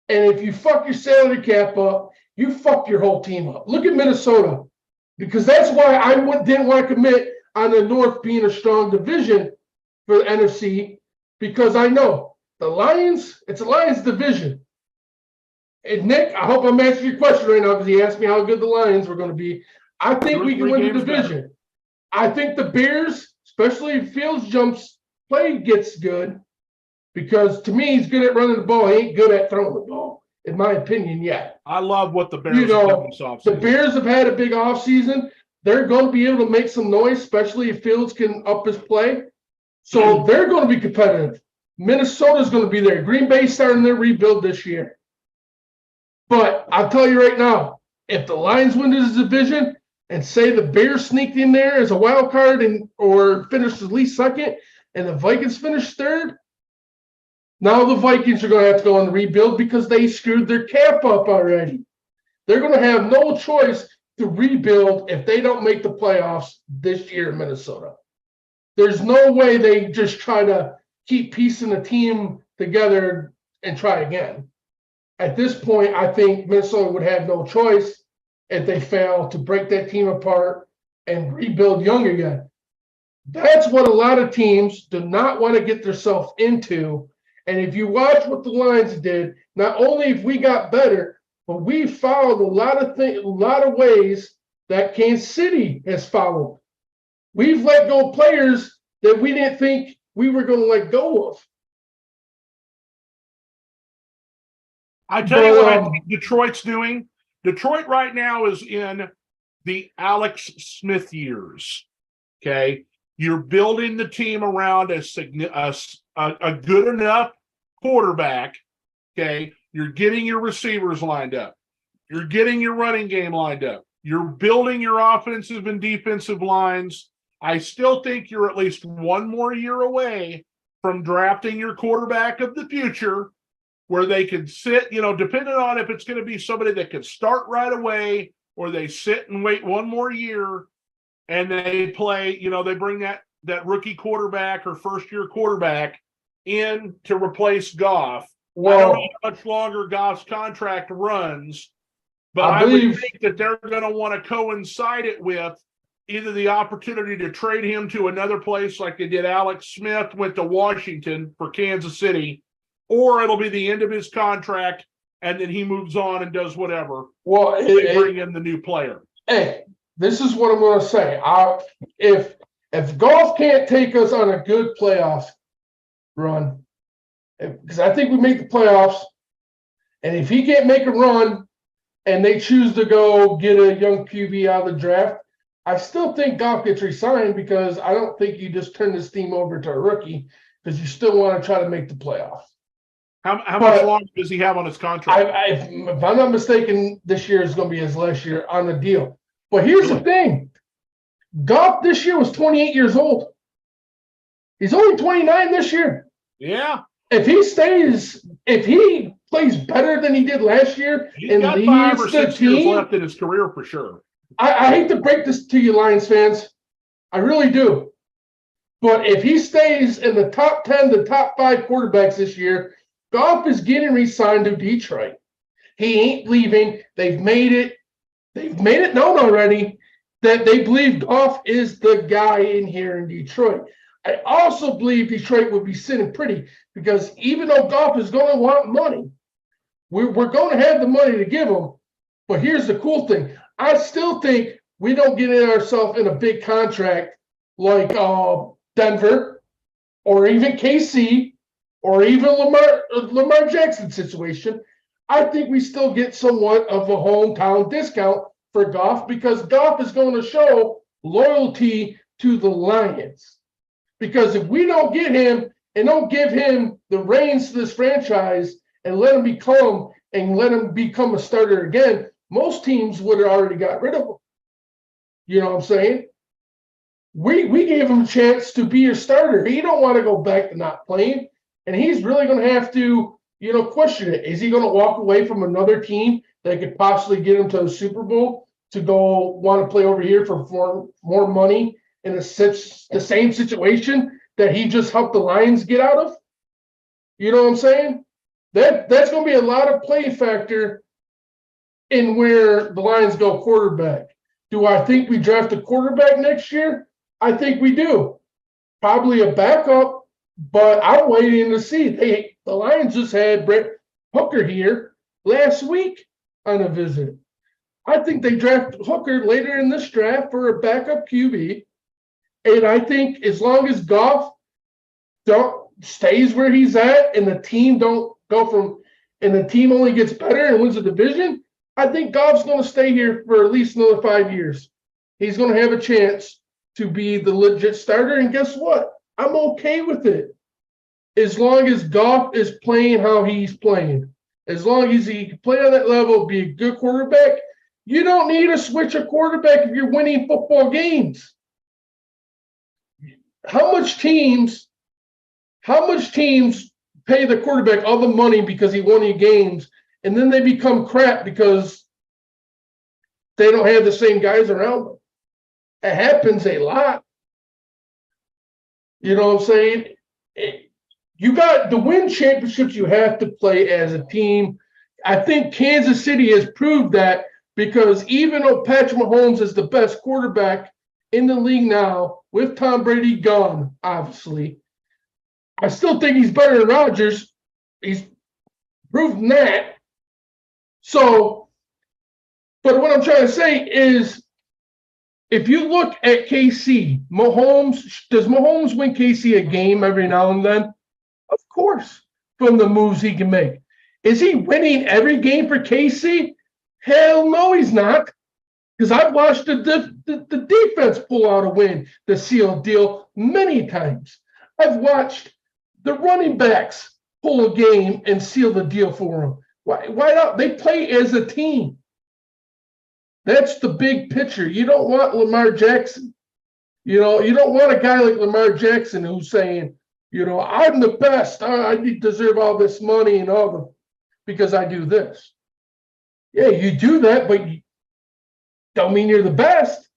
And if you fuck your salary cap up, you fuck your whole team up. Look at Minnesota, because that's why I didn't want to commit on the North being a strong division for the NFC, because I know the Lions, it's a Lions division. And Nick, I hope I'm answering your question right now because he asked me how good the Lions were going to be. I think we can win the division. Better. I think the Bears, especially if Fields play gets good, because to me, he's good at running the ball. He ain't good at throwing the ball, in my opinion, yet. I love what the Bears have done this offseason. The Bears have had a big offseason. They're going to be able to make some noise, especially if Fields can up his play. So they're going to be competitive. Minnesota's going to be there. Green Bay starting their rebuild this year. But I'll tell you right now, if the Lions win this division and say the Bears sneaked in there as a wild card or finished at least second, and the Vikings finished third, now the Vikings are going to have to go on the rebuild because they screwed their cap up already. They're going to have no choice to rebuild if they don't make the playoffs this year in Minnesota. There's no way they just try to keep piecing the team together and try again. At this point, I think Minnesota would have no choice if they fail to break that team apart and rebuild young again. That's what a lot of teams do not want to get themselves into. And if you watch what the Lions did, not only have we got better, but we followed a lot of ways that Kansas City has followed. We've let go of players that we didn't think we were going to let go of. I tell you what I think Detroit's doing. Detroit right now is in the Alex Smith years. Okay, you're building the team around a good enough quarterback. Okay, you're getting your receivers lined up. You're getting your running game lined up. You're building your offensive and defensive lines. I still think you're at least one more year away from drafting your quarterback of the future, where they can sit, depending on if it's going to be somebody that can start right away or they sit and wait one more year. and they play, they bring that rookie quarterback or first-year quarterback in to replace Goff. I don't know how much longer Goff's contract runs, but I would think that they're going to want to coincide it with either the opportunity to trade him to another place like they did Alex Smith, went to Washington for Kansas City, or it'll be the end of his contract and then he moves on and does whatever. Well, they bring in the new player. Hey, this is what I'm going to say. If Goff can't take us on a good playoff run, because I think we make the playoffs, and if he can't make a run and they choose to go get a young QB out of the draft, I still think Goff gets re-signed, because I don't think you just turn this team over to a rookie, because you still want to try to make the playoffs. How much longer does he have on his contract? If I'm not mistaken, this year is going to be his last year on the deal. But here's the thing. Goff this year was 28 years old. He's only 29 this year. Yeah. If he plays better than he did last year, he's got 5 or 6 years left in his career for sure. I hate to break this to you, Lions fans. I really do. But if he stays in the top 10, the top 5 quarterbacks this year, Goff is getting re-signed to Detroit. He ain't leaving. They've made it known already that they believe Goff is the guy in here in Detroit. I also believe Detroit would be sitting pretty, because even though Goff is going to want money, we're going to have the money to give him. But here's the cool thing. I still think we don't get ourselves in a big contract like Denver or even KC or even Lamar Jackson situation. I think we still get somewhat of a hometown discount for Goff, because Goff is going to show loyalty to the Lions. Because if we don't get him and don't give him the reins to this franchise and let him become a starter again, most teams would have already got rid of him. You know what I'm saying? We gave him a chance to be a starter. He don't want to go back to not playing, and he's really going to have to, question it. Is he going to walk away from another team that could possibly get him to the Super Bowl to go want to play over here for more money in the same situation that he just helped the Lions get out of? You know what I'm saying? That's going to be a lot of play factor in where the Lions go quarterback. Do I think we draft a quarterback next year? I think we do. Probably a backup, but I'm waiting to see. The Lions just had Brett Hooker here last week on a visit. I think they draft Hooker later in this draft for a backup QB. And I think as long as Goff stays where he's at and the team the team only gets better and wins the division, I think Goff's going to stay here for at least another 5 years. He's going to have a chance to be the legit starter. And guess what? I'm okay with it. As long as Goff is playing how he's playing. As long as he can play on that level, be a good quarterback. You don't need to switch a quarterback if you're winning football games. How much teams pay the quarterback all the money because he won you games, and then they become crap because they don't have the same guys around them? It happens a lot. You know what I'm saying? You got to win championships, you have to play as a team. I think Kansas City has proved that, because even though Patrick Mahomes is the best quarterback in the league now, with Tom Brady gone, obviously, I still think he's better than Rodgers. He's proven that. So, but what I'm trying to say is, if you look at KC, does Mahomes win KC a game every now and then? Of course, from the moves he can make. Is he winning every game for KC? Hell no, he's not. Because I've watched the defense pull out a win to seal a deal many times. I've watched the running backs pull a game and seal the deal for them. Why not? They play as a team. That's the big picture. You don't want Lamar Jackson. You don't want a guy like Lamar Jackson who's saying, I'm the best. I deserve all this money and all the, because I do this. Yeah, you do that, but you don't mean you're the best.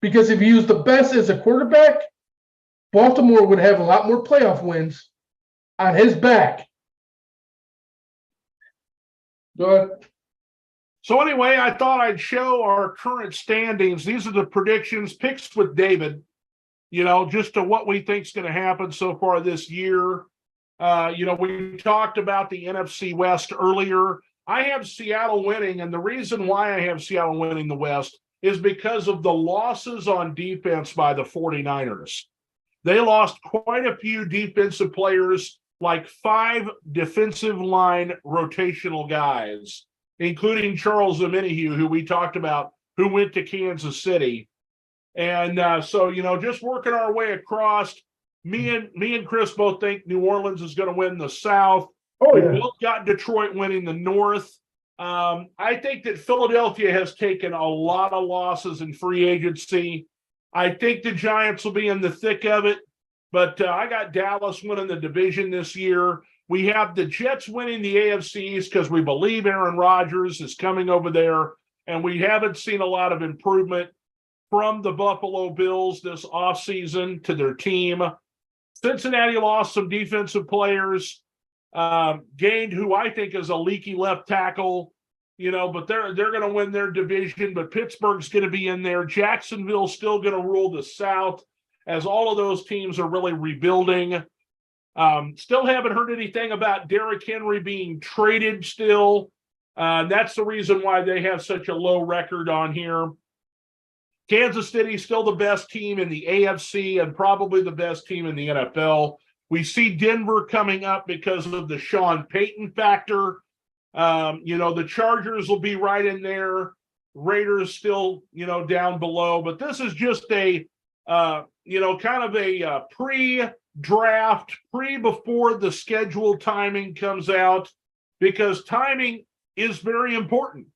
Because if you use the best as a quarterback, Baltimore would have a lot more playoff wins on his back. Go ahead. So anyway, I thought I'd show our current standings. These are the predictions, picks with David, just to what we think is going to happen so far this year. We talked about the NFC West earlier. I have Seattle winning, and the reason why I have Seattle winning the West is because of the losses on defense by the 49ers. They lost quite a few defensive players, like 5 defensive line rotational guys, including Charles Omenihu, who we talked about, who went to Kansas City. And so, just working our way across, me and Chris both think New Orleans is going to win the South. Oh, yeah. We both got Detroit winning the North. I think that Philadelphia has taken a lot of losses in free agency. I think the Giants will be in the thick of it, but I got Dallas winning the division this year. We have the Jets winning the AFC East because we believe Aaron Rodgers is coming over there, and we haven't seen a lot of improvement from the Buffalo Bills this offseason to their team. Cincinnati lost some defensive players, gained who I think is a leaky left tackle, but they're going to win their division, but Pittsburgh's going to be in there. Jacksonville's still going to rule the South, as all of those teams are really rebuilding. Still haven't heard anything about Derrick Henry being traded still. That's the reason why they have such a low record on here. Kansas City still the best team in the AFC and probably the best team in the NFL. We see Denver coming up because of the Sean Payton factor. The Chargers will be right in there. Raiders still, down below. But this is just a, kind of a pre-draft, before the schedule timing comes out, because timing is very important.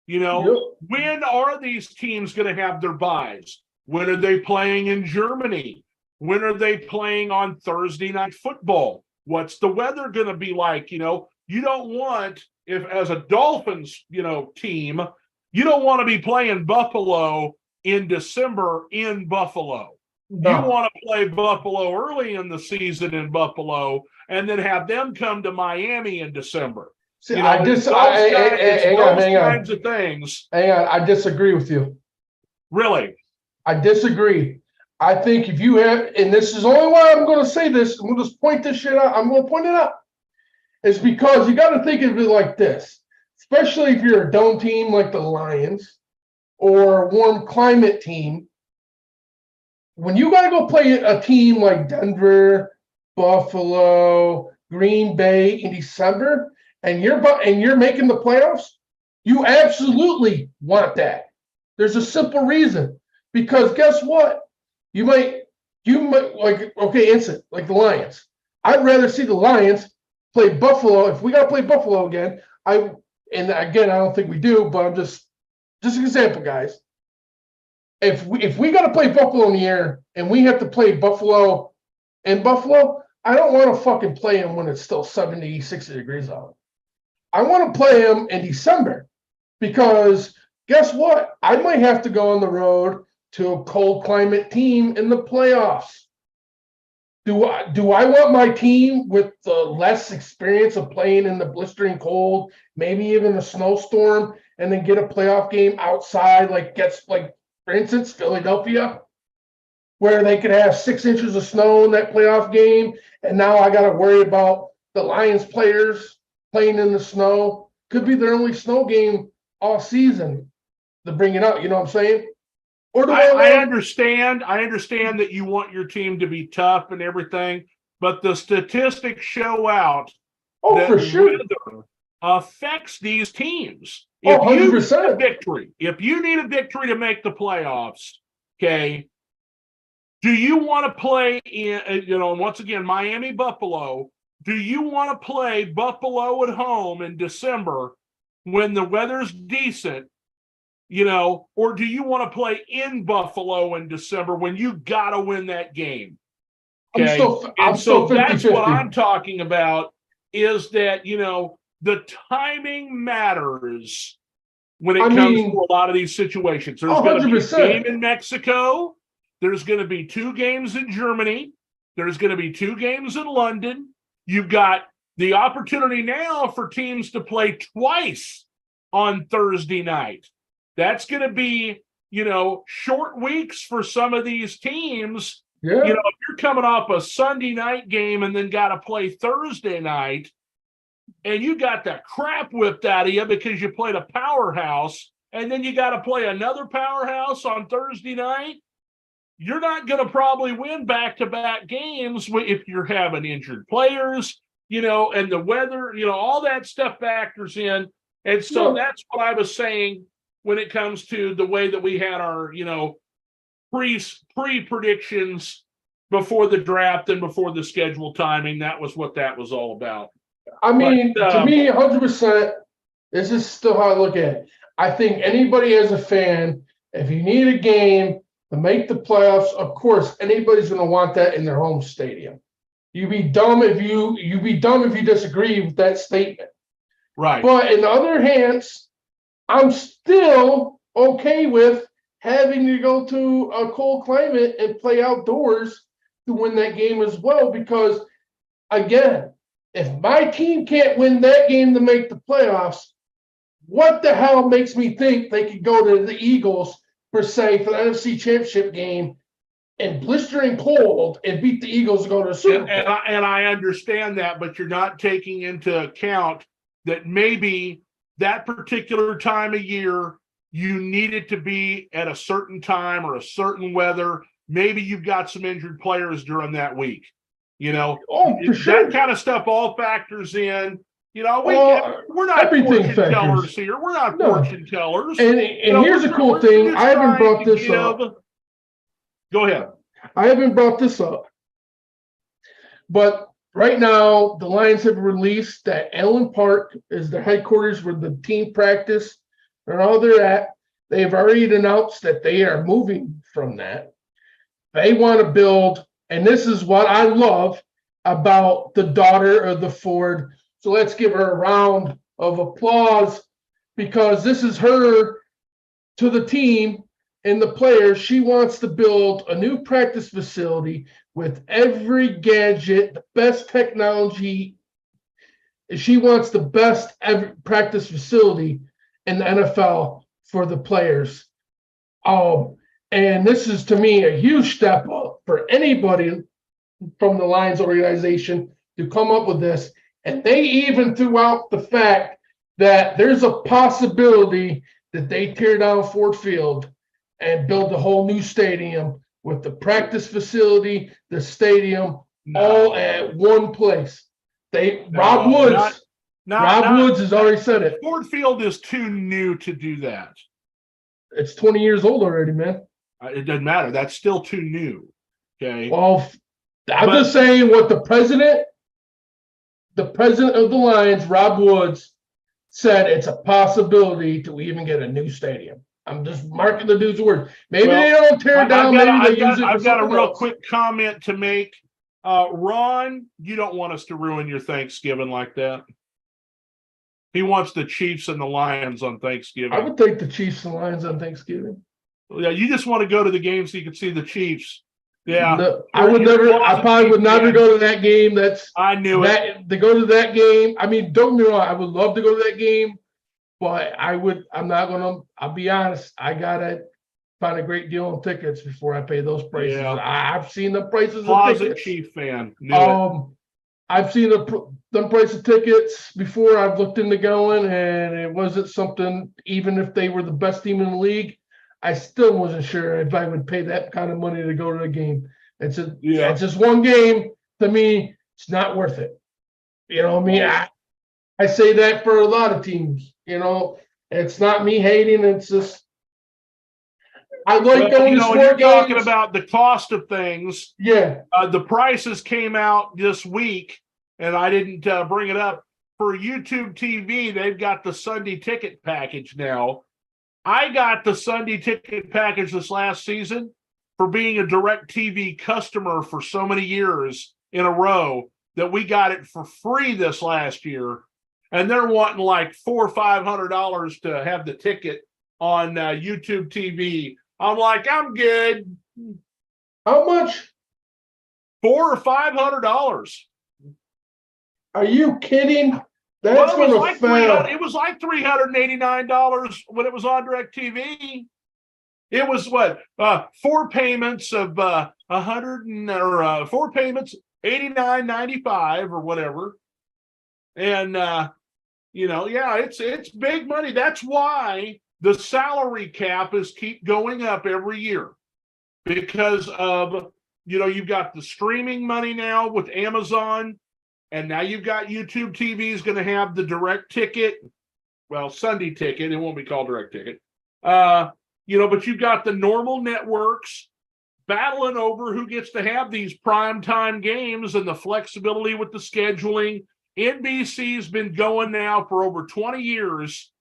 When are these teams going to have their buys? When are they playing in Germany? When are they playing on Thursday night football? What's the weather going to be like? You don't want, if as a Dolphins, team, you don't want to be playing Buffalo in December in Buffalo. No. You want to play Buffalo early in the season in Buffalo and then have them come to Miami in December. See, those kinds of things. Hang on, I disagree with you. Really? I disagree. I think if you have, and this is only why I'm going to say this, I'm going to just point this shit out. I'm going to point it out. It's because you got to think of it like this, especially if you're a dome team like the Lions or a warm climate team. When you got to go play a team like Denver, Buffalo, Green Bay in December, and you're making the playoffs, you absolutely want that. There's a simple reason. Because guess what? You might like, okay, instant, like the Lions. I'd rather see the Lions play Buffalo. If we got to play Buffalo again, and again, I don't think we do, but I'm just an example, guys. If we got to play Buffalo in the air and we have to play Buffalo in Buffalo, I don't want to fucking play them when it's still 70, 60 degrees out. I want to play them in December because guess what? I might have to go on the road to a cold climate team in the playoffs. Do I want my team with the less experience of playing in the blistering cold, maybe even a snowstorm, and then get a playoff game outside, like for instance, Philadelphia, where they could have 6 inches of snow in that playoff game, and now I got to worry about the Lions players playing in the snow. Could be their only snow game all season to bring it out. You know what I'm saying? Or I understand. I understand that you want your team to be tough and everything, but the statistics show out that for sure weather affects these teams. If 100%. If you need a victory to make the playoffs, okay, do you want to play in, once again, Miami, Buffalo? Do you want to play Buffalo at home in December when the weather's decent? Or do you want to play in Buffalo in December when you got to win that game? Okay. So that's what I'm talking about is that, the timing matters when it comes to a lot of these situations. There's going to be a game in Mexico. There's going to be 2 games in Germany. There's going to be 2 games in London. You've got the opportunity now for teams to play twice on Thursday night. That's going to be, short weeks for some of these teams. Yeah. If you're coming off a Sunday night game and then got to play Thursday night, and you got the crap whipped out of you because you played a powerhouse, and then you got to play another powerhouse on Thursday night, you're not going to probably win back-to-back games if you're having injured players, and the weather, all that stuff factors in. And so that's what I was saying when it comes to the way that we had our, pre-predictions before the draft and before the schedule timing. That was what that was all about. I mean, to me, 100%, this is still how I look at it. I think anybody as a fan, if you need a game to make the playoffs, of course, anybody's going to want that in their home stadium. You'd be dumb if you disagree with that statement. Right. But in the other hands, I'm still okay with having to go to a cold climate and play outdoors to win that game as well. Because, again, if my team can't win that game to make the playoffs, what the hell makes me think they could go to the Eagles, per se, for the NFC Championship game and blistering cold and beat the Eagles to go to the Super Bowl? And I understand that, but you're not taking into account that maybe that particular time of year you needed to be at a certain time or a certain weather. Maybe you've got some injured players during that week. For sure. That kind of stuff all factors in. We're not fortune tellers here. We're not fortune tellers. And here's a cool thing. I haven't brought this up. Go ahead. I haven't brought this up. But right now, the Lions have released that Allen Park is the headquarters where the team practice and all they're at. They've already announced that they are moving from that. They want to build, and this is what I love about the daughter of the Ford. So let's give her a round of applause, because this is her to the team and the players. She wants to build a new practice facility with every gadget, the best technology. She wants the best practice facility in the NFL for the players. And this is, to me, a huge step up for anybody from the Lions organization to come up with this. And they even threw out the fact that there's a possibility that they tear down Ford Field and build a whole new stadium with the practice facility, the stadium, all at one place. Rob Woods has already said it. Ford Field is too new to do that. It's 20 years old already, man. It doesn't matter. That's still too new. Okay. Well, I'm just saying what the president of the Lions, Rob Woods, said it's a possibility to even get a new stadium. I'm just marking the dude's word. Maybe they don't tear it down. I've got a real quick comment to make. Ron, you don't want us to ruin your Thanksgiving like that. He wants the Chiefs and the Lions on Thanksgiving. I would take the Chiefs and Lions on Thanksgiving. Yeah, you just want to go to the game so you can see the Chiefs. Yeah, no, I probably would never go to that game. I knew it. To go to that game. I mean, don't get me wrong. I would love to go to that game, but I'm not gonna. I'll be honest. I gotta find a great deal on tickets before I pay those prices. Yeah. I've seen the prices. Closet Chief fan. I've seen the price of tickets before. I've looked into going, and it wasn't something. Even if they were the best team in the league, I still wasn't sure if I would pay that kind of money to go to the game. It's just one game. To me, it's not worth it. You know what I mean? I say that for a lot of teams. It's not me hating. It's just I like going to sport games. Talking about the cost of things. Yeah. The prices came out this week, and I didn't bring it up. For YouTube TV, they've got the Sunday ticket package now. I got the Sunday ticket package this last season for being a direct TV customer for so many years in a row that we got it for free this last year. and they're wanting like $400 or $500 to have the ticket on YouTube TV. I'm like, I'm good. How much? $400 or $500. Are you kidding? That's Well, going to fail. it was like $389 when it was on DirecTV. It was what 4 payments of 4 payments $89.95 or whatever, and it's big money. That's why the salary cap is keep going up every year, because of you've got the streaming money now with Amazon, and now you've got YouTube TV is going to have the direct ticket, well, Sunday ticket. It won't be called direct ticket. But you've got the normal networks battling over who gets to have these primetime games and the flexibility with the scheduling. NBC's been going now for over 20 years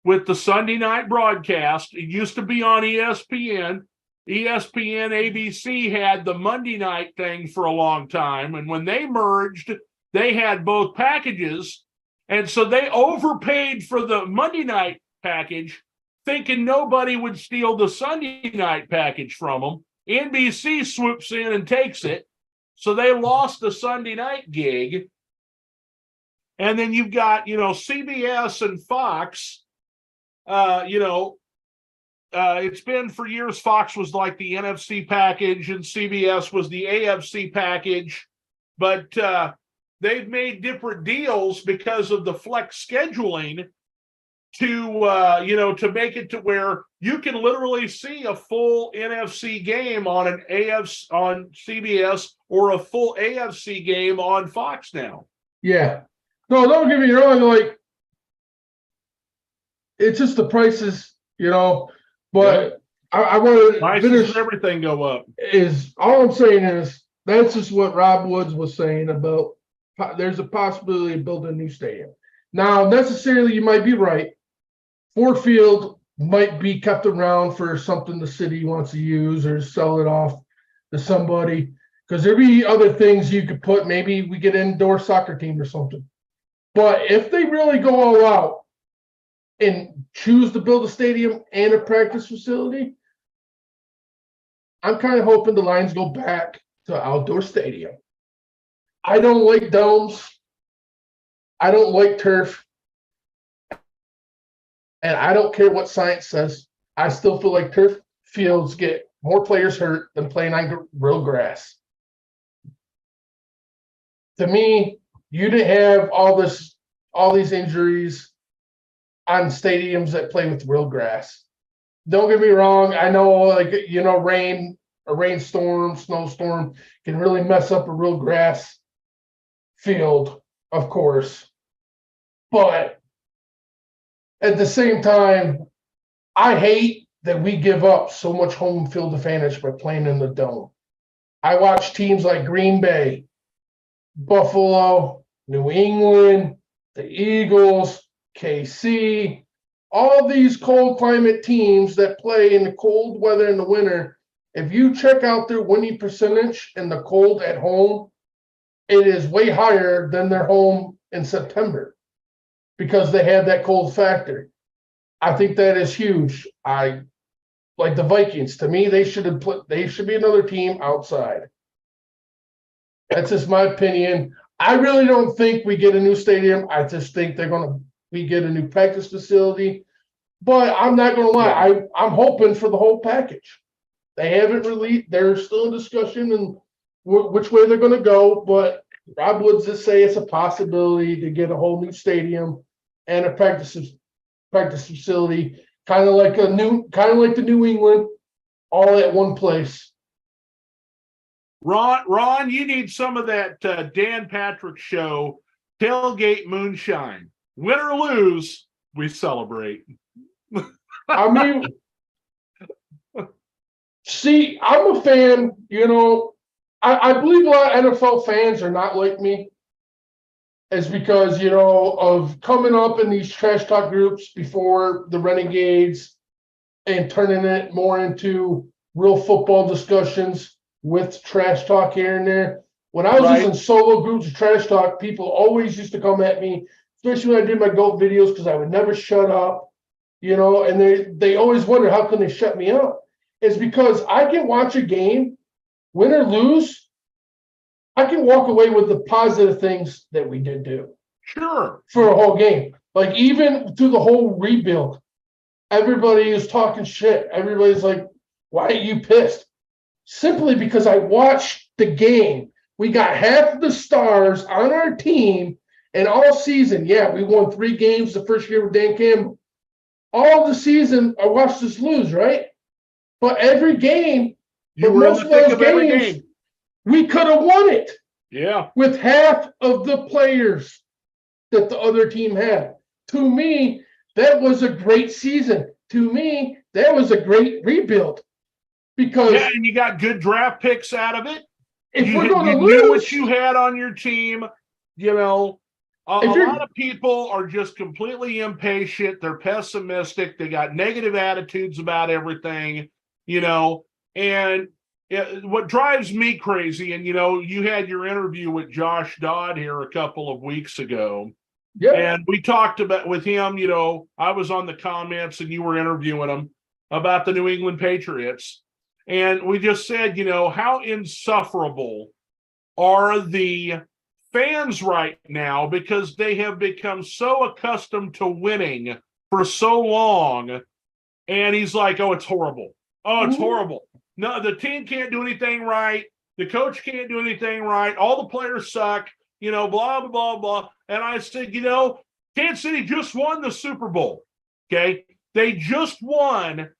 with the Sunday night broadcast. It used to be on ESPN. ESPN, ABC had the Monday night thing for a long time. And when they merged, they had both packages. And so they overpaid for the Monday night package, thinking nobody would steal the Sunday night package from them. NBC swoops in and takes it. So they lost the Sunday night gig. And then you've got, CBS and Fox. It's been for years, Fox was like the NFC package and CBS was the AFC package. But they've made different deals because of the flex scheduling to make it to where you can literally see a full NFC game on on CBS or a full AFC game on Fox now. Yeah. No, don't get me wrong. Like, it's just the prices, but I want to prices and everything go up. All I'm saying is that's just what Rob Woods was saying about there's a possibility of building a new stadium. Now, necessarily, you might be right. Ford Field might be kept around for something the city wants to use or sell it off to somebody, because there'd be other things you could put. Maybe we get an indoor soccer team or something. But if they really go all out and choose to build a stadium and a practice facility, I'm kind of hoping the Lions go back to outdoor stadium. I don't like domes. I don't like turf. And I don't care what science says. I still feel like turf fields get more players hurt than playing on real grass. To me, you didn't have all these injuries on stadiums that play with real grass. Don't get me wrong. I know, rain, a rainstorm, snowstorm can really mess up a real grass field, of course. But at the same time, I hate that we give up so much home field advantage by playing in the dome. I watch teams like Green Bay, Buffalo, New England, the Eagles, KC, all these cold climate teams that play in the cold weather in the winter. If you check out their winning percentage in the cold at home, it is way higher than their home in September because they have that cold factor. I think that is huge. I like the Vikings. To me, they should be another team outside. That's just my opinion. I really don't think we get a new stadium. I just think we get a new practice facility. But I'm not going to lie. I'm hoping for the whole package. They haven't released. They're still in discussion and which way they're going to go. But Rob Woods just say it's a possibility to get a whole new stadium and a practice facility, kind of like the New England, all at one place. Ron, you need some of that Dan Patrick Show tailgate moonshine. Win or lose, we celebrate. I mean, see, I'm a fan. I believe a lot of NFL fans are not like me. It's because, of coming up in these trash talk groups before the Renegades and turning it more into real football discussions with trash talk here and there. When I was just in solo groups of trash talk, people always used to come at me especially when I did my GOAT videos, because I would never shut up, and they always wonder how can they shut me up. It's because I can watch a game, win or lose, I can walk away with the positive things that we did do. Sure. For a whole game. Like even through the whole rebuild, everybody is talking shit. Everybody's like, why are you pissed? Simply because I watched the game. We got half of the stars on our team, and all season, yeah, we won 3 games the first year with Dan Campbell. All the season, I watched us lose, right? But every game, you were in the thick of every game. We could have won it. Yeah. With half of the players that the other team had. To me, that was a great season. To me, that was a great rebuild. Because and you got good draft picks out of it. If you we're going to knew lose, what you had on your team. A lot of people are just completely impatient. They're pessimistic. They got negative attitudes about everything, and what drives me crazy, and you had your interview with Josh Dodd here a couple of weeks ago. Yeah. And we talked about with him, I was on the comments and you were interviewing him about the New England Patriots. And we just said, how insufferable are the fans right now because they have become so accustomed to winning for so long. And he's like, oh, it's horrible. Oh, it's horrible. No, the team can't do anything right. The coach can't do anything right. All the players suck, blah, blah, blah, blah. And I said, Kansas City just won the Super Bowl. Okay. They just won.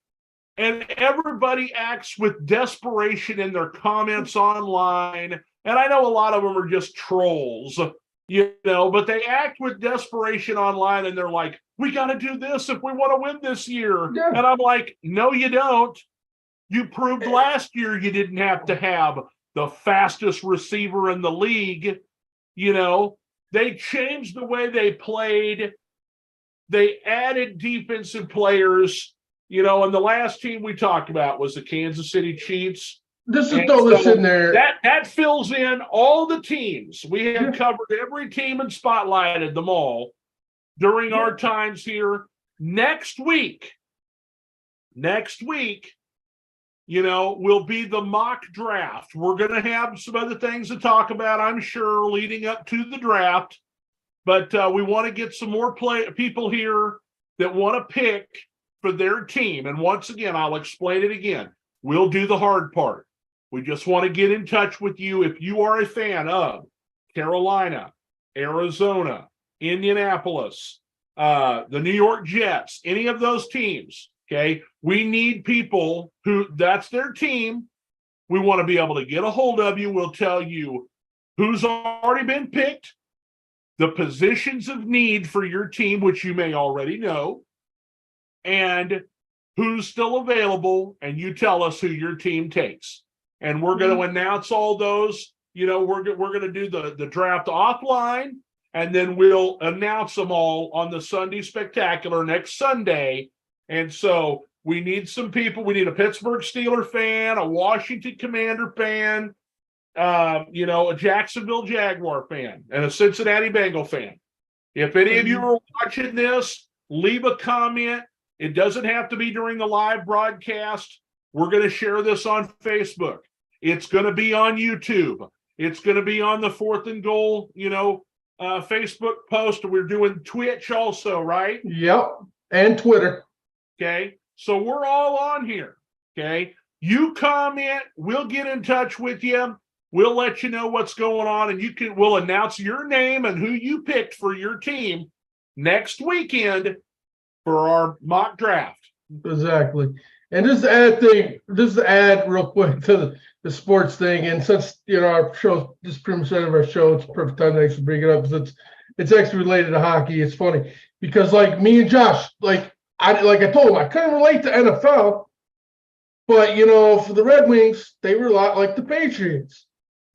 And everybody acts with desperation in their comments online. And I know a lot of them are just trolls, but they act with desperation online and they're like, we got to do this if we want to win this year. Yeah. And I'm like, no, you don't. You proved last year you didn't have to have the fastest receiver in the league. They changed the way they played. They added defensive players, and the last team we talked about was the Kansas City Chiefs. This is throw this in there. That fills in all the teams. We have covered every team and spotlighted them all during our times here. Next week, will be the mock draft. We're going to have some other things to talk about, I'm sure, leading up to the draft. But we want to get some more people here that want to pick for their team. And once again, I'll explain it again. We'll do the hard part. We just want to get in touch with you if you are a fan of Carolina, Arizona, Indianapolis, the New York Jets, any of those teams. Okay, we need people who that's their team. We want to be able to get a hold of you. We'll tell you who's already been picked, the positions of need for your team, which you may already know, and who's still available, and you tell us who your team takes. And we're going to announce all those. We're going to do the draft offline, and then we'll announce them all on the Sunday Spectacular next Sunday. And so we need some people. We need a Pittsburgh Steeler fan, a Washington Commander fan, a Jacksonville Jaguar fan, and a Cincinnati Bengal fan. If any of you are watching this, leave a comment. It doesn't have to be during the live broadcast. We're going to share this on Facebook. It's going to be on YouTube. It's going to be on the 4th and Goal, Facebook post. We're doing Twitch also, right? Yep. And Twitter. Okay. So we're all on here. Okay. You comment, we'll get in touch with you. We'll let you know what's going on, and we'll announce your name and who you picked for your team next weekend for our mock draft. Exactly. And just to add real quick to the sports thing. And since, our show, this is pretty much the end of our show, it's a perfect time to actually bring it up because it's actually related to hockey. It's funny because like me and Josh, I told him, I couldn't relate to NFL, but, for the Red Wings, they were a lot like the Patriots.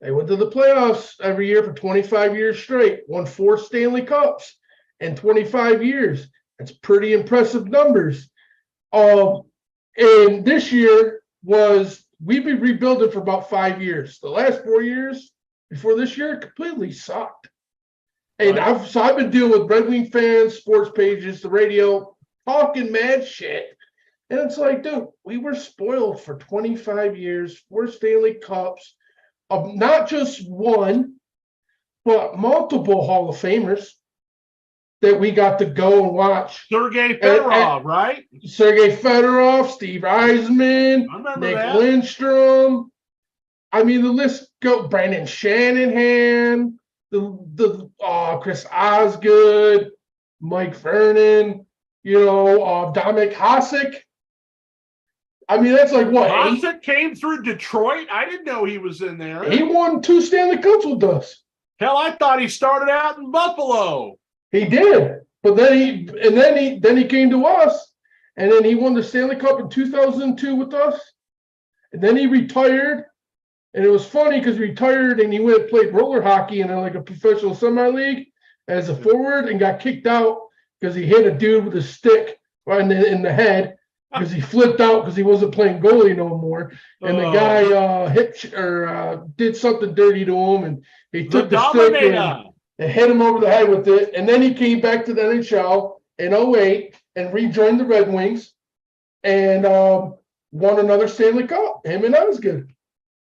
They went to the playoffs every year for 25 years straight, won 4 Stanley Cups in 25 years. That's pretty impressive numbers. And this year we've been rebuilding for about 5 years. The last 4 years before this year completely sucked. And Right. I've been dealing with Red Wing fans, sports pages, the radio, talking mad shit. And it's like, dude, we were spoiled for 25 years, 4 Stanley Cups, of not just one, but multiple Hall of Famers that we got to go and watch. Sergei Fedorov, right? Sergei Fedorov, Steve Eisman, I remember Nick that. Lindstrom. I mean, the list go. Brandon Shanahan, Chris Osgood, Mike Vernon, Dominic Hasek. I mean, that's like what? Hasek came through Detroit. I didn't know he was in there. He won 2 Stanley Cups with us. Hell, I thought he started out in Buffalo. He did, but then he came to us, and then he won the Stanley Cup in 2002 with us, and then he retired. And it was funny because he retired and he went and played roller hockey in like a professional semi-league as a forward and got kicked out because he hit a dude with a stick right in the head because he flipped out because he wasn't playing goalie no more. And the guy did something dirty to him, and he took the stick and hit him over the head with it. And then he came back to the NHL in 2008 and rejoined the Red Wings and won another Stanley Cup. Him and Osgood.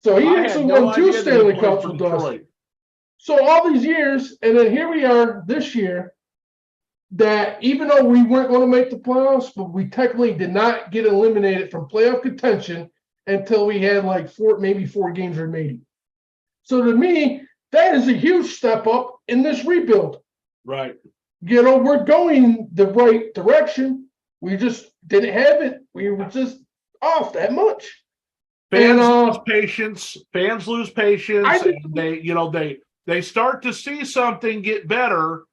So he actually won 2 Stanley Cups with us. So all these years, and then here we are this year, that even though we weren't going to make the playoffs, but we technically did not get eliminated from playoff contention until we had like maybe 4 games remaining. So to me, that is a huge step up in this rebuild. Right. We're going the right direction. We just didn't have it. We were just off that much. Fans lose patience. Fans lose patience. And they start to see something get better,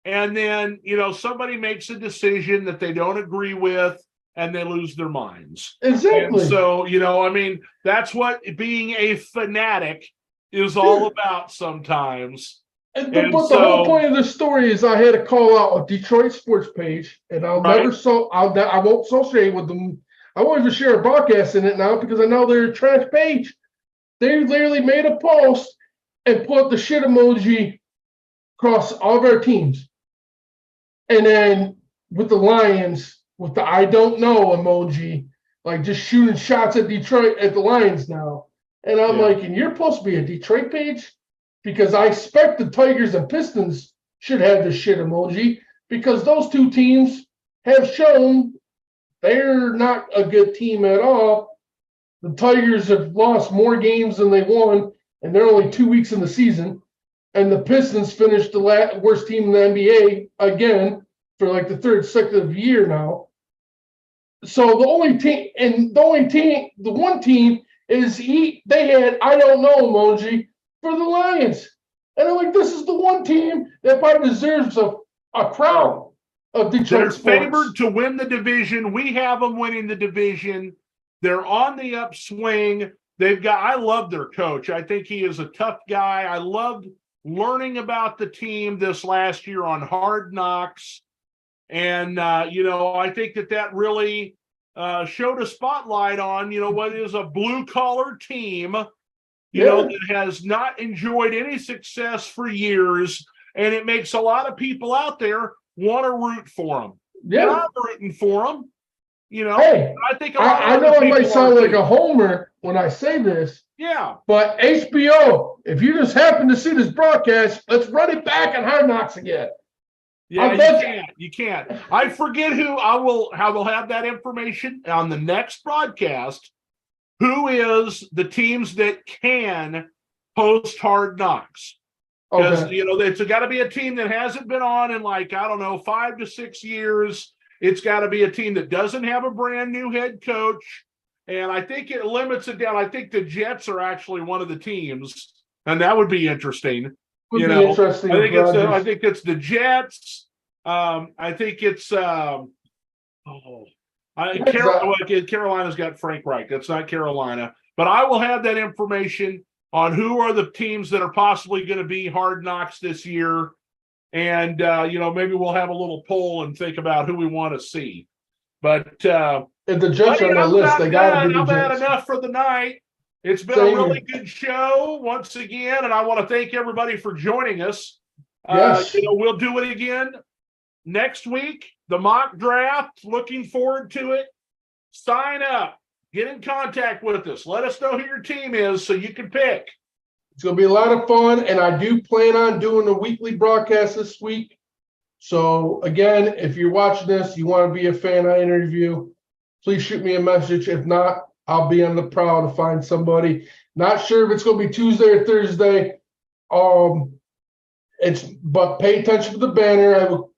and then somebody makes a decision that they don't agree with, and they lose their minds. Exactly. And so I mean, that's what being a fanatic is all about sometimes. But the whole point of the story is I had to call out a Detroit sports page, and I won't associate with them. I won't even share a broadcast in it now because I know they're a trash page. They literally made a post and put the shit emoji across all of our teams. And then with the Lions, with the I don't know emoji, like just shooting shots at Detroit, at the Lions now. And I'm like, and you're supposed to be a Detroit page? Because I expect the Tigers and Pistons should have the shit emoji because those two teams have shown they're not a good team at all. The Tigers have lost more games than they won, and they're only 2 weeks in the season. And the Pistons finished the worst team in the NBA again for like the 3rd consecutive year now. So the one team is they had I don't know emoji for the Lions. And I'm like, this is the one team that probably deserves a crown. They're favored to win the division. We have them winning the division. They're on the upswing. I love their coach. I think he is a tough guy. I loved learning about the team this last year on Hard Knocks. And, I think that really showed a spotlight on, what is a blue-collar team, that has not enjoyed any success for years. And it makes a lot of people out there want to root for them. Yeah, and I'm rooting for them. Hey, I think I know I might sound like a homer when I say this. Yeah, but HBO, if you just happen to see this broadcast, let's run it back on Hard Knocks again. Yeah, you can't. I forget who I will have that information on the next broadcast. Who is the teams that can host Hard Knocks? Because it's got to be a team that hasn't been on in 5 to 6 years. It's got to be a team that doesn't have a brand new head coach, and I think it limits it down. I think the Jets are actually one of the teams, and that would be interesting. Interesting. I think it's the Jets. I think it's Carolina's got Frank Reich. That's not Carolina, but I will have that information on who are the teams that are possibly going to be Hard Knocks this year. And, maybe we'll have a little poll and think about who we want to see. But if the Jets are on the list, they got to be the Jets. I've had enough for the night. It's been a really good show once again, and I want to thank everybody for joining us. Yes. We'll do it again next week. The mock draft. Looking forward to it. Sign up. Get in contact with us. Let us know who your team is so you can pick. It's going to be a lot of fun, and I do plan on doing a weekly broadcast this week. So, again, if you're watching this, you want to be a fan I interview, please shoot me a message. If not, I'll be on the prowl to find somebody. Not sure if it's going to be Tuesday or Thursday. But pay attention to the banner. I will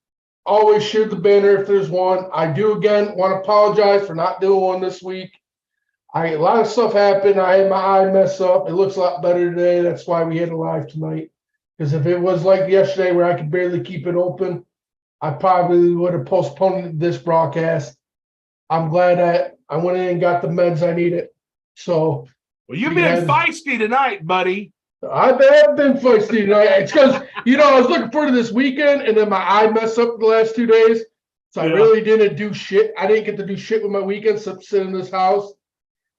always share the banner if there's one. I do, again, want to apologize for not doing one this week. A lot of stuff happened. I had my eye mess up. It looks a lot better today. That's why we had a live tonight. Because if it was like yesterday where I could barely keep it open, I probably would have postponed this broadcast. I'm glad that I went in and got the meds I needed. So, well, you've been feisty tonight, buddy. I have been feisty tonight. It's because, I was looking forward to this weekend, and then my eye messed up the last 2 days. So I really didn't do shit. I didn't get to do shit with my weekend, except sit in this house.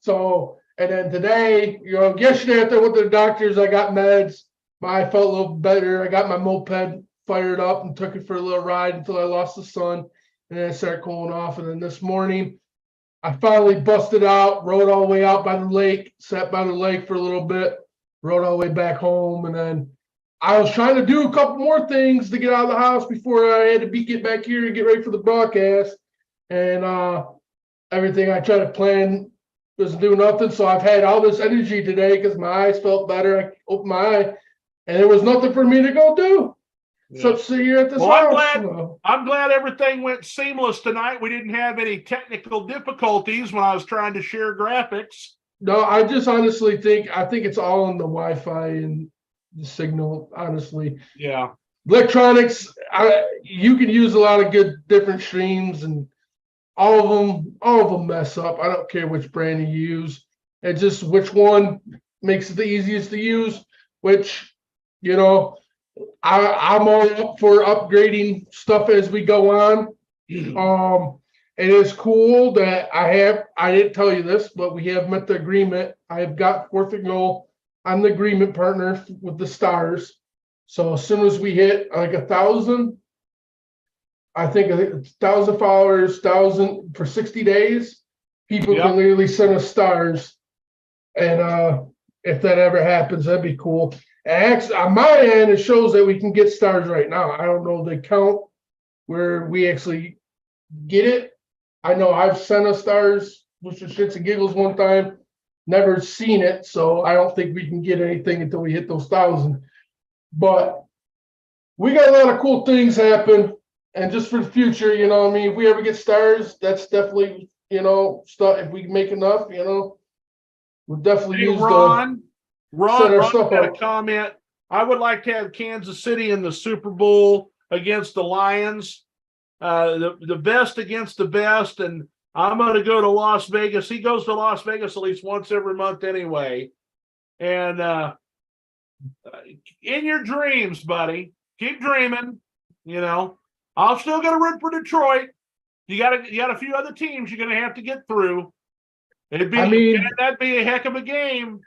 So, and then today, yesterday after I went to the doctors, I got meds. My eye felt a little better. I got my moped fired up and took it for a little ride until I lost the sun. And then I started cooling off. And then this morning, I finally busted out, rode all the way out by the lake, sat by the lake for a little bit, rode all the way back home. And then I was trying to do a couple more things to get out of the house before I had to get back here and get ready for the broadcast. And everything I tried to plan doesn't do nothing. So I've had all this energy today because my eyes felt better. I opened my eye and there was nothing for me to go do. So sit here at this house. I'm glad everything went seamless tonight. We didn't have any technical difficulties when I was trying to share graphics. No, I just honestly think it's all in the Wi-Fi and the signal, honestly. Yeah. Electronics, you can use a lot of good different streams, and all of them mess up. I don't care which brand you use. It's just which one makes it the easiest to use, which, I'm all up for upgrading stuff as we go on. It is cool that I didn't tell you this, but we have met the agreement. I have got 4TH&GOAL. I'm the agreement partner with the stars. So as soon as we hit like 1,000, I think 1,000 followers, 1,000 for 60 days, people can literally send us stars. And if that ever happens, that'd be cool. And actually, on my end, it shows that we can get stars right now. I don't know the count where we actually get it. I know I've sent us stars, which is shits and giggles one time. Never seen it, so I don't think we can get anything until we hit those 1,000. But we got a lot of cool things happen. And just for the future, if we ever get stars, that's definitely, stuff. If we make enough, we'll definitely use Ron got a comment. I would like to have Kansas City in the Super Bowl against the Lions. The best against the best, and I'm going to go to Las Vegas. He goes to Las Vegas at least once every month anyway. And in your dreams, buddy, keep dreaming. I'll still got to root for Detroit. You got a few other teams you're going to have to get through. That'd be a heck of a game.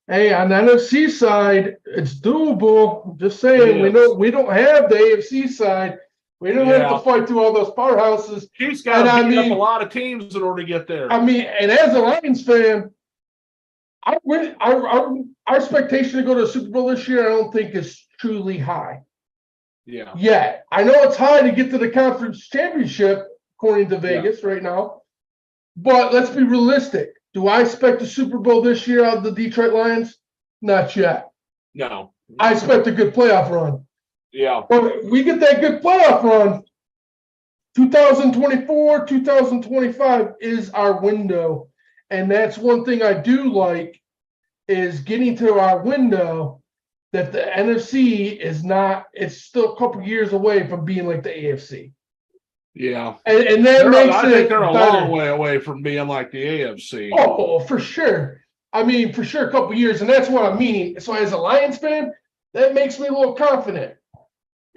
Hey, on the NFC side, it's doable. Just saying, we don't have the AFC side. We don't have to fight through all those powerhouses. He's got to beat up a lot of teams in order to get there. And as a Lions fan, our expectation to go to the Super Bowl this year, I don't think is truly high. Yeah. I know it's high to get to the conference championship, according to Vegas right now. But let's be realistic. Do I expect a Super Bowl this year out of the Detroit Lions? Not yet. No. I expect a good playoff run. Yeah. But we get that good playoff run, 2024, 2025 is our window. And that's one thing I do like is getting to our window that the NFC is not, it's still a couple years away from being like the AFC. Yeah. And that makes it I think they're a better. long way away from being like the AFC. Oh, for sure. For sure a couple years. And that's what I mean. So as a Lions fan, that makes me a little confident.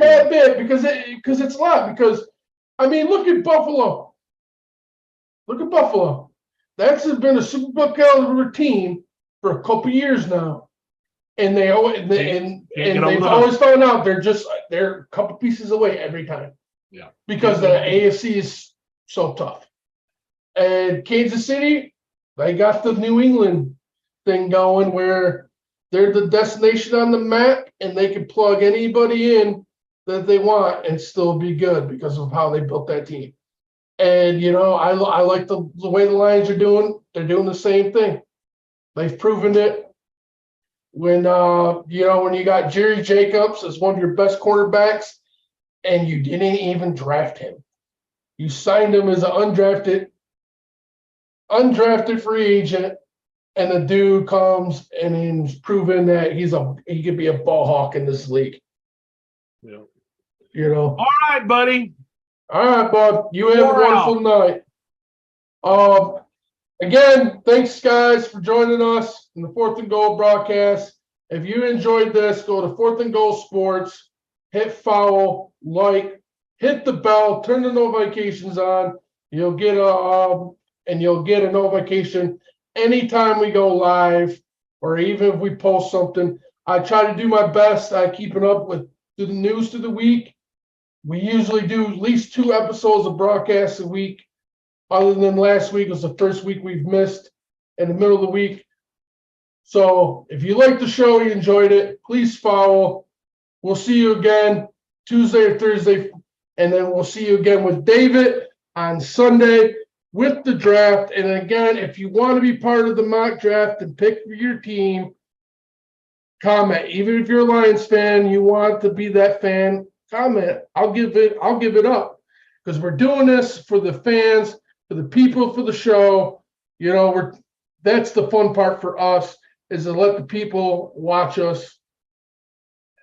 A bit because it's a lot. Because, look at Buffalo. That's been a Super Bowl caliber team for a couple years now. And they've always found out they're a couple pieces away every time. Yeah. Because the AFC is so tough. And Kansas City, they got the New England thing going where they're the destination on the map and they can plug anybody in that they want and still be good because of how they built that team. And, I like the way the Lions are doing. They're doing the same thing. They've proven it. When, when you got Jerry Jacobs as one of your best quarterbacks and you didn't even draft him. You signed him as an undrafted free agent, and the dude comes and he's proven that he could be a ball hawk in this league. Yeah. All right, buddy. All right, bud. You have a wonderful night. Again, thanks guys for joining us in the 4th and Goal broadcast. If you enjoyed this, go to 4th and Goal Sports, hit follow, hit the bell, turn the notifications on. You'll get a notification anytime we go live, or even if we post something. I try to do my best at keeping up with the news through the week. We usually do at least 2 episodes of broadcasts a week. Other than last week was the first week we've missed in the middle of the week. So if you like the show, you enjoyed it, please follow. We'll see you again Tuesday or Thursday, and then we'll see you again with David on Sunday with the draft. And again, if you want to be part of the mock draft and pick for your team, comment. Even if you're a Lions fan, you want to be that fan, comment. I'll give it up because we're doing this for the fans, for the people, for the show. That's the fun part for us, is to let the people watch us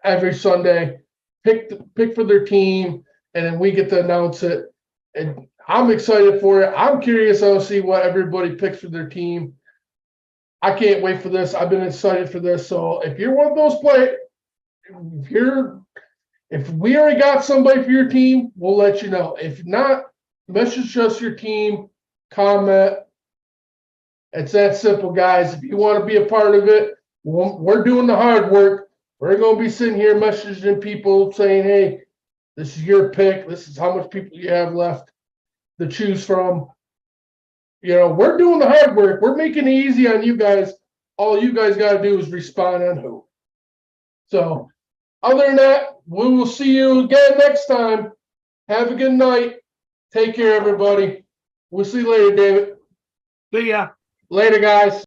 every Sunday, pick for their team, and then we get to announce it. And I'm excited for it. I'm curious to see what everybody picks for their team. I can't wait for this. I've been excited for this. So if you're one of those players, if we already got somebody for your team, we'll let you know. If not, message us your team, comment. It's that simple, guys. If you want to be a part of it, we're doing the hard work. We're going to be sitting here messaging people saying, hey, this is your pick. This is how much people you have left to choose from. We're doing the hard work. We're making it easy on you guys. All you guys got to do is respond on who. So other than that, we will see you again next time. Have a good night. Take care, everybody. We'll see you later, David. See ya. Later, guys.